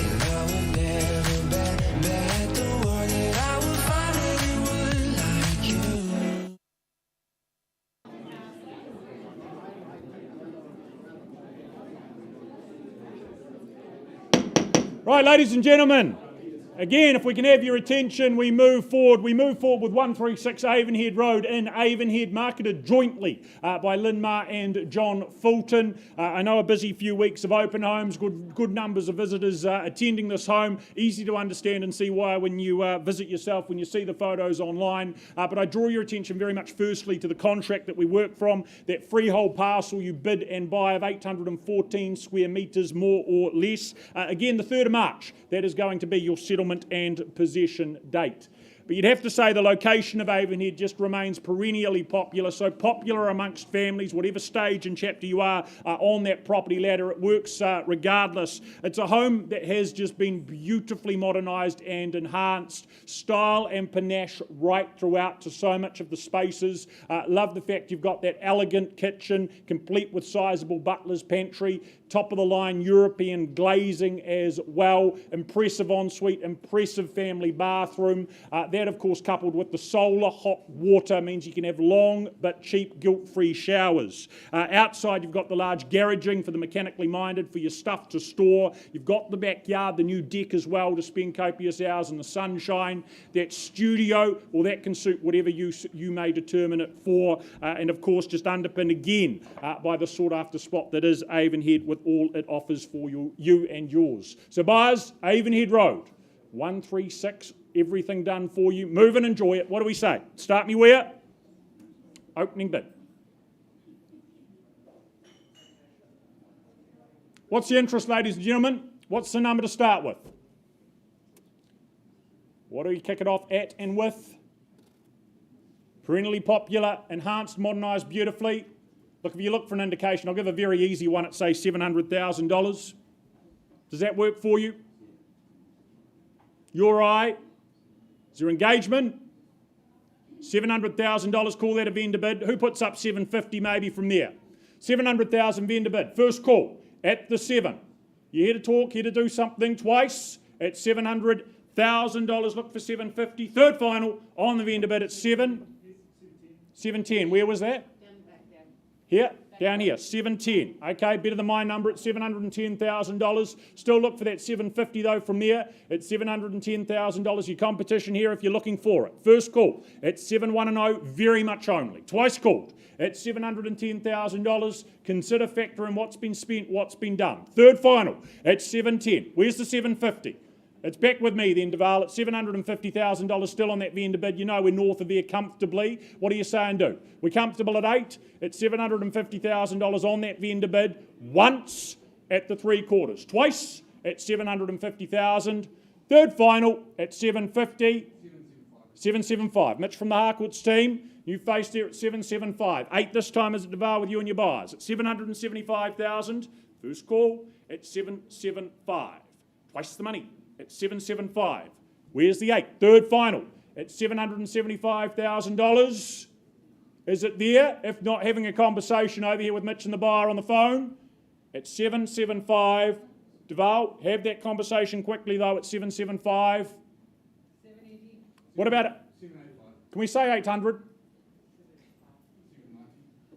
And I would never bet the world that I would find anyone like you. Right, ladies and gentlemen, again, if we can have your attention, we move forward. We move forward with 136 Avonhead Road in Avonhead, marketed jointly by Linmar and John Fulton. I know a busy few weeks of open homes, good numbers of visitors attending this home. Easy to understand and see why when you visit yourself, when you see the photos online. But I draw your attention very much firstly to the contract that we work from, that freehold parcel you bid and buy of 814 square metres, more or less. Again, the 3rd of March, that is going to be your settlement and possession date. But you'd have to say the location of Avonhead just remains perennially popular, so popular amongst families, whatever stage and chapter you are on that property ladder. It works regardless. It's a home that has just been beautifully modernised and enhanced, style and panache right throughout to so much of the spaces. Love the fact you've got that elegant kitchen, complete with sizable butler's pantry, top of the line European glazing as well, impressive ensuite, impressive family bathroom. That, of course, coupled with the solar hot water means you can have long but cheap guilt-free showers. Outside, you've got the large garaging for the mechanically minded, for your stuff to store. You've got the backyard, the new deck as well to spend copious hours in the sunshine. That studio, well, that can suit whatever use you may determine it for. And, of course, just underpinned again by the sought-after spot that is Avonhead, with all it offers for you and yours. So, buyers, Avonhead Road, 136, everything done for you. Move and enjoy it. What do we say? Start me where? Opening bid. What's the interest, ladies and gentlemen? What's the number to start with? What do we kick it off at and with? Perennially popular, enhanced, modernised beautifully. Look, if you look for an indication, I'll give a very easy one at, say, $700,000. Does that work for you? Your eye? Is there engagement? $700,000, call that a vendor bid. Who puts up $750 maybe from there? $700,000 vendor bid. First call at the 7. You're here to talk, here to do something twice at $700,000. Look for $750. Third final on the vendor bid at 7. 710. Where was that? Here? Down here, 710. Okay, better than my number at $710,000. Still look for that 750 though from there. It's $710,000. Your competition here if you're looking for it. First call at 7110, very much only. Twice called at $710,000. Consider factoring what's been spent, what's been done. Third final at 710. Where's the 750? It's back with me then, Deval, at $750,000 still on that vendor bid. You know we're north of there comfortably. What are you saying do? We're comfortable at 8. It's $750,000 on that vendor bid. Once at the 3/4. Twice at $750,000. Third final at $750. 775. Mitch from the Harcourts team, you faced there at 775. 8 this time as a Deval with you and your buyers at $775,000. First call at 775. Twice the money at 775. Where's the 8? Third final at $775,000. Is it there? If not, having a conversation over here with Mitch and the buyer on the phone at 775. Deval, have that conversation quickly though at 775. What about it? Can we say 800?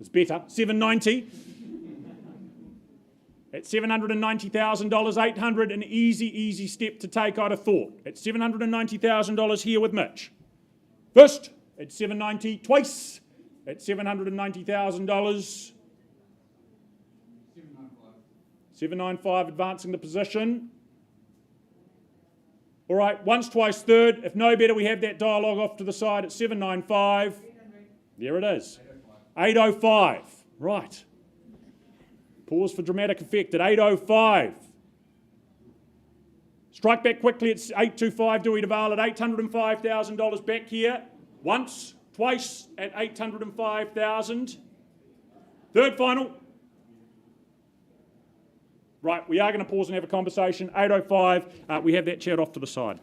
It's better. 790. At $790,000, 800, an easy step to take, I'd have thought. At $790,000 here with Mitch. First, at 790, twice, at $790,000. 795, advancing the position. All right, once, twice, third. If no better, we have that dialogue off to the side at 795. There it is. 805. Right. Pause for dramatic effect at 805. Strike back quickly at 825, Dewey Deval at $805,000 back here. Once, twice at $805,000. Third final. Right, we are going to pause and have a conversation. 805, we have that chat off to the side.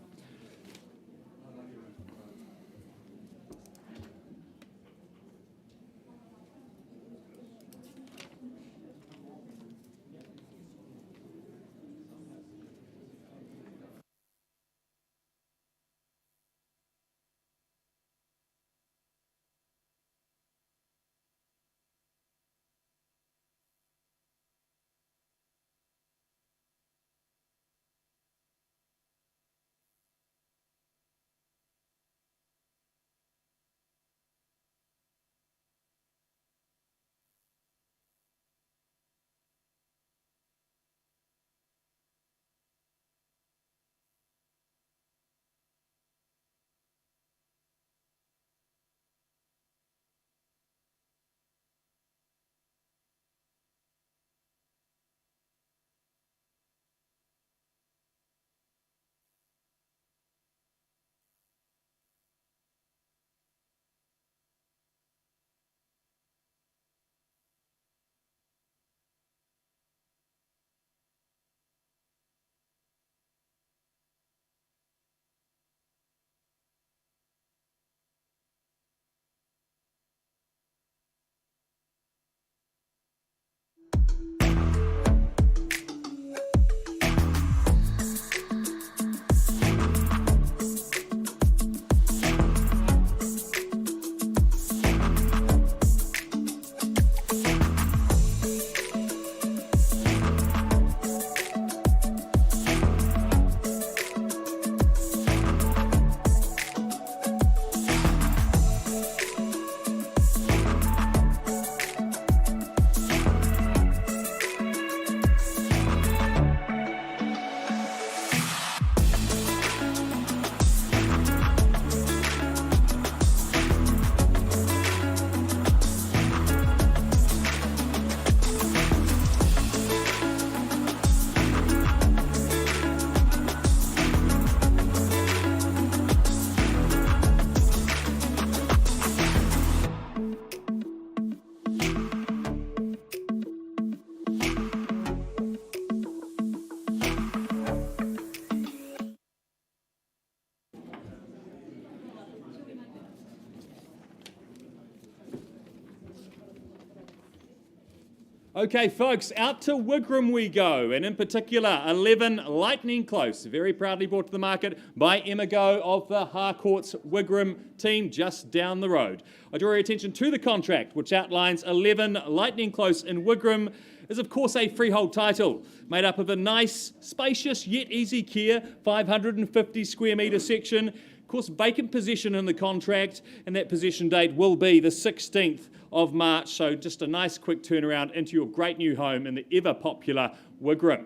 Okay, folks, out to Wigram we go, and in particular, 11 Lightning Close, very proudly brought to the market by Emma Go of the Harcourts Wigram team just down the road. I draw your attention to the contract, which outlines 11 Lightning Close in Wigram, is of course a freehold title, made up of a nice, spacious yet easy care, 550 square metre section. Of course, vacant possession in the contract, and that possession date will be the 16th of March, so just a nice quick turnaround into your great new home in the ever popular Wigram.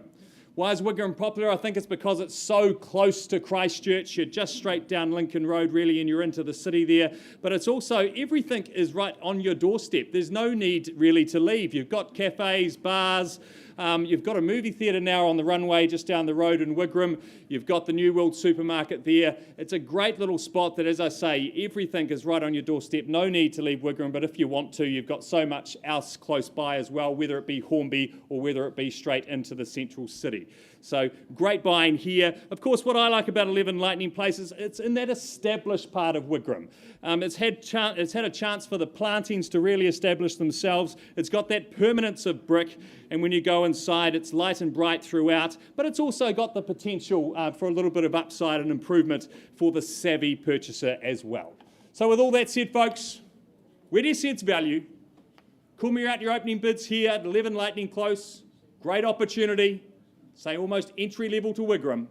Why is Wigram popular? I think it's because it's so close to Christchurch. You're just straight down Lincoln Road really, and you're into the city there. But it's also, everything is right on your doorstep. There's no need really to leave. You've got cafes, bars, you've got a movie theatre now on the runway just down the road in Wigram. You've got the New World supermarket there. It's a great little spot that, as I say, everything is right on your doorstep. No need to leave Wigram, but if you want to, you've got so much else close by as well, whether it be Hornby or whether it be straight into the central city. So great buying here. Of course, what I like about 11 Lightning Place is it's in that established part of Wigram. It's had a chance for the plantings to really establish themselves. It's got that permanence of brick, and when you go inside, it's light and bright throughout, but it's also got the potential for a little bit of upside and improvement for the savvy purchaser as well. So with all that said, folks, where do you sense value? Call me out your opening bids here at 11 Lightning Close. Great opportunity. Say almost entry level to Wigram.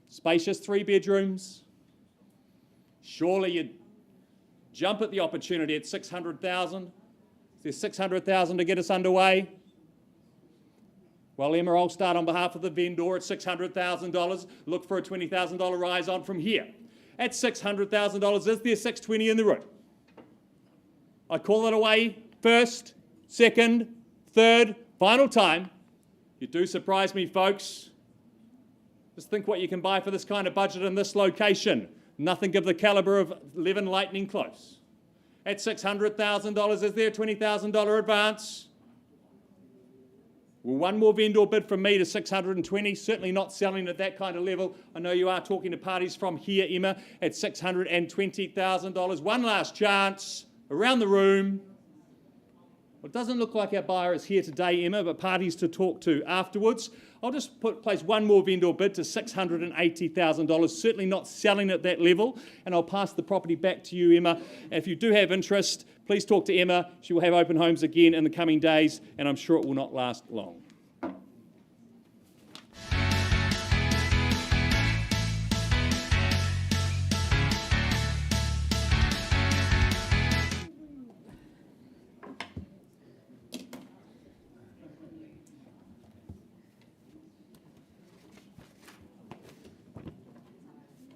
Spacious 3 bedrooms. Surely you'd jump at the opportunity at 600,000. Is there 600,000 to get us underway? Well, Emma, I'll start on behalf of the vendor at $600,000. Look for a $20,000 rise on from here. At $600,000, is there 620 in the room? I call it away first, second, third, final time. You do surprise me, folks. Just think what you can buy for this kind of budget in this location. Nothing of the calibre of 11 Lightning Close. At $600,000, is there a $20,000 advance? Well, one more vendor bid from me to 620, certainly not selling at that kind of level. I know you are talking to parties from here, Emma, at $620,000. One last chance, around the room. Well, it doesn't look like our buyer is here today, Emma, but parties to talk to afterwards. I'll just place one more vendor bid to $680,000, certainly not selling at that level, and I'll pass the property back to you, Emma. If you do have interest, please talk to Emma. She will have open homes again in the coming days, and I'm sure it will not last long.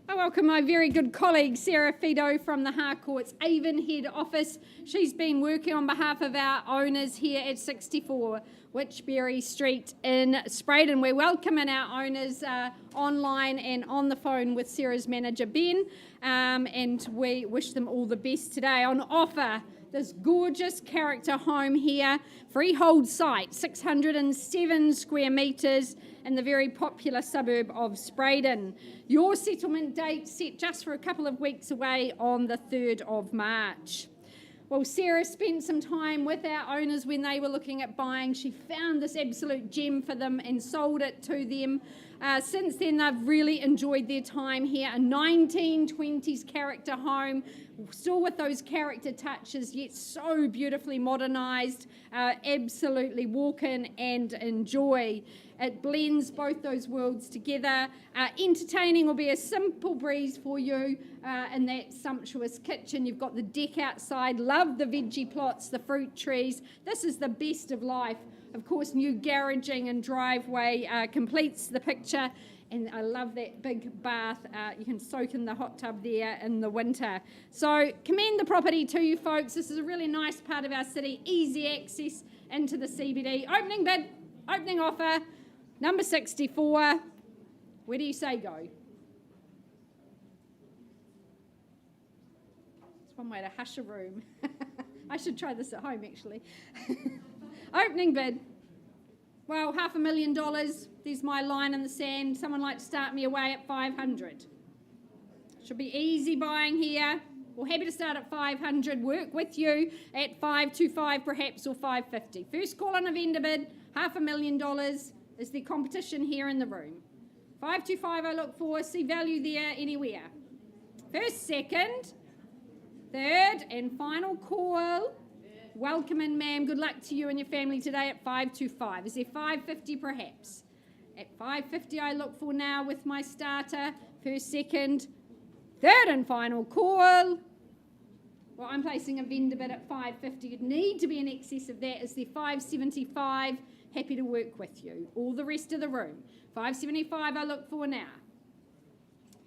I welcome my very good colleague Sarah Fido from the Harcourts Avon head office. She's been working on behalf of our owners here at 64 Witchberry Street in Spraydon. We're welcoming our owners online and on the phone with Sarah's manager Ben, and we wish them all the best today. On offer, this gorgeous character home here, freehold site, 607 square metres in the very popular suburb of Spraydon. Your settlement date set just for a couple of weeks away on the 3rd of March. Well, Sarah spent some time with our owners when they were looking at buying. She found this absolute gem for them and sold it to them. Since then, they've really enjoyed their time here. A 1920s character home, still with those character touches, yet so beautifully modernised. Absolutely walk in and enjoy. It blends both those worlds together. Entertaining will be a simple breeze for you in that sumptuous kitchen. You've got the deck outside. Love the veggie plots, the fruit trees. This is the best of life. Of course, new garaging and driveway completes the picture. And I love that big bath. You can soak in the hot tub there in the winter. So commend the property to you folks. This is a really nice part of our city. Easy access into the CBD. Opening bid, opening offer, number 64. Where do you say go? It's one way to hush a room. I should try this at home, actually. Opening bid. Well, $500,000. There's my line in the sand. Someone like to start me away at 500. Should be easy buying here. Well, happy to start at 500, work with you at 525 perhaps, or 550. First call on a vendor bid, $500,000 is the competition here in the room. 525 I look for, see value there anywhere. First, second, third and final call. Welcome in, ma'am. Good luck to you and your family today at 525. Is there 550 perhaps? At 550 I look for now with my starter. First, second, third and final call. Well, I'm placing a vendor bid at 550. You'd need to be in excess of that. Is there 575? Happy to work with you. All the rest of the room. 575 I look for now.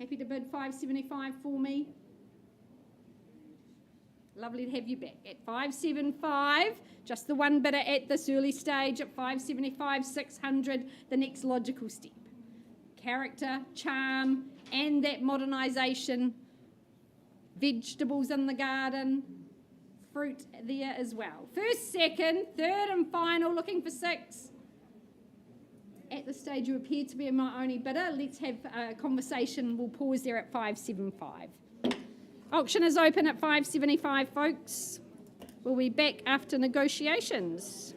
Happy to bid 575 for me. Lovely to have you back. At 575, just the one bidder at this early stage. At 575, 600, the next logical step. Character, charm, and that modernisation. Vegetables in the garden, fruit there as well. First, second, third and final, looking for 6. At this stage you appear to be my only bidder. Let's have a conversation. We'll pause there at 575. Auction is open at 575, folks. We'll be back after negotiations.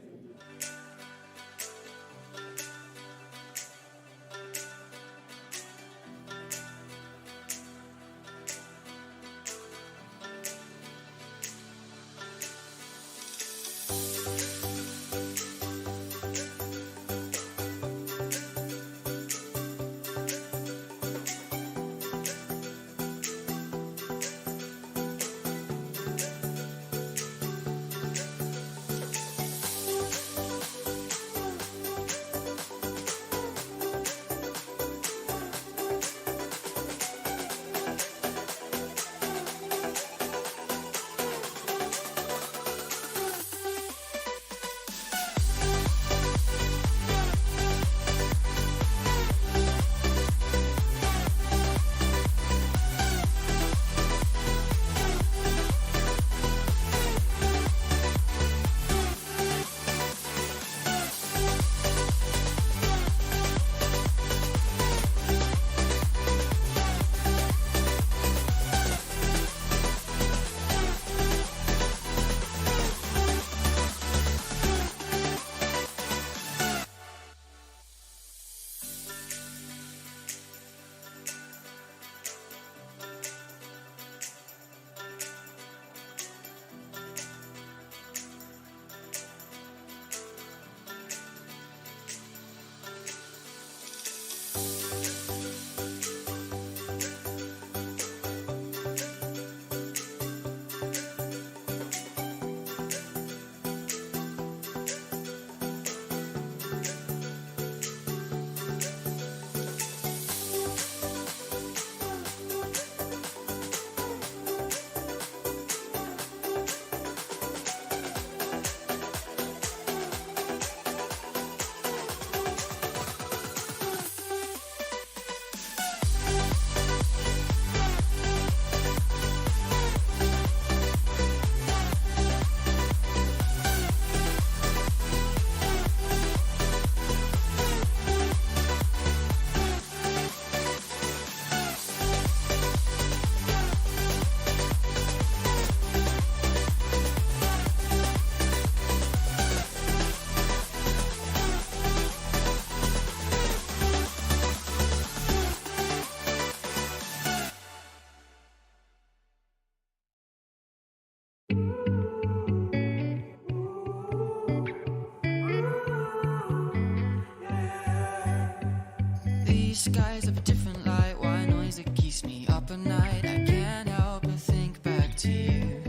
skies of a different light. Why noise that keeps me up at night? I can't help but think back to you.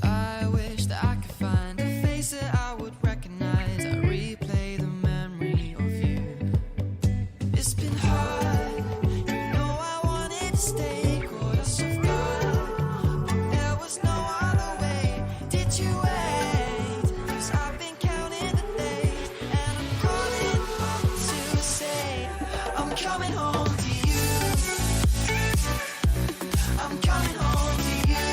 I wish that I could find a face that I would recognize. I replay the memory of you. It's been hard, you know I wanted to stay, caught us off guard, but there was no other way. Did you wait? 'Cause I've been counting the days, and I'm calling home to say I'm coming home to you. I'm coming home to you.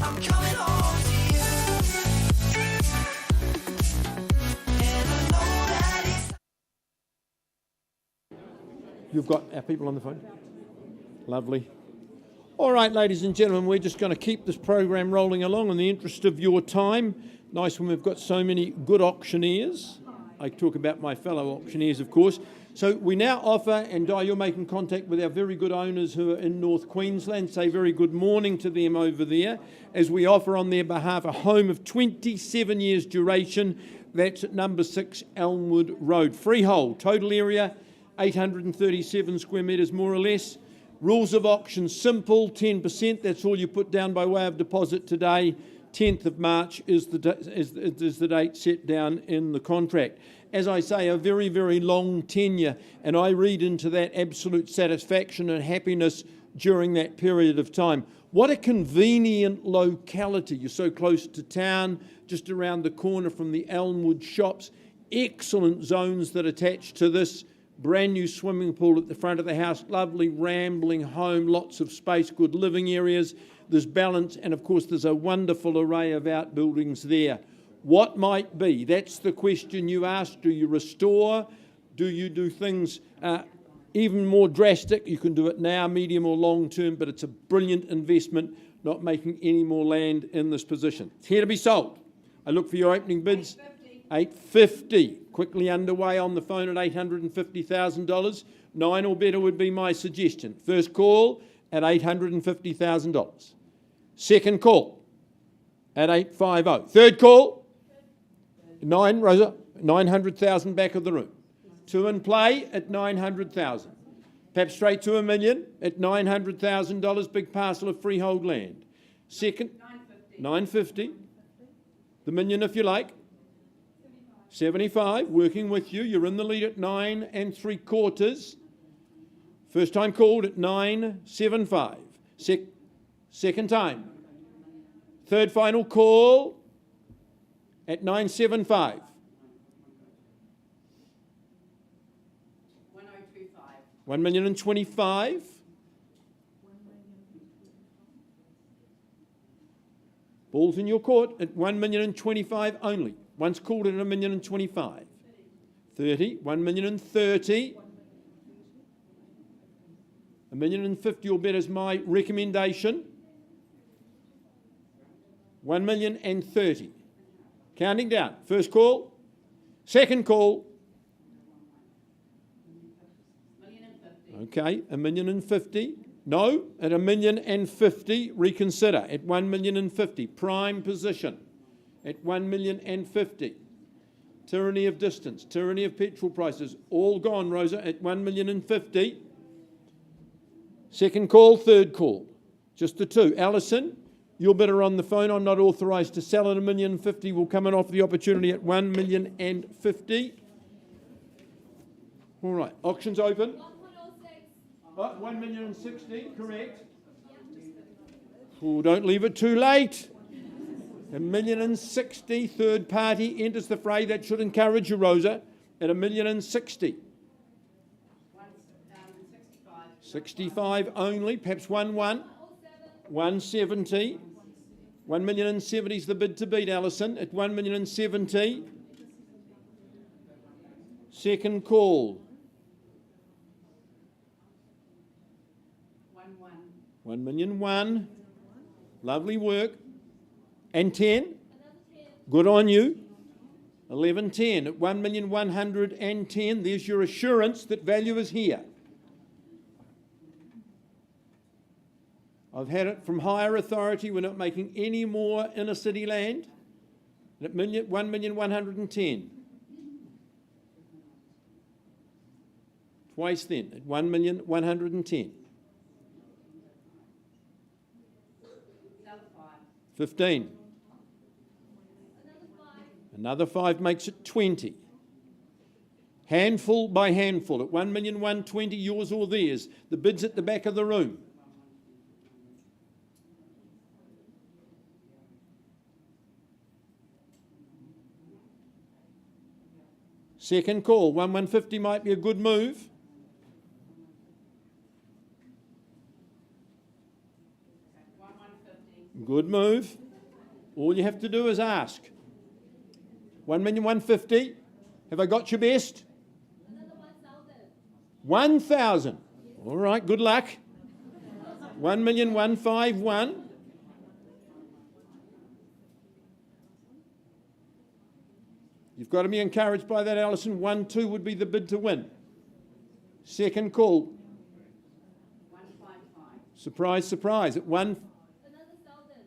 I'm coming home to you. And I know that it's You've got our people on the phone. Lovely. All right, ladies and gentlemen, we're just going to keep this program rolling along in the interest of your time. Nice when we've got so many good auctioneers. I talk about my fellow auctioneers, of course. So we now offer, and Di, you're making contact with our very good owners who are in North Queensland. Say very good morning to them over there, as we offer on their behalf a home of 27 years duration. That's at number 6 Elmwood Road. Freehold, total area 837 square metres more or less. Rules of auction simple, 10%. That's all you put down by way of deposit today. 10th of March is the date set down in the contract. As I say, a very, very long tenure, and I read into that absolute satisfaction and happiness during that period of time. What a convenient locality. You're so close to town, just around the corner from the Elmwood shops. Excellent zones that attach to this. Brand new swimming pool at the front of the house, lovely rambling home, lots of space, good living areas. There's balance, and of course there's a wonderful array of outbuildings there. What might be? That's the question you ask. Do you restore? Do you do things even more drastic? You can do it now, medium or long term, but it's a brilliant investment, not making any more land in this position. It's here to be sold. I look for your opening bids. $850. Quickly underway on the phone at $850,000. 9 or better would be my suggestion. First call at $850,000. Second call at $850. Third call, 9, Rosa, 900,000 back of the room. 2 in play at 900,000. Perhaps straight to $1 million at $900,000, big parcel of freehold land. Second, 950. The million if you like. 75, working with you. You're in the lead at 9 3/4. First time called at 975. Second time. Third final call at 975. 1,025,000. Ball's in your court at 1,025,000 only. Once called at 1,025,000. 30, 1,030,000. 1,050,000 or better is my recommendation. 1,030,000. Counting down. First call. Second call. Okay, 1,050,000. No, at 1,050,000, reconsider at 1,050,000. Prime position at 1,050,000. Tyranny of distance, tyranny of petrol prices, all gone, Rosa, at 1,050,000. Second call, third call. Just the two. Alison, you're better on the phone. I'm not authorised to sell at 1,050,000. We'll come and offer the opportunity at 1,050,000. All right, auctions open. 1,060,000, correct. Oh, don't leave it too late. 1,060,000, third party enters the fray. That should encourage you, Rosa, at 1,060,000. 65 only, perhaps 170. 1,070,000 is the bid to beat, Alison, at 1,070,000. Second call. 1,001,000. Lovely work. And 10. Good on you. 1110 at 1,110,000. There's your assurance that value is here. I've had it from higher authority. We're not making any more inner city land. At 1,110,000. Twice then at 1,110,000. 15. Another 5 makes it 20. Handful by handful at 1,120,000, yours or theirs. The bid's at the back of the room. Second call, 1,150 might be a good move. Good move. All you have to do is ask. 1,150,000. Have I got your best? 1,000. All right, good luck. 1,151,000. You've got to be encouraged by that, Alison. 1-2 would be the bid to win. Second call. 155. Surprise, surprise. At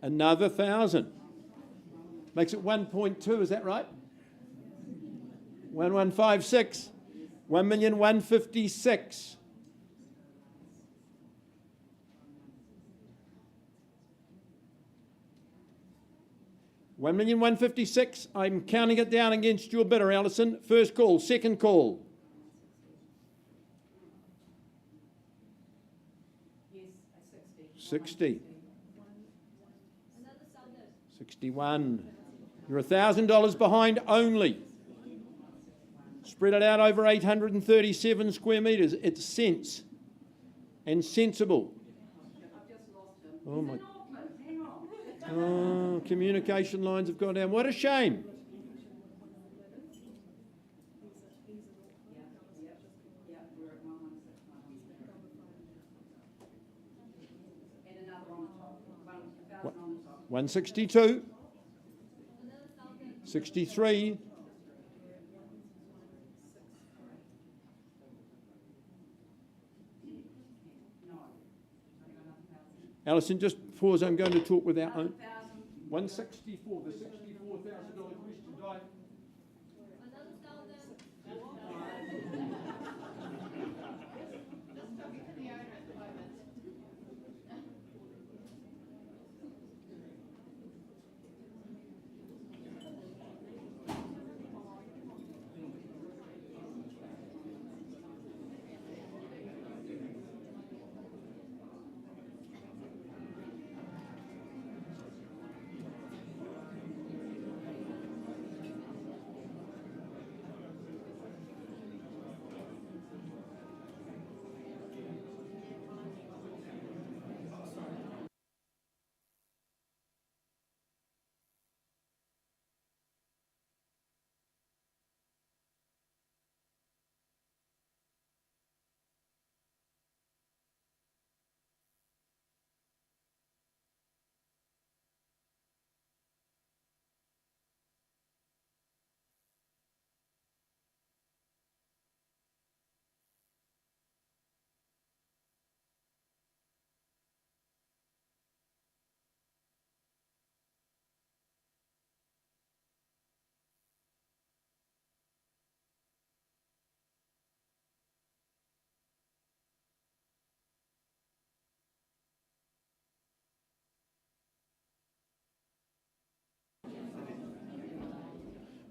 another 1,000. Makes it 1.2, is that right? 1,156. 1,156,000. $1,156,000. I'm counting it down against your bidder, Alison. First call, second call. Yes, 60. 60. 61. You're $1,000 behind only. Spread it out over 837 square metres. It's sense and sensible. Oh my. Oh, communication lines have gone down. What a shame. And another on the top. 1,000 on the top. 162. 63. Alison, just pause. I'm going to talk with our own. 164, the $64,000 question. Di.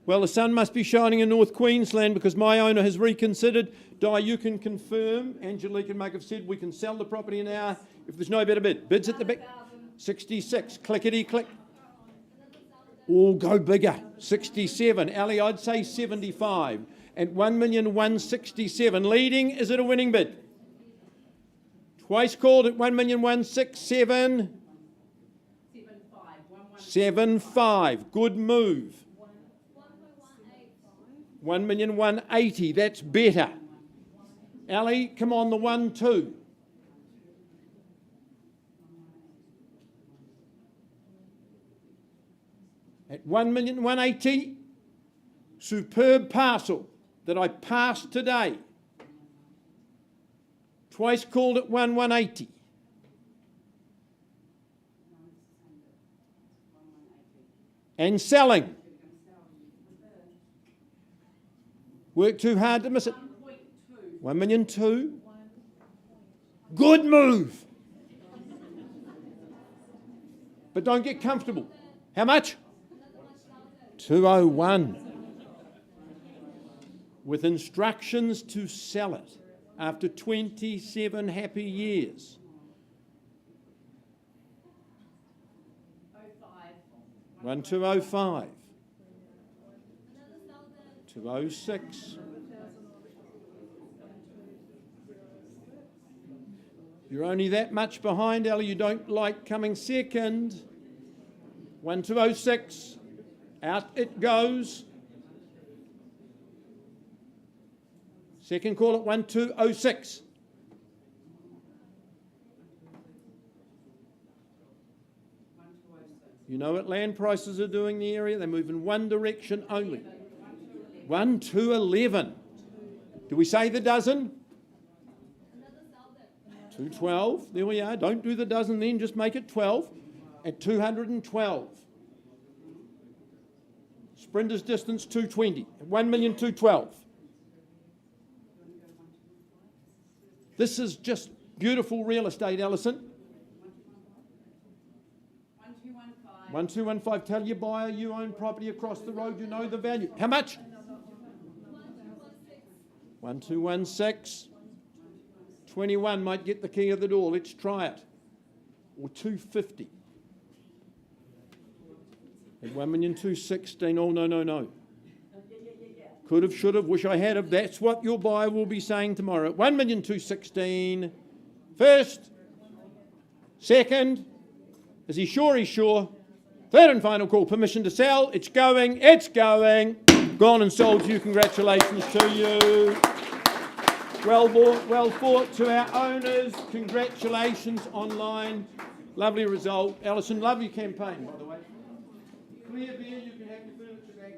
Well, the sun must be shining in North Queensland because my owner has reconsidered. Di, you can confirm. Angelique and Mike have said we can sell the property now if there's no better bid. Bids at the back. 66. Clickety click. Oh, go bigger. 67. Ali, I'd say 75. At 1,167,000. Leading, is it a winning bid? Twice called at 1,167,000. 75. Good move. 1,180,000. That's better. Ali, come on, the 1-2. At 1,180,000. Superb parcel that I passed today. Twice called at 1,180,000. And selling. Work too hard to miss it. 1,200,000. Good move. But don't get comfortable. How much? 201. With instructions to sell it after 27 happy years. 1,205. 206. You're only that much behind, Ellie. You don't like coming second. 1,206. Out it goes. Second call at 1,206. You know what land prices are doing in the area? They move in one direction only. 1 to 11. Do we say the dozen? 212. There we are. Don't do the dozen then, just make it 12. At 212. Sprinter's distance 220. 1,212,000. This is just beautiful real estate, Alison. 1215. Tell your buyer you own property across the road, you know the value. How much? 1216. 21 might get the key of the door. Let's try it. Or 250. At 1,216,000. Oh, no. Could have, should have, wish I had have. That's what your buyer will be saying tomorrow. 1,216,000. First. Second. Is he sure? He's sure. Third and final call. Permission to sell. It's going. It's going. Gone and sold to you. Congratulations to you. Well bought, well fought to our owners. Congratulations online. Lovely result. Alison, lovely campaign, by the way. Clear beer, you can have your furniture back.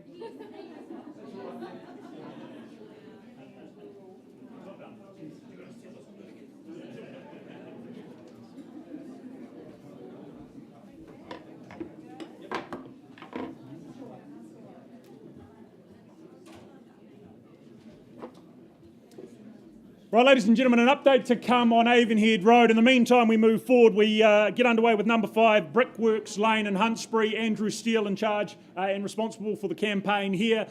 Right, ladies and gentlemen, an update to come on Avonhead Road. In the meantime, we move forward. We get underway with number 5, Brickworks Lane in Huntsbury. Andrew Steele in charge and responsible for the campaign here,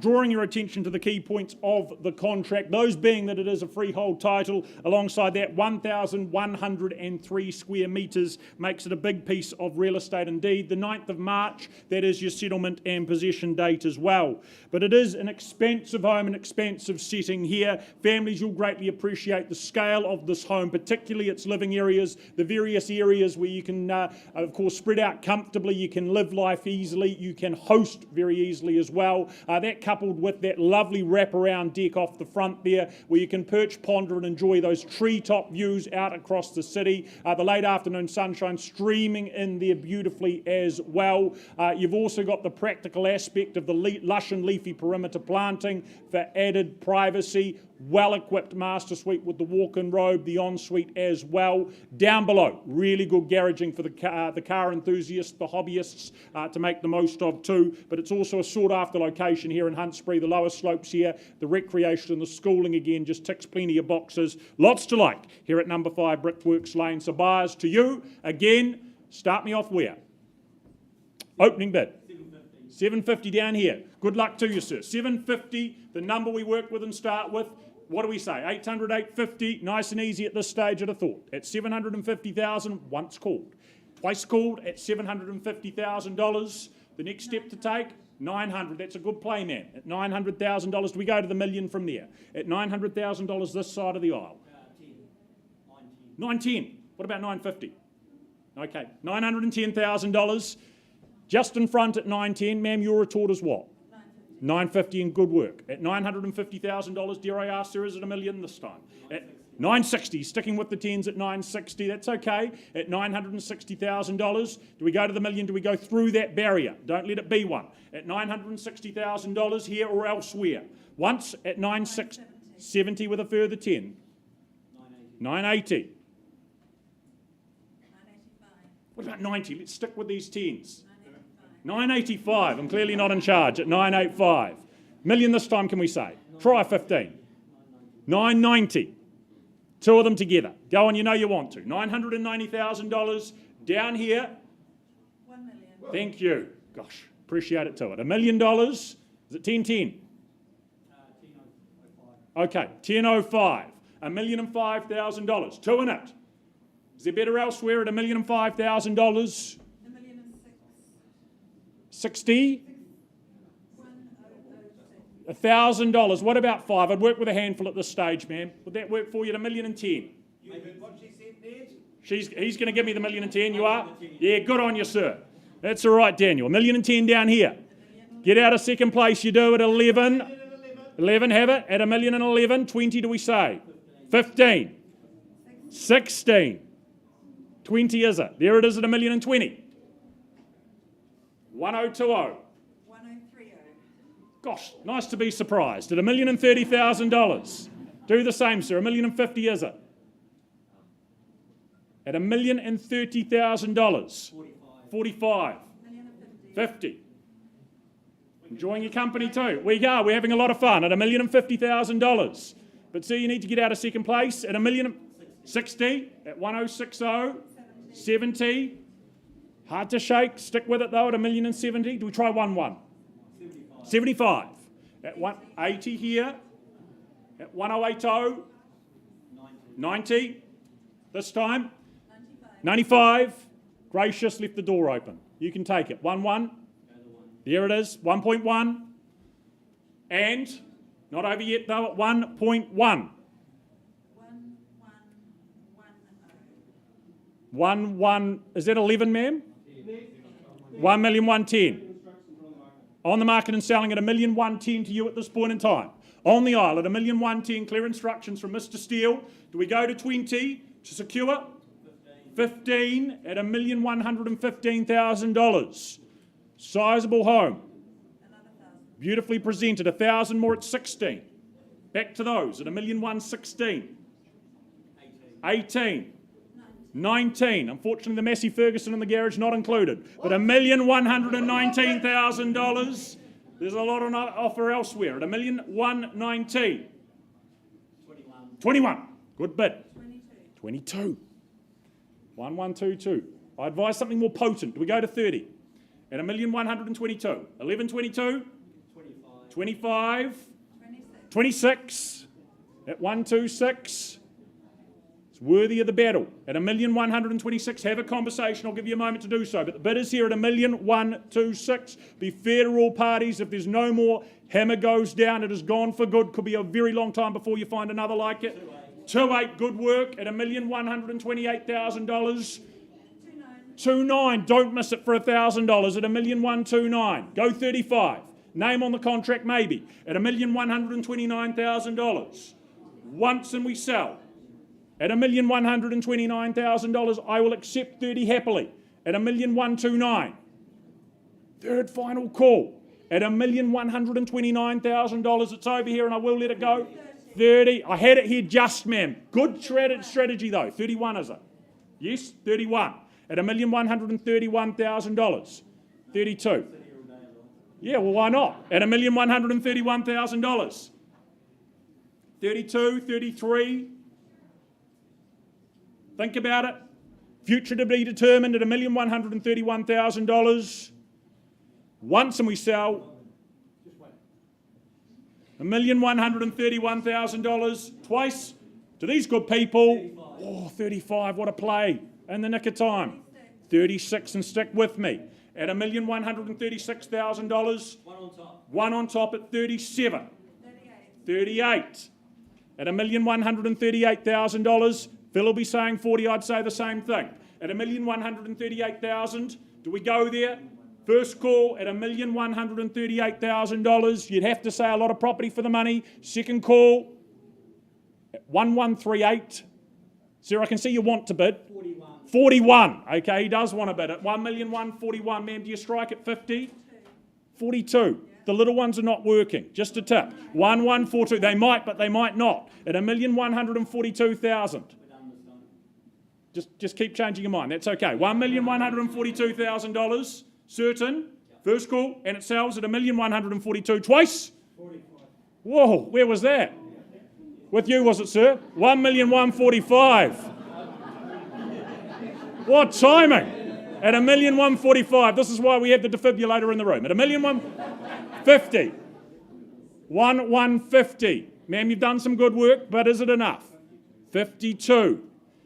drawing your attention to the key points of the contract, those being that it is a freehold title. Alongside that, 1,103 square metres makes it a big piece of real estate indeed. The 9th of March, that is your settlement and possession date as well. But it is an expensive home, an expensive setting here. Families, you'll greatly appreciate the scale of this home, particularly its living areas, the various areas where you can, of course, spread out comfortably. You can live life easily. You can host very easily as well. That coupled with that lovely wraparound deck off the front there, where you can perch, ponder and enjoy those treetop views out across the city. The late afternoon sunshine streaming in there beautifully as well. You've also got the practical aspect of the lush and leafy perimeter planting for added privacy. Well-equipped master suite with the walk-in robe, the ensuite as well. Down below, really good garaging for the car enthusiasts, the hobbyists to make the most of too. But it's also a sought-after location here in Huntsbury. The lower slopes here, the recreation and the schooling again just ticks plenty of boxes. Lots to like here at number 5 Brickworks Lane. So buyers, to you, again, start me off where? Opening bid. 750 down here. Good luck to you, sir. 750, the number we work with and start with. What do we say? 800, 850, nice and easy at this stage, I'd have thought. At 750,000, once called. Twice called at $750,000. The next step to take, 900. That's a good play, man. At $900,000, do we go to the million from there? At $900,000 this side of the aisle. 910. What about 950? Okay, $910,000. Just in front at 910, ma'am, your retort is what? 950 and good work. At $950,000, dare I ask, sir, is it a million this time? At 960, sticking with the tens at 960, that's okay. At $960,000, do we go to the million? Do we go through that barrier? Don't let it be one. At $960,000 here or elsewhere. Once at 970 with a further 10. 980. What about 90? Let's stick with these tens. 985. I'm clearly not in charge at 985. Million this time, can we say? Try 15. 990. Two of them together. Go on, you know you want to. $990,000 down here. 1 million. Thank you. Gosh, appreciate it to it. $1 million. Is it 1010? 1005. Okay, 1005. $1,005,000. Two in it. Is there better elsewhere at $1,005,000? 60? $1,000. What about 5? I'd work with a handful at this stage, ma'am. Would that work for you at $1,010,000? You heard what she said, Ned? He's going to give me the $1,010,000. You are? Yeah, good on you, sir. That's all right, Daniel. $1,010,000 down here. Get out of second place. You do at 11. 11, have it. At $1,011,000. 20, do we say? 15. 16. 20 is it? There it is at $1,020,000. 1020. 1030. Gosh, nice to be surprised. At $1,030,000. Do the same, sir. $1,050,000 is it? At $1,030,000. 45. 50. Enjoying your company too. We are. We're having a lot of fun at $1,050,000. But see, you need to get out of second place at $1,060,000 at 1060. 70. Hard to shake. Stick with it though at $1,070,000. Do we try 1-1? 75. At 180 here. At 1080. 90. This time. 95. Gracious left the door open. You can take it. 1-1. There it is. 1.1. And not over yet though at 1.1. 1-1. Is that 11, ma'am? 1,110,000. On the market and selling at $1,110,000 to you at this point in time. On the aisle at $1,110,000. Clear instructions from Mr. Steele. Do we go to 20 to secure? 15 at $1,115,000. Sizable home. Beautifully presented. 1,000 more at 16. Back to those at $1,116,000. 18. 19. Unfortunately, the Massey Ferguson in the garage not included. But $1,119,000. There's a lot on offer elsewhere at $1,119,000. 21. Good bid. 22. 1122. I advise something more potent. Do we go to 30? At $1,122,000. 1122. 25. 26. At 126. It's worthy of the battle. At $1,126,000. Have a conversation. I'll give you a moment to do so. But the bid is here at $1,126,000. Be fair to all parties. If there's no more, hammer goes down. It is gone for good. Could be a very long time before you find another like it. 2-8, good work at $1,128,000. 2-9, don't miss it for $1,000 at $1,129,000. Go 35. Name on the contract maybe at $1,129,000. Once and we sell at $1,129,000. I will accept 30 happily at $1,129,000. Third final call at $1,129,000. It's over here and I will let it go. 30. I had it here just, ma'am. Good strategy though. 31 is it? Yes, 31 at $1,131,000. 32. Yeah, well, why not? At $1,131,000. 32, 33. Think about it. Future to be determined at $1,131,000. Once and we sell. $1,131,000 twice to these good people. Oh, 35, what a play. In the nick of time. 36 and stick with me. At $1,136,000. One on top at 37. 38. At $1,138,000. Phil will be saying 40, I'd say the same thing. At $1,138,000, do we go there? First call at $1,138,000. You'd have to say a lot of property for the money. Second call at 1138. Sir, I can see you want to bid. 41. Okay, he does want to bid at $1,141,000. Ma'am, do you strike at 50? 42. The little ones are not working. Just a tip. 1142. They might, but they might not. At $1,142,000. Just keep changing your mind. That's okay. $1,142,000. Certain. First call, and it sells at $1,142,000 twice. 45. Whoa, where was that? With you, was it, sir? $1,145,000. What timing? At $1,145,000. This is why we have the defibrillator in the room. At $1,150,000. 1,150,000. Ma'am, you've done some good work, but is it enough? 52.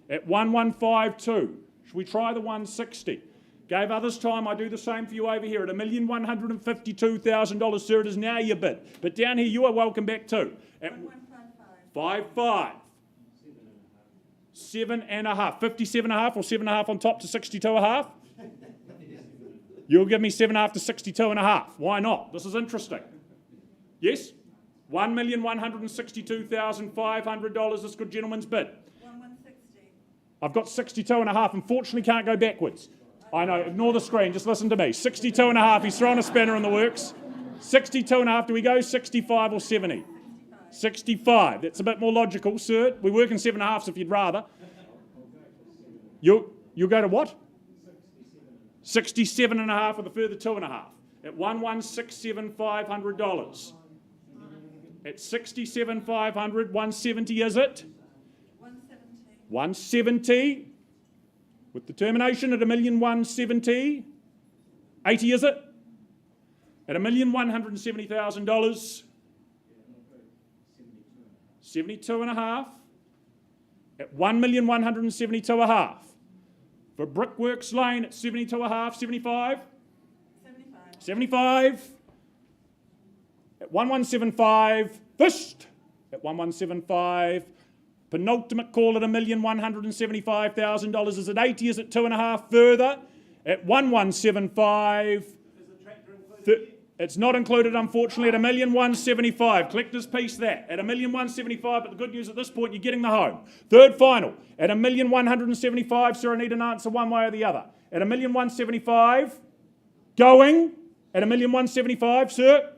At 1,152. Should we try the 160? Gave others time. I do the same for you over here at $1,152,000. Sir, it is now your bid. But down here, you are welcome back too. At 5.5. 7.5. 57.5 or 7.5 on top to 62.5? You'll give me 7.5 to 62.5. Why not? This is interesting. Yes? $1,162,500. This good gentleman's bid. I've got 62.5. Unfortunately, can't go backwards. I know, ignore the screen, just listen to me. 62 and a half, he's thrown a spanner in the works. 62 and a half, do we go 65 or 70? 65, that's a bit more logical, sir. We work in 7.5s if you'd rather. You'll go to what? 67 and a half with a further 2.5 at $1,167,500. At 67,500, 170 is it? 170. 170 with determination at $1,170,000. 80 is it? At $1,170,000. 72 and a half at $1,172,500. For Brickworks Lane at 72 and a half, 75? 75. 75 at 1175. First at 1175. Penultimate call at $1,175,000. Is it 80? Is it 2.5 further? At 1175. Is the tractor included? It's not included, unfortunately, at $1,175,000. Collector's piece that. At $1,175,000, but the good news at this point, you're getting the home. Third final. At $1,175,000, sir, I need an answer one way or the other. At $1,175,000, going. At $1,175,000, sir.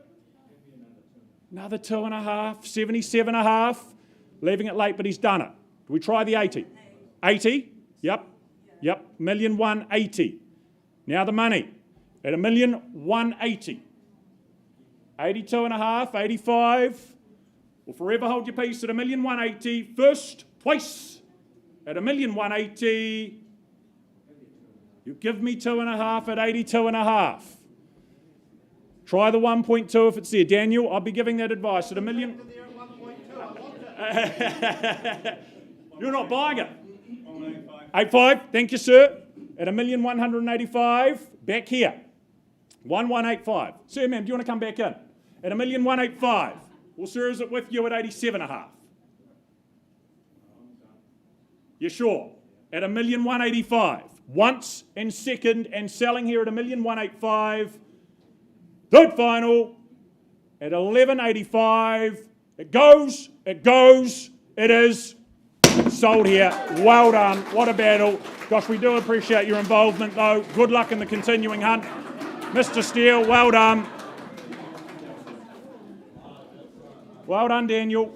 Another 2.5, 77.5. Leaving it late, but he's done it. Do we try the 80? 80? Yep. 1,180,000. Now the money. At $1,180,000. 82 and a half, 85. Will forever hold your peace at $1,180,000. First, twice at $1,180,000. You give me 2.5 at 82 and a half. Try the 1.2 if it's there. Daniel, I'll be giving that advice at $1 million. You're not buying it. 85. Thank you, sir. At $1,185,000. Back here. 1,185. Sir, ma'am, do you want to come back in? At $1,185,000. Well, sir, is it with you at 87.5? You're sure? At $1,185,000. Once and second and selling here at $1,185,000. Third final at $1,185,000. It goes, it is sold here. Well done. What a battle. Gosh, we do appreciate your involvement though. Good luck in the continuing hunt. Mr. Steele, well done. Well done, Daniel.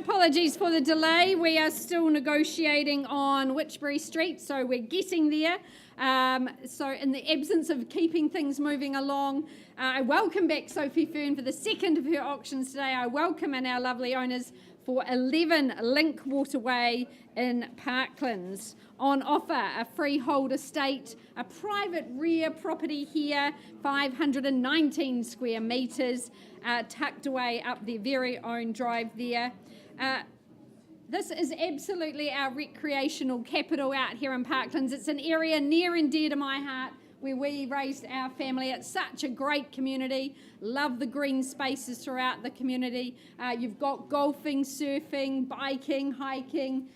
Apologies for the delay. We are still negotiating on Witchbury Street, so we're getting there. So in the absence of keeping things moving along, I welcome back Sophie Fern for the second of her auctions today. I welcome in our lovely owners for 11 Link Waterway in Parklands. On offer, a freehold estate, a private rear property here, 519 square metres, tucked away up their very own drive there. This is absolutely our recreational capital out here in Parklands. It's an area near and dear to my heart where we raised our family. It's such a great community. Love the green spaces throughout the community. You've got golfing, surfing, biking, hiking,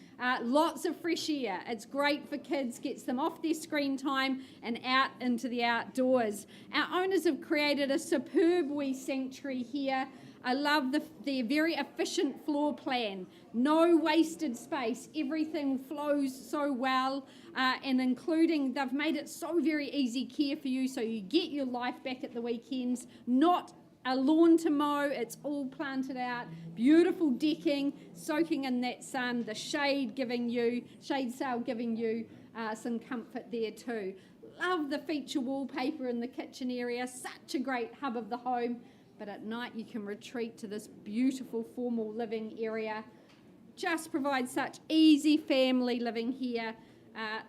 lots of fresh air. It's great for kids, gets them off their screen time and out into the outdoors. Our owners have created a superb wee sanctuary here. I love their very efficient floor plan. No wasted space. Everything flows so well, and including they've made it so very easy care for you, so you get your life back at the weekends. Not a lawn to mow, it's all planted out. Beautiful decking, soaking in that sun. The shade sail giving you some comfort there too. Love the feature wallpaper in the kitchen area. Such a great hub of the home. But at night you can retreat to this beautiful formal living area. Just provides such easy family living here.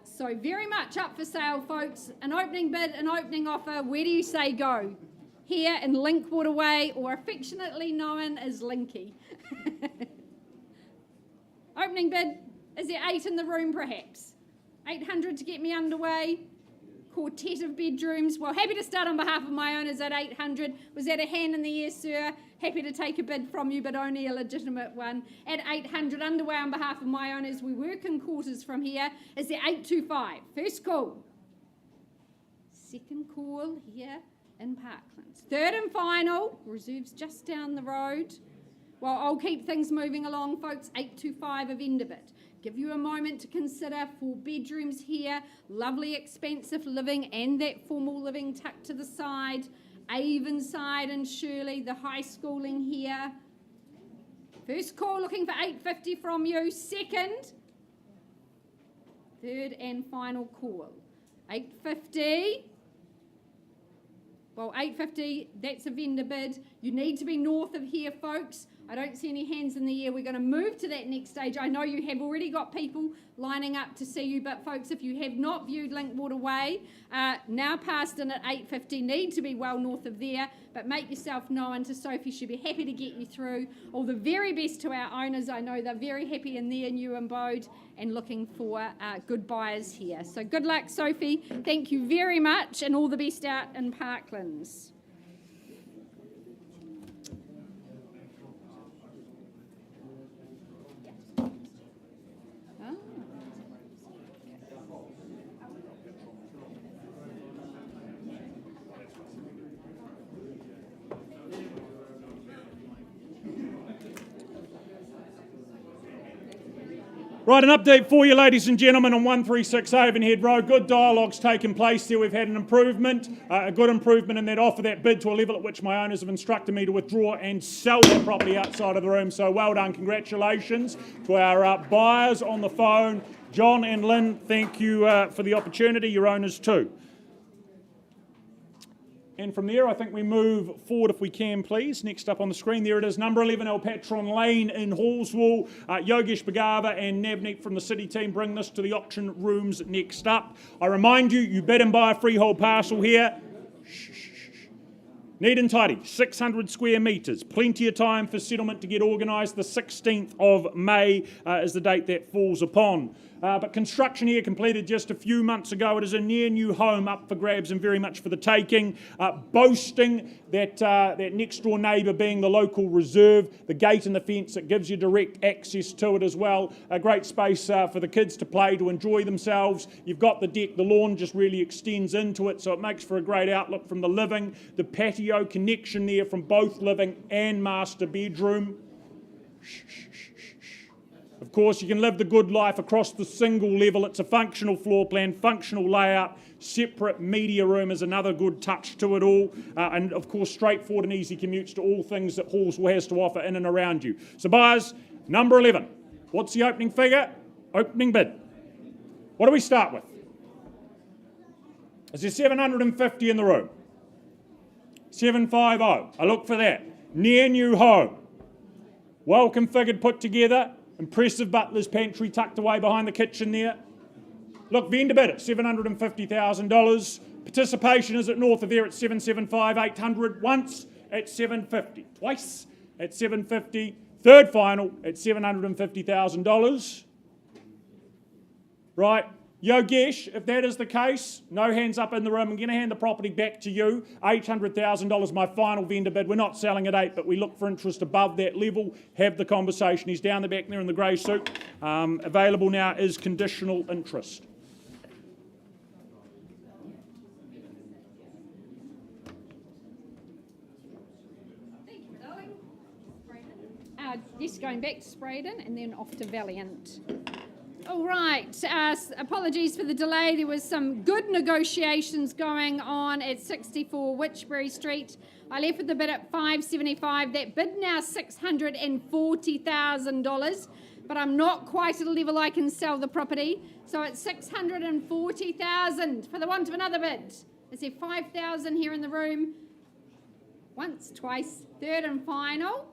So very much up for sale, folks. An opening bid, an opening offer. Where do you say go? Here in Link Waterway, or affectionately known as Linky. Opening bid, is there 8 in the room perhaps? 800 to get me underway. Quartet of bedrooms. Well, happy to start on behalf of my owners at 800. Was that a hand in the air, sir? Happy to take a bid from you, but only a legitimate one. At 800, underway on behalf of my owners. We work in quarters from here. Is there 825? First call. Second call here in Parklands. Third and final. Reserves just down the road. Well, I'll keep things moving along, folks. 825 of end of it. Give you a moment to consider 4 bedrooms here, lovely expensive living and that formal living tucked to the side, Avonside and Shirley, the high schooling here. First call looking for 850 from you. Second, third and final call. 850. Well, 850, that's a vendor bid. You need to be north of here, folks. I don't see any hands in the air. We're going to move to that next stage. I know you have already got people lining up to see you, but folks, if you have not viewed Link Waterway, now passed in at 850, need to be well north of there, but make yourself known to Sophie. She'll be happy to get you through. All the very best to our owners. I know they're very happy in their new abode and looking for good buyers here. So good luck, Sophie. Thank you very much, and all the best out in Parklands. Right, an update for you, ladies and gentlemen, on 136 Avonhead Road. Good dialogue's taken place there. We've had an improvement, a good improvement in that offer, that bid to a level at which my owners have instructed me to withdraw and sell that property outside of the room. So well done, congratulations to our buyers on the phone. John and Lynn, thank you for the opportunity, your owners too. And from there, I think we move forward if we can, please. Next up on the screen, there it is, number 11 El Patron Lane in Hallswell. Yogesh Bhagava and Navneet from the City team bring this to the auction rooms next up. I remind you, you bid and buy a freehold parcel here. Neat and tidy, 600 square metres. Plenty of time for settlement to get organised. The 16th of May is the date that falls upon. But construction here completed just a few months ago. It is a near new home up for grabs and very much for the taking. Boasting that next door neighbour being the local reserve, the gate and the fence that gives you direct access to it as well. A great space for the kids to play, to enjoy themselves. You've got the deck, the lawn just really extends into it, so it makes for a great outlook from the living. The patio connection there from both living and master bedroom. Of course, you can live the good life across the single level. It's a functional floor plan, functional layout, Separate media room is another good touch to it all. And of course, straightforward and easy commutes to all things that Hallsville has to offer in and around you. So buyers, number 11. What's the opening figure? Opening bid. What do we start with? Is there 750 in the room? 750. I look for that. Near new home. Well configured, put together. Impressive butler's pantry tucked away behind the kitchen there. Look, vendor bid at $750,000. Participation is at north of there at 775, 800. Once at 750. Twice at 750. Third final at $750,000. Right. Yogesh, if that is the case, no hands up in the room. I'm going to hand the property back to you. $800,000, my final vendor bid. We're not selling at 8, but we look for interest above that level. Have the conversation. He's down the back there in the grey suit. Available now is conditional interest. Thank you, darling. Yes, going back to Spraydon and then off to Valiant. All right, apologies for the delay. There was some good negotiations going on at 64 Witchbury Street. I left with the bid at $575. That bid now $640,000, but I'm not quite at a level I can sell the property. So it's $640,000 for the want of another bid. Is there 5,000 here in the room? Once, twice, third and final.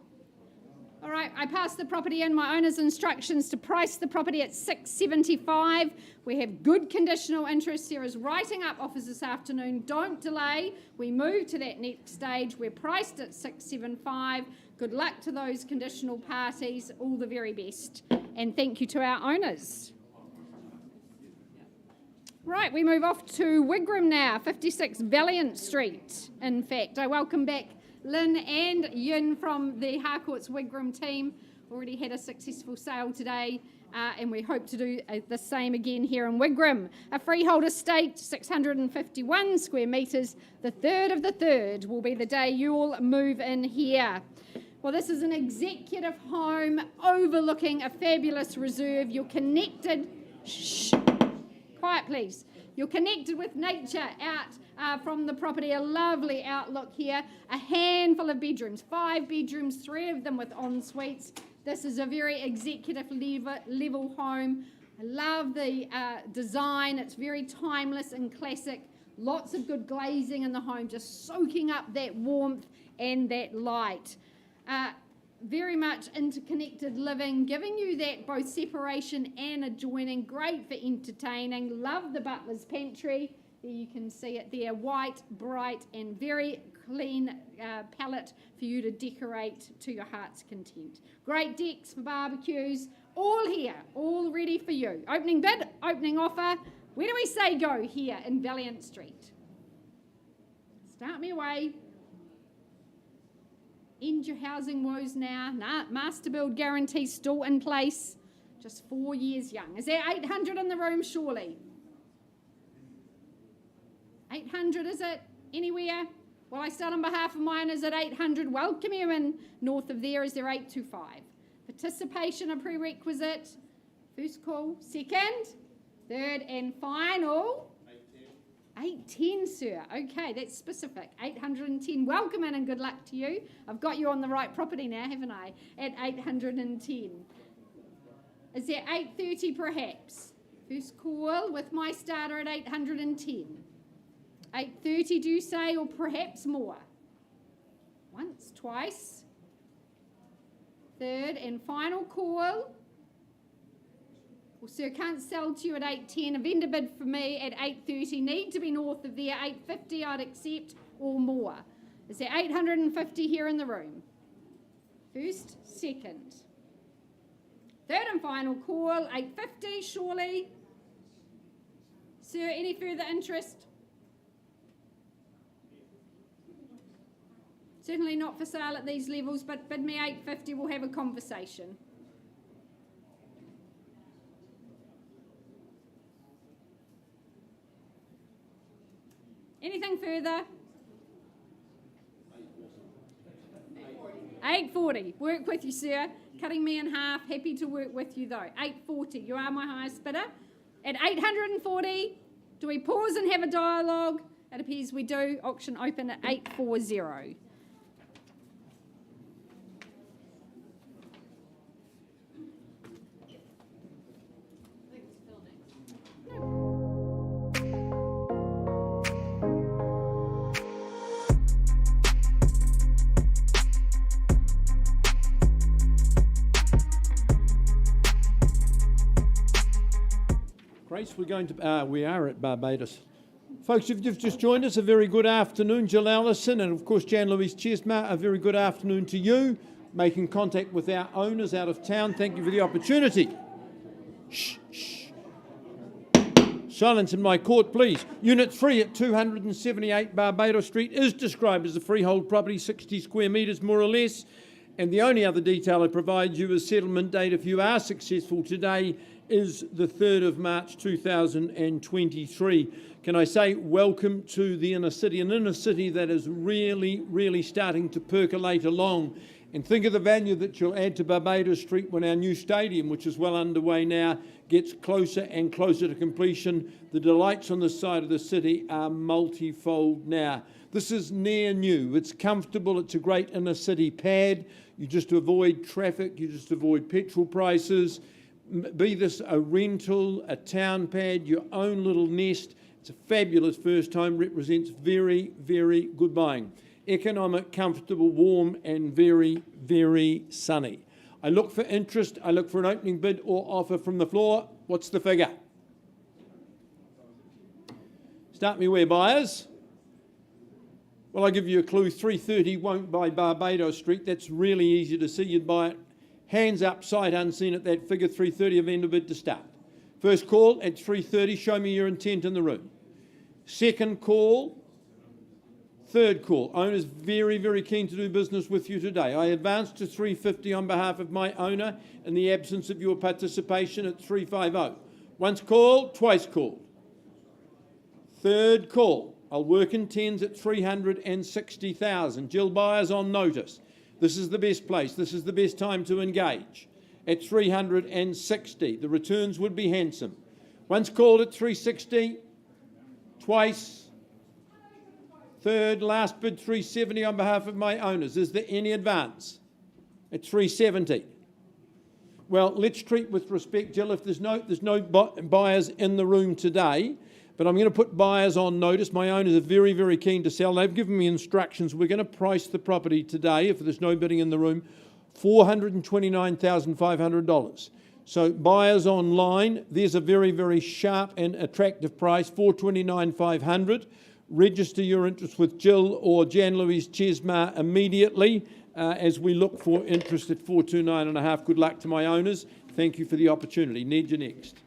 All right, I passed the property in. My owner's instructions to price the property at $675. We have good conditional interest. Sarah's writing up offers this afternoon. Don't delay. We move to that next stage. We're priced at $675. Good luck to those conditional parties. All the very best. And thank you to our owners. Right, we move off to Wigram now, 56 Valiant Street. In fact, I welcome back Lynn and Yin from the Harcourts Wigram team. Already had a successful sale today, and we hope to do the same again here in Wigram. A freehold estate, 651 square metres. The 3rd of the 3rd will be the day you all move in here. Well, this is an executive home overlooking a fabulous reserve. You're connected. Shh. Quiet, please. You're connected with nature out from the property. A lovely outlook here. A handful of bedrooms, 5 bedrooms, 3 of them with en-suites. This is a very executive level home. I love the design. It's very timeless and classic. Lots of good glazing in the home, just soaking up that warmth and that light. Very much interconnected living, giving you that both separation and adjoining. Great for entertaining. Love the butler's pantry. There you can see it there. White, bright, and very clean palette for you to decorate to your heart's content. Great decks for barbecues. All here, all ready for you. Opening bid, opening offer. Where do we say go here in Valiant Street? Start me away. End your housing woes now. Master build guarantee still in place. Just 4 years young. Is there 800 in the room? Surely. 800, is it? Anywhere? Well, I start on behalf of mine is at 800. Welcome you in north of there. Is there 825? Participation a prerequisite. First call. Second. Third and final. 810, sir. Okay, that's specific. 810. Welcome in and good luck to you. I've got you on the right property now, haven't I? At 810. Is there 830 perhaps? First call with my starter at 810. 830 do you say, or perhaps more? Once, twice. Third and final call. Well, sir, can't sell to you at 810. A vendor bid for me at 830. Need to be north of there. 850 I'd accept or more. Is there 850 here in the room? First, second. Third and final call. 850, surely. Sir, any further interest? Certainly not for sale at these levels, but bid me 850. We'll have a conversation. Anything further? 840. Work with you, sir. Cutting me in half. Happy to work with you, though. 840. You are my highest bidder. At 840, Do we pause and have a dialogue? It appears we do. Auction open at 8:40. Grace, we are at Barbados. Folks, if you've just joined us, a very good afternoon. Jill Allison and, of course, Jan Louise Chesma, a very good afternoon to you. Making contact with our owners out of town. Thank you for the opportunity. Shh, shh. Silence in my court, please. Unit 3 at 278 Barbados Street is described as a freehold property, 60 square metres more or less. And the only other detail I provide you is settlement date, if you are successful today, is the 3rd of March 2023. Can I say welcome to the inner city, an inner city that is really starting to percolate along. And think of the value that you'll add to Barbados Street when our new stadium, which is well underway now, gets closer and closer to completion. The delights on this side of the city are multifold now. This is near new. It's comfortable. It's a great inner city pad. You just avoid traffic. You just avoid petrol prices. Be this a rental, a town pad, your own little nest. It's a fabulous first home, represents very good buying. Economic, comfortable, warm and very sunny. I look for interest, I look for an opening bid or offer from the floor. What's the figure? Start me where, buyers? Well, I'll give you a clue. 330 won't buy Barbados Street. That's really easy to see. You'd buy it hands up, sight unseen at that figure. 330 of vendor bid to start. First call at 330. Show me your intent in the room. Second call. Third call. Owner's very keen to do business with you today. I advance to 350 on behalf of my owner in the absence of your participation at 350. Once called, twice called. Third call. I'll work in tens at 360,000. Jill, buyers on notice. This is the best place. This is the best time to engage. At 360, the returns would be handsome. Once called at 360, twice. Third, last bid 370 on behalf of my owners. Is there any advance? At 370. Well, let's treat with respect, Jill, if there's no buyers in the room today, but I'm going to put buyers on notice. My owners are very keen to sell. They've given me instructions. We're going to price the property today, if there's no bidding in the room, $429,500. So buyers online, there's a very sharp and attractive price, $429,500. Register your interest with Jill or Jan Louise Chesma immediately as we look for interest at $429.5. Good luck to my owners. Thank you for the opportunity. Ned, you're next.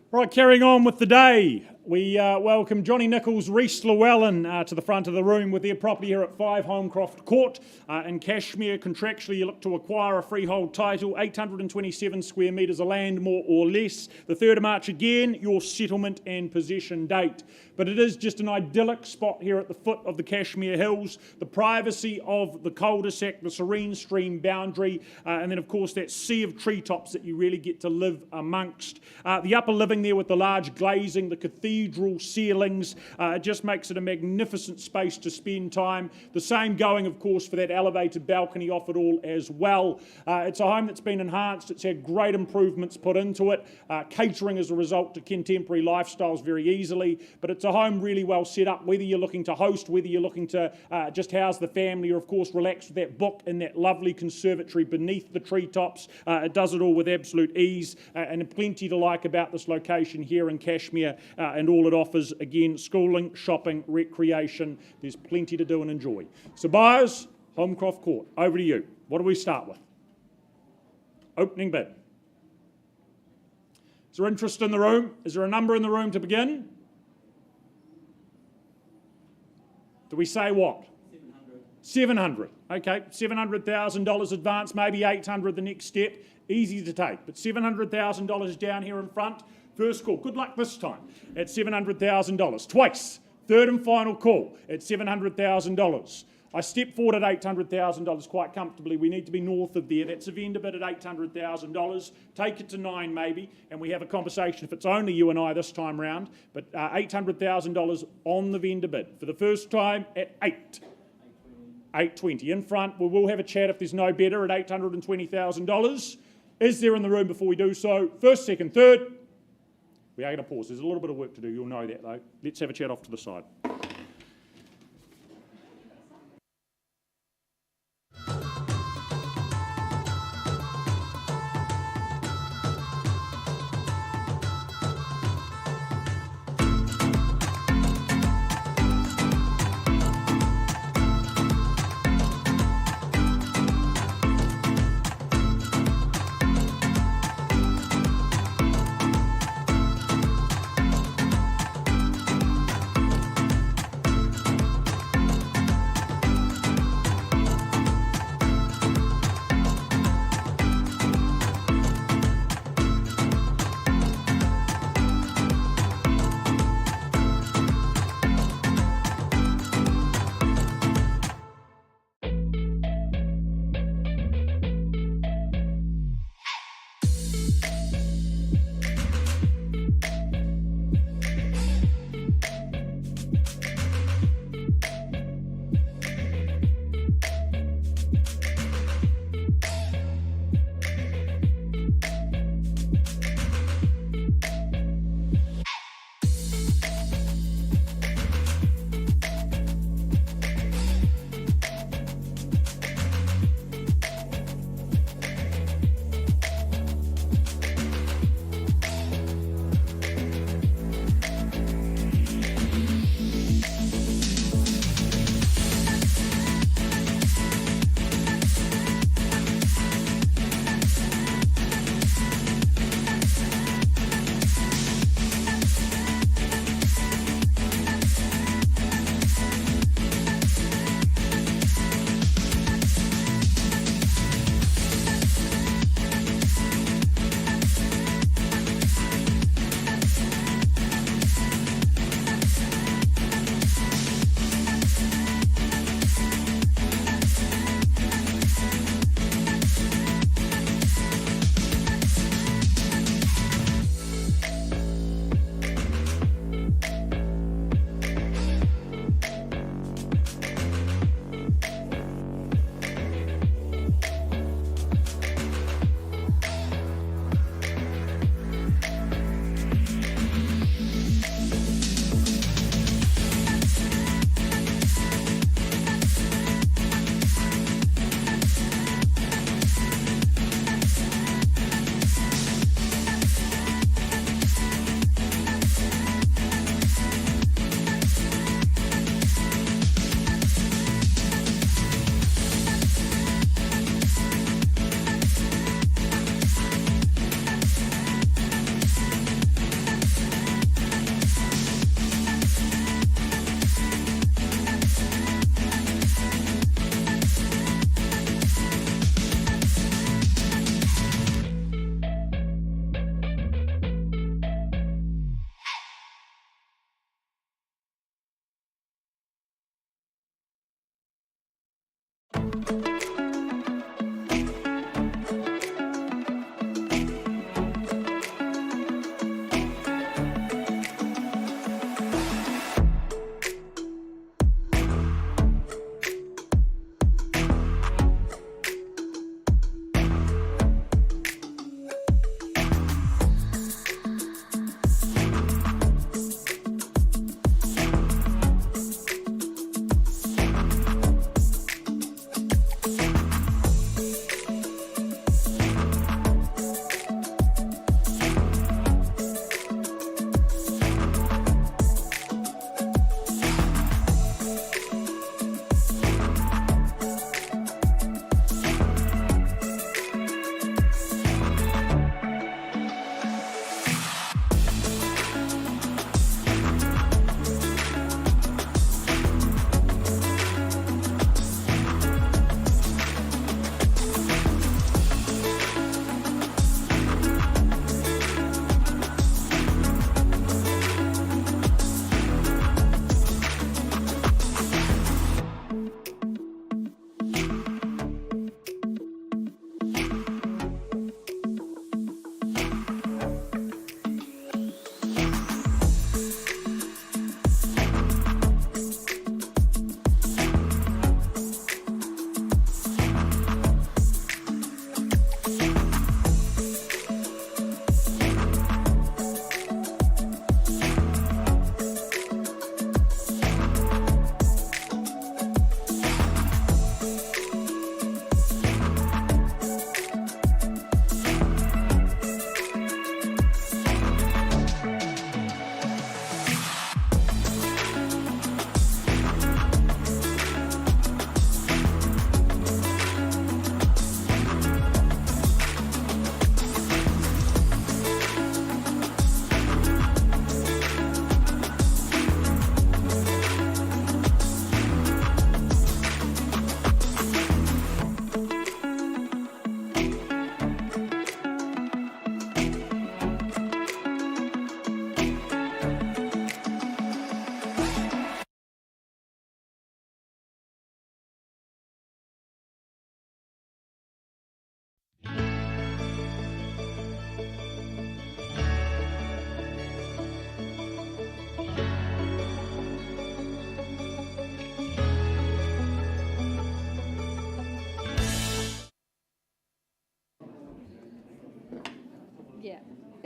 Right, carrying on with the day, we welcome Johnny Nichols, Reese Llewellyn to the front of the room with their property here at 5 Holmcroft Court in Cashmere. Contractually, you look to acquire a freehold title, 827 square metres of land, more or less. The 3rd of March again, your settlement and possession date. But it is just an idyllic spot here at the foot of the Cashmere Hills, the privacy of the cul-de-sac, the serene stream boundary, and then of course that sea of treetops that you really get to live amongst. The upper living there with the large glazing, the cathedral ceilings, it just makes it a magnificent space to spend time. The same going, of course, for that elevated balcony off it all as well. It's a home that's been enhanced. It's had great improvements put into it, catering as a result to contemporary lifestyles very easily, but it's a home really well set up, whether you're looking to host, whether you're looking to just house the family, or of course relax with that book in that lovely conservatory beneath the treetops. It does it all with absolute ease, and plenty to like about this location here in Cashmere, and all it offers, again, schooling, shopping, recreation. There's plenty to do and enjoy. So buyers, Holmcroft Court, over to you. What do we start with? Opening bid. Is there interest in the room? Is there a number in the room to begin? Do we say what? 700. Okay, $700,000 advance, maybe 800 the next step. Easy to take, but $700,000 down here in front. First call. Good luck this time at $700,000. Twice. Third and final call at $700,000. I step forward at $800,000 quite comfortably. We need to be north of there. That's a vendor bid at $800,000. Take it to 9 maybe, and we have a conversation if it's only you and I this time round. But $800,000 on the vendor bid for the first time at 820 in front. We will have a chat if there's no better at $820,000. Is there in the room before we do so? First, second, third. We are going to pause. There's a little bit of work to do. You'll know that though. Let's have a chat off to the side.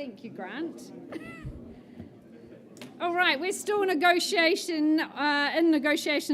Thank you, Grant. All right, we're still in negotiations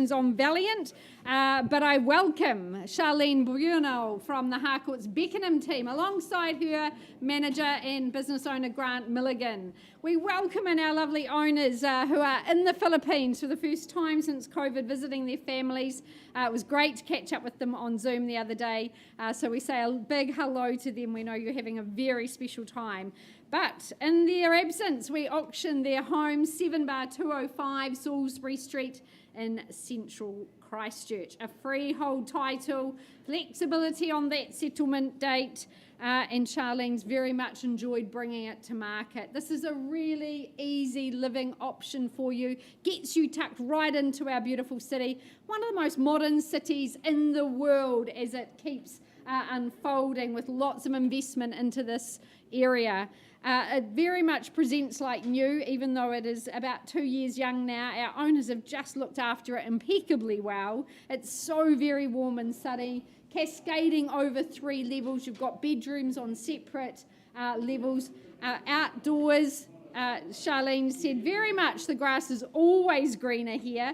on Valiant, but I welcome Charlene Bruno from the Harcourts Beckenham team alongside her manager and business owner Grant Milligan. We welcome in our lovely owners who are in the Philippines for the first time since COVID, visiting their families. It was great to catch up with them on Zoom the other day, so we say a big hello to them. We know you're having a very special time. But in their absence, we auctioned their home, 7/205 Salisbury Street in central Christchurch. A freehold title, flexibility on that settlement date, and Charlene's very much enjoyed bringing it to market. This is a really easy living option for you, gets you tucked right into our beautiful city, one of the most modern cities in the world as it keeps unfolding with lots of investment into this area. It very much presents like new, even though it is about 2 years young now. Our owners have just looked after it impeccably well. It's so very warm and sunny, cascading over 3 levels. You've got bedrooms on separate levels. Outdoors, Charlene said very much the grass is always greener here.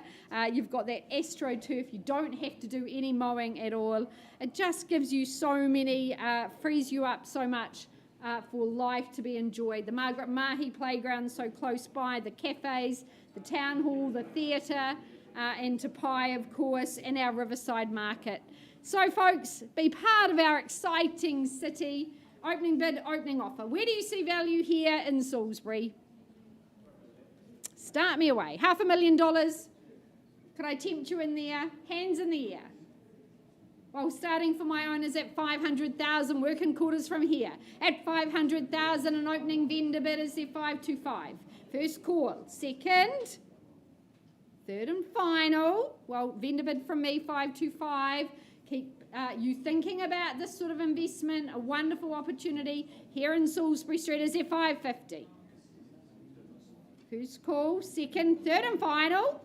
You've got that AstroTurf. You don't have to do any mowing at all. It just gives you so many, frees you up so much for life to be enjoyed. The Margaret Mahi playground so close by, the cafes, the town hall, the theatre, and Te Pai, of course, and our Riverside Market. So, folks, be part of our exciting city. Opening bid, opening offer. Where do you see value here in Salisbury? Start me away. $500,000. Could I tempt you in there? Hands in the air. Well, starting for my owners at $500,000, working quarters from here. At $500,000, an opening vendor bid is their 525. First call. Second. Third and final. Well, vendor bid from me, 525. Keep you thinking about this sort of investment, a wonderful opportunity here in Salisbury Street is their 550. First call. Second. Third and final.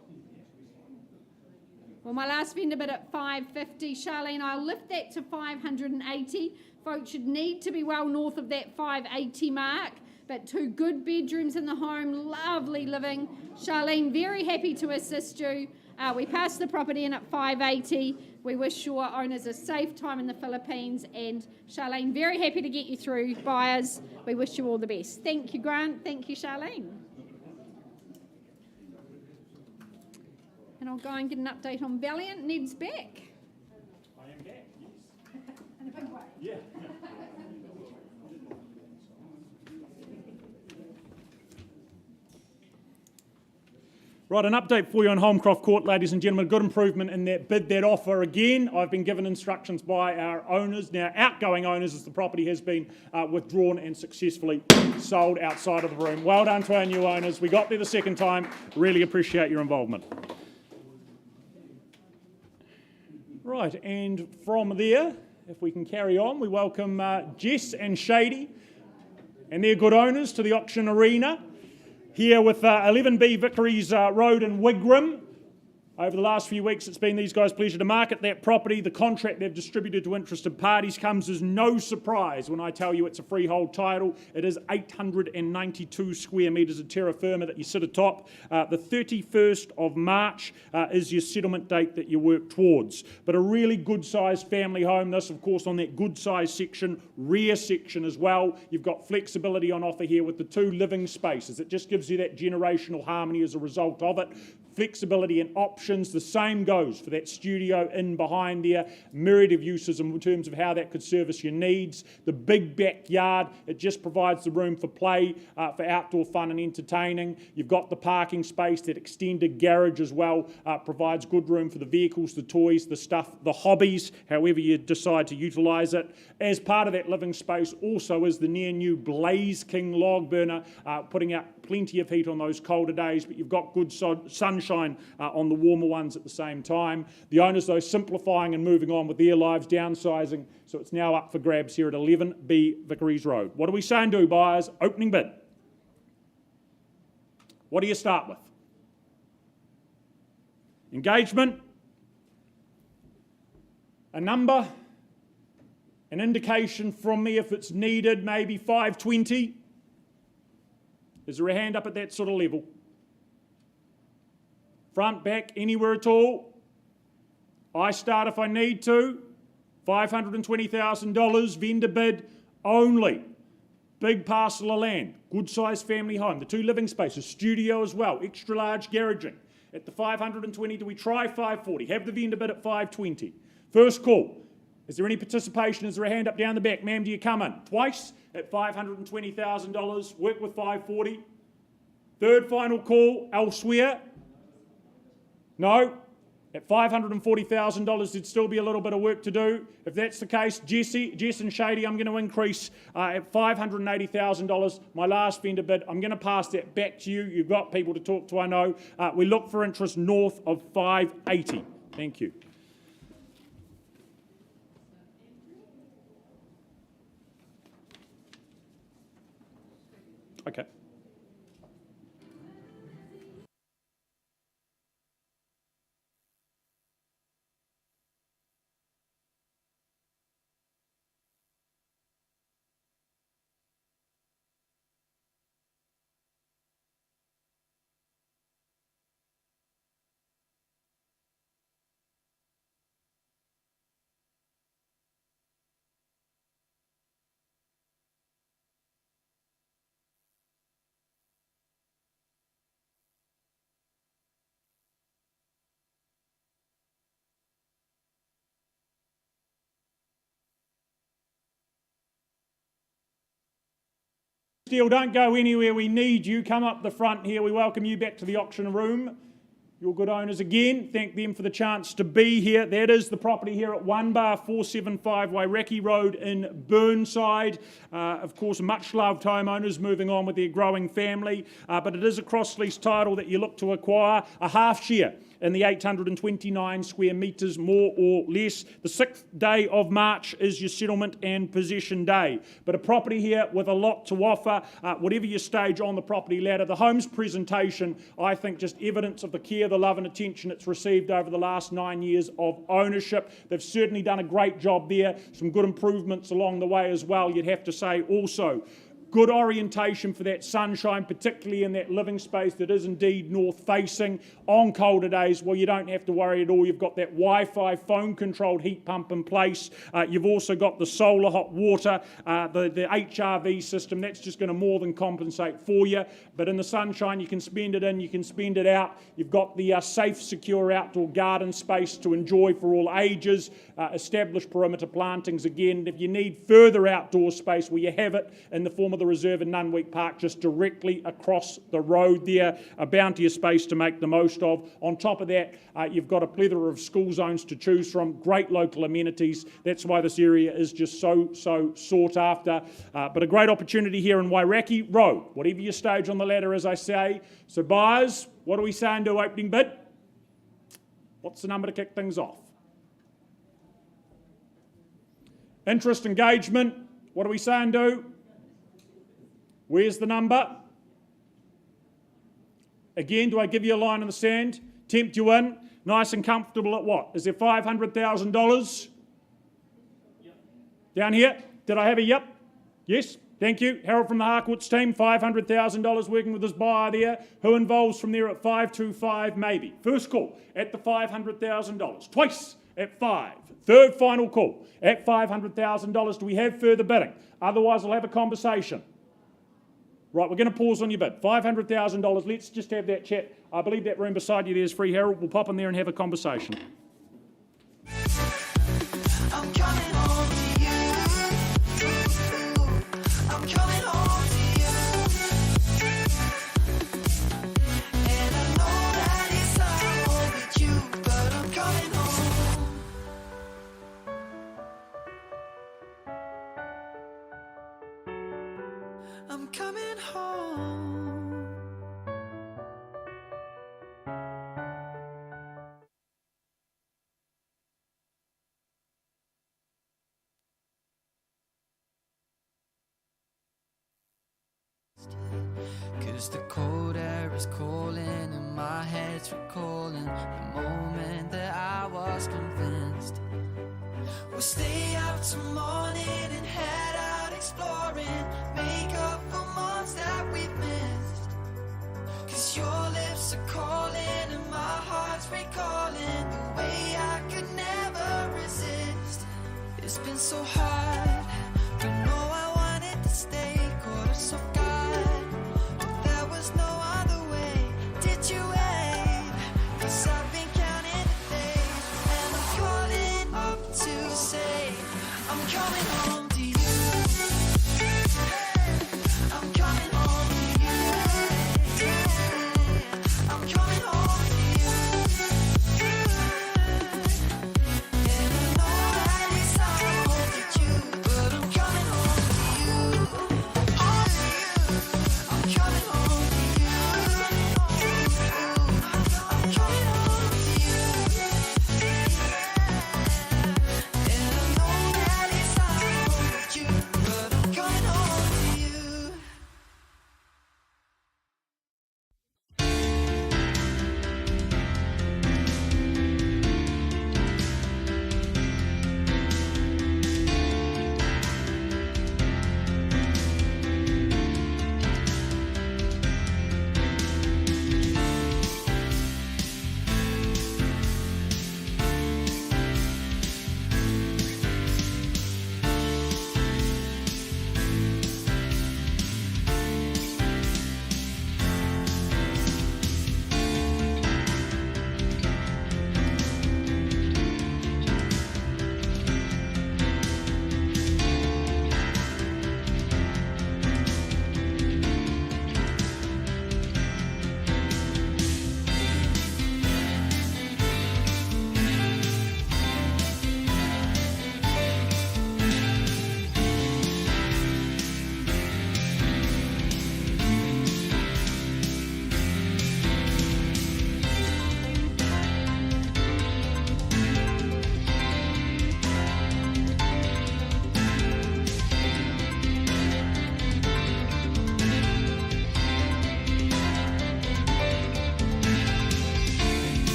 Well, my last vendor bid at 550, Charlene, I'll lift that to 580. Folks should need to be well north of that 580 mark, but 2 good bedrooms in the home, lovely living. Charlene, very happy to assist you. We passed the property in at 580. We wish your owners a safe time in the Philippines, and Charlene, very happy to get you through. Buyers, we wish you all the best. Thank you, Grant. Thank you, Charlene. And I'll go and get an update on Valiant. Ned's back. I am back, yes. In a big way. Yeah. Right, an update for you on Holmcroft Court, ladies and gentlemen. Good improvement in that bid, that offer again. I've been given instructions by our owners, now outgoing owners, as the property has been withdrawn and successfully sold outside of the room. Well done to our new owners. We got there the second time. Really appreciate your involvement. Right, and from there, if we can carry on, we welcome Jess and Shady and their good owners to the auction arena. Here with 11B Vicaries Road in Wigram. Over the last few weeks, it's been these guys' pleasure to market that property. The contract they've distributed to interested parties comes as no surprise when I tell you it's a freehold title. It is 892 square metres of terra firma that you sit atop. The 31st of March is your settlement date that you work towards. But a really good-sized family home. This, of course, on that good-sized section, rear section as well. You've got flexibility on offer here with the 2 living spaces. It just gives you that generational harmony as a result of it. Flexibility and options. The same goes for that studio in behind there. Myriad of uses in terms of how that could service your needs. The big backyard, it just provides the room for play, for outdoor fun and entertaining. You've got the parking space, that extended garage as well, provides good room for the vehicles, the toys, the stuff, the hobbies, however you decide to utilise it. As part of that living space also is the near new Blaze King log burner, putting out plenty of heat on those colder days, but you've got good sunshine on the warmer ones at the same time. The owners, though, simplifying and moving on with their lives, downsizing, so it's now up for grabs here at 11B Vicaries Road. What do we say and do, buyers? Opening bid. What do you start with? Engagement, a number, an indication from me if it's needed, maybe 520. Is there a hand up at that sort of level? Front, back, anywhere at all? I start if I need to. $520,000, vendor bid only. Big parcel of land, good sized family home, the 2 living spaces, studio as well, extra large garaging. At the 520, do we try 540? Have the vendor bid at 520. First call. Is there any participation? Is there a hand up down the back? Ma'am, do you come in? Twice at $520,000, work with 540. Third final call, elsewhere. No? At $540,000, there'd still be a little bit of work to do. If that's the case, Jess and Shady, I'm going to increase at $580,000. My last vendor bid, I'm going to pass that back to you. You've got people to talk to, I know. We look for interest north of 580. Thank you. Okay. Steele, don't go anywhere. We need you. Come up the front here. We welcome you back to the auction room. Your good owners again. Thank them for the chance to be here. That is the property here at 1-475 Wairaki Road in Burnside. Of course, much loved homeowners moving on with their growing family. But it is a cross-lease title that you look to acquire, a half share in the 829 square metres, more or less. The 6th day of March is your settlement and possession day. But a property here with a lot to offer, whatever your stage on the property ladder. The home's presentation, I think, just evidence of the care, the love and attention it's received over the last 9 years of ownership. They've certainly done a great job there. Some good improvements along the way as well, you'd have to say also. Good orientation for that sunshine, particularly in that living space that is indeed north-facing. On colder days, well, you don't have to worry at all. You've got that Wi-Fi phone-controlled heat pump in place. You've also got the solar hot water, the HRV system. That's just going to more than compensate for you. But in the sunshine, you can spend it in, you can spend it out. You've got the safe, secure outdoor garden space to enjoy for all ages. Established perimeter plantings again. If you need further outdoor space, well, you have it in the form of the reserve in Nunweek Park, just directly across the road there. A bounty of space to make the most of. On top of that, you've got a plethora of school zones to choose from, great local amenities. That's why this area is just so sought after. But a great opportunity here in Wairaki Road, whatever your stage on the ladder, as I say. So buyers, what do we say and do opening bid? What's the number to kick things off? Interest engagement, what do we say and do? Where's the number? Again, do I give you a line in the sand? Tempt you in? Nice and comfortable at what? Is there $500,000? Yep. Down here? Did I have a yep? Yes? Thank you. Harold from the Harkwoods team, $500,000 working with his buyer there. Who involves from there at 525 maybe? First call at the $500,000. Twice at 5. Third final call at $500,000. Do we have further bidding? Otherwise, I'll have a conversation. Right, we're going to pause on your bid. $500,000. Let's just have that chat. I believe that room beside you there is free, Harold. We'll pop in there and have a conversation. I'm coming home to you. I'm coming home to you. And I know that it's all with you, but I'm coming home. I'm coming home. Cause the cold air is calling and my head's recalling the moment that I was convinced. We'll stay out till morning and head out exploring, make up for months that we've missed. voice a calling and my heart's recalling the way I could never resist. It's been so hard, but no, I wanted to stay. Caught us off guard, but there was no other way. Did you wait? 'Cause I've been counting the days, and I'm calling up to say I'm coming home to you. I'm coming home to you. I'm coming home to you. And I know that it's hard to you, but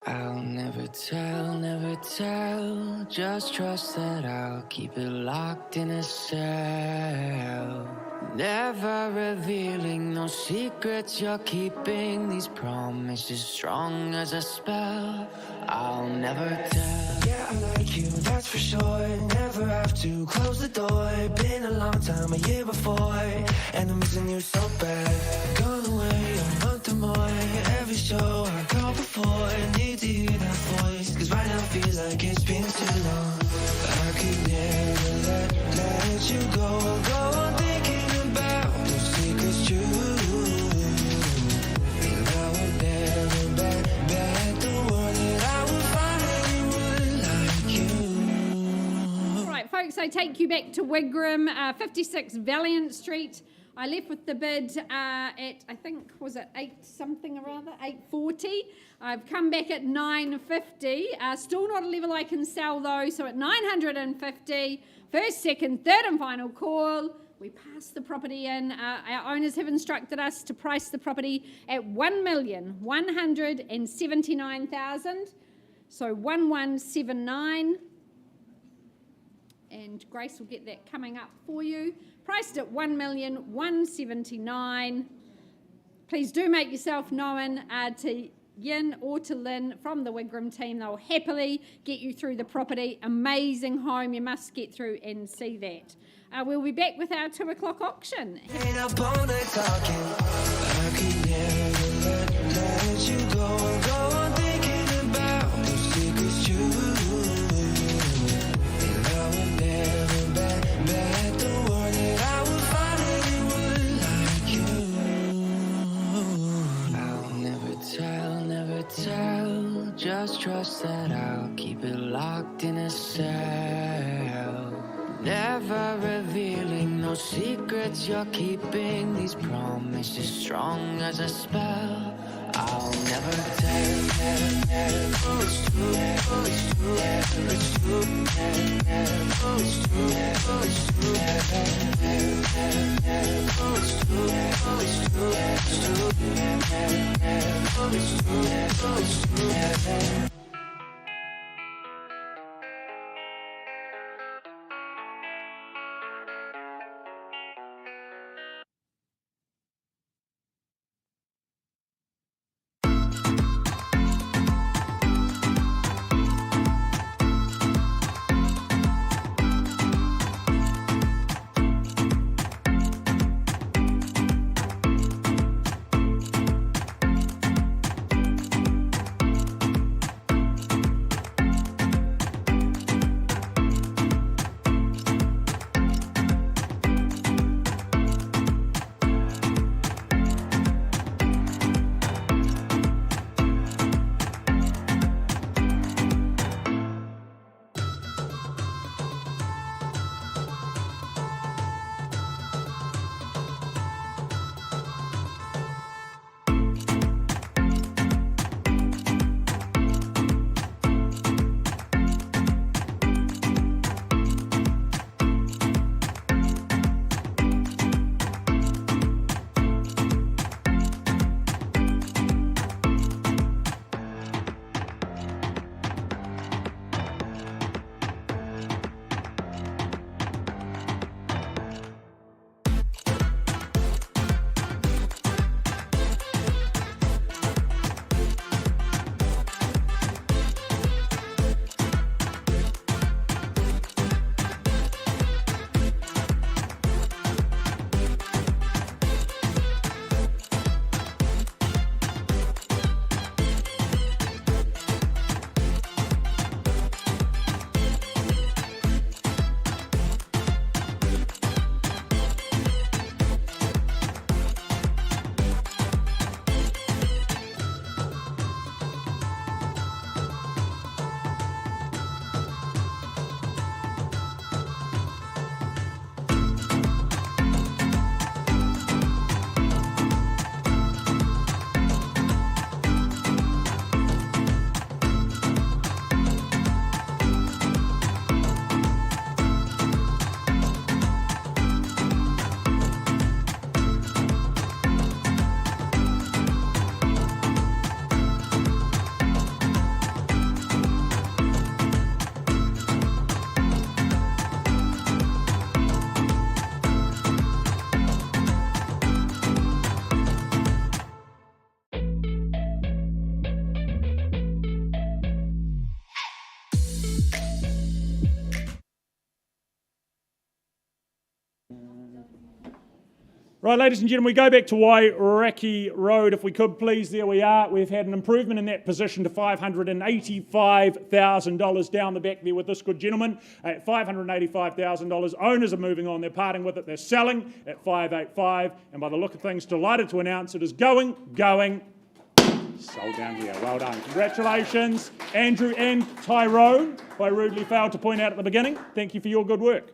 I'll never tell, just trust that I'll keep it locked in a cell. Never revealing no secrets you're keeping, these promises strong as a spell. I'll never tell. Yeah, I like you, that's for sure. Never have to close the door. Been a long time, a year before, and I'm missing you so bad. Gone away a month or more. Every show I call before, need to hear that voice, cause right now feels like it's been too long. I could never let you go on thinking about those secrets true. And I would never bet the world that I would find anyone like you. All right, folks, I take you back to Wigram, 56 Valiant Street. I left with the bid at, I think, was it 8 something or other, 8.40. I've come back at 9.50. Still not a level I can sell though, so at 950, first, second, third and final call. We passed the property in. Our owners have instructed us to price the property at 1,179,000. So 1179. And Grace will get that coming up for you. Priced at 1,179,000. Please do make yourself known to Yin or to Lynn from the Wigram team. They'll happily get you through the property. Amazing home. You must get through and see that. We'll be back with our 2 o'clock auction. Ain't up all night talking. I could never let you go on thinking about those secrets true. And I would never bet the world that I would find anyone like you. I'll never tell, just trust that I'll keep it locked in a cell. Never revealing no secrets you're keeping, these promises strong as a spell. I'll never tell, oh it's true, oh it's true, it's true, oh it's true, oh it's true, oh it's true, oh it's true, oh it's true, oh it's true. Right, ladies and gentlemen, we go back to Wairaki Road, if we could please. There we are. We've had an improvement in that position to $585,000 down the back there with this good gentleman at $585,000. Owners are moving on. They're parting with it. They're selling at $585,000. And by the look of things, delighted to announce it is going. Sold down here. Well done. Congratulations, Andrew and Tyrone, who I rudely failed to point out at the beginning. Thank you for your good work.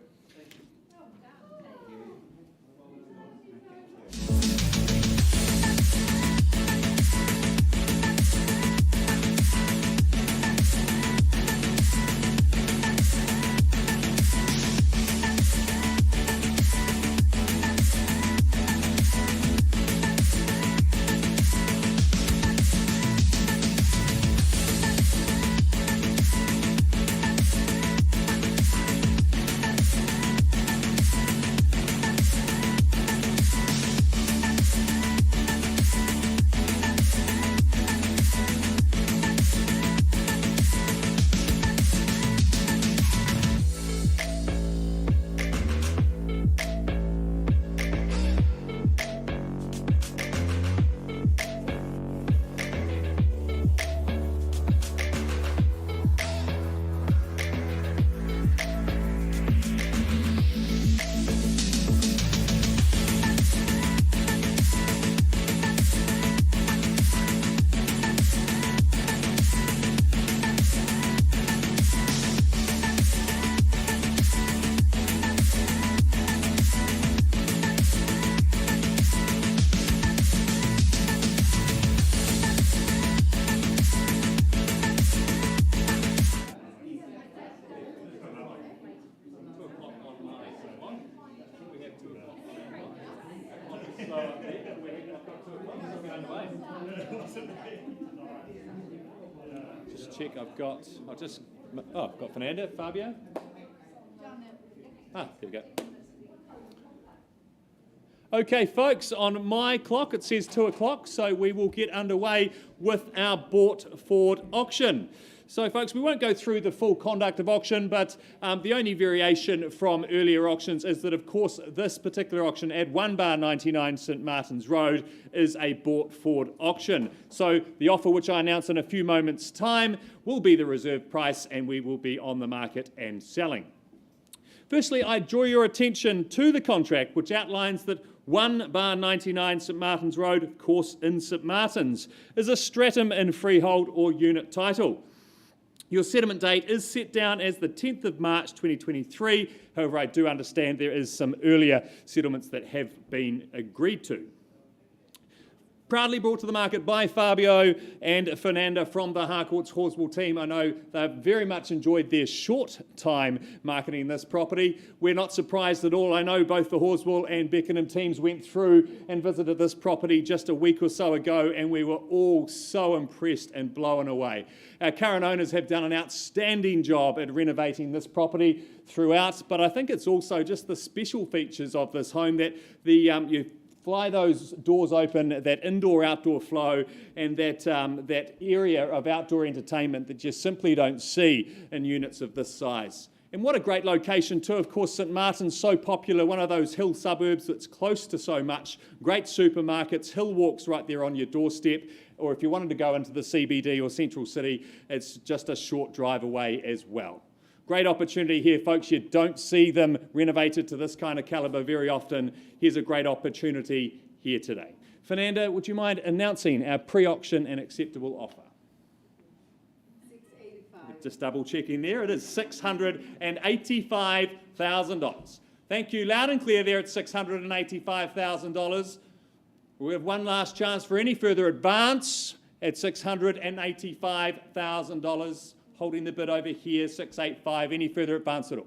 Just check. I've got Fernanda, Fabio. There we go. Okay, folks, on my clock it says 2 o'clock, so we will get underway with our bought forward auction. So, folks, we won't go through the full conduct of auction, but the only variation from earlier auctions is that, of course, this particular auction at 1 bar 99 St Martin's Road is a bought forward auction. So the offer, which I announce in a few moments' time, will be the reserve price, and we will be on the market and selling. Firstly, I draw your attention to the contract, which outlines that 1 bar 99 St Martin's Road, of course in St Martin's, is a stratum in freehold or unit title. Your settlement date is set down as the 10th of March 2023. However, I do understand there is some earlier settlements that have been agreed to. Proudly brought to the market by Fabio and Fernanda from the Harcourts Horswell team. I know they've very much enjoyed their short time marketing this property. We're not surprised at all. I know both the Horswell and Beckenham teams went through and visited this property just a week or so ago, and we were all so impressed and blown away. Our current owners have done an outstanding job at renovating this property throughout, but I think it's also just the special features of this home that you fly those doors open, that indoor-outdoor flow, and that area of outdoor entertainment that you simply don't see in units of this size. And what a great location too. Of course, St Martin's so popular, one of those hill suburbs that's close to so much. Great supermarkets, hill walks right there on your doorstep, or if you wanted to go into the CBD or Central City, it's just a short drive away as well. Great opportunity here, folks. You don't see them renovated to this kind of calibre very often. Here's a great opportunity here today. Fernanda, would you mind announcing our pre-auction and acceptable offer? $685. Just double checking there. It is $685,000. Thank you. Loud and clear there at $685,000. We have one last chance for any further advance at $685,000. Holding the bid over here, 685. Any further advance at all?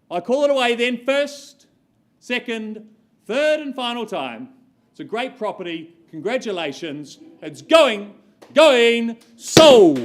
I call it away then. First, second, third and final time. It's a great property. Congratulations. It's going, sold.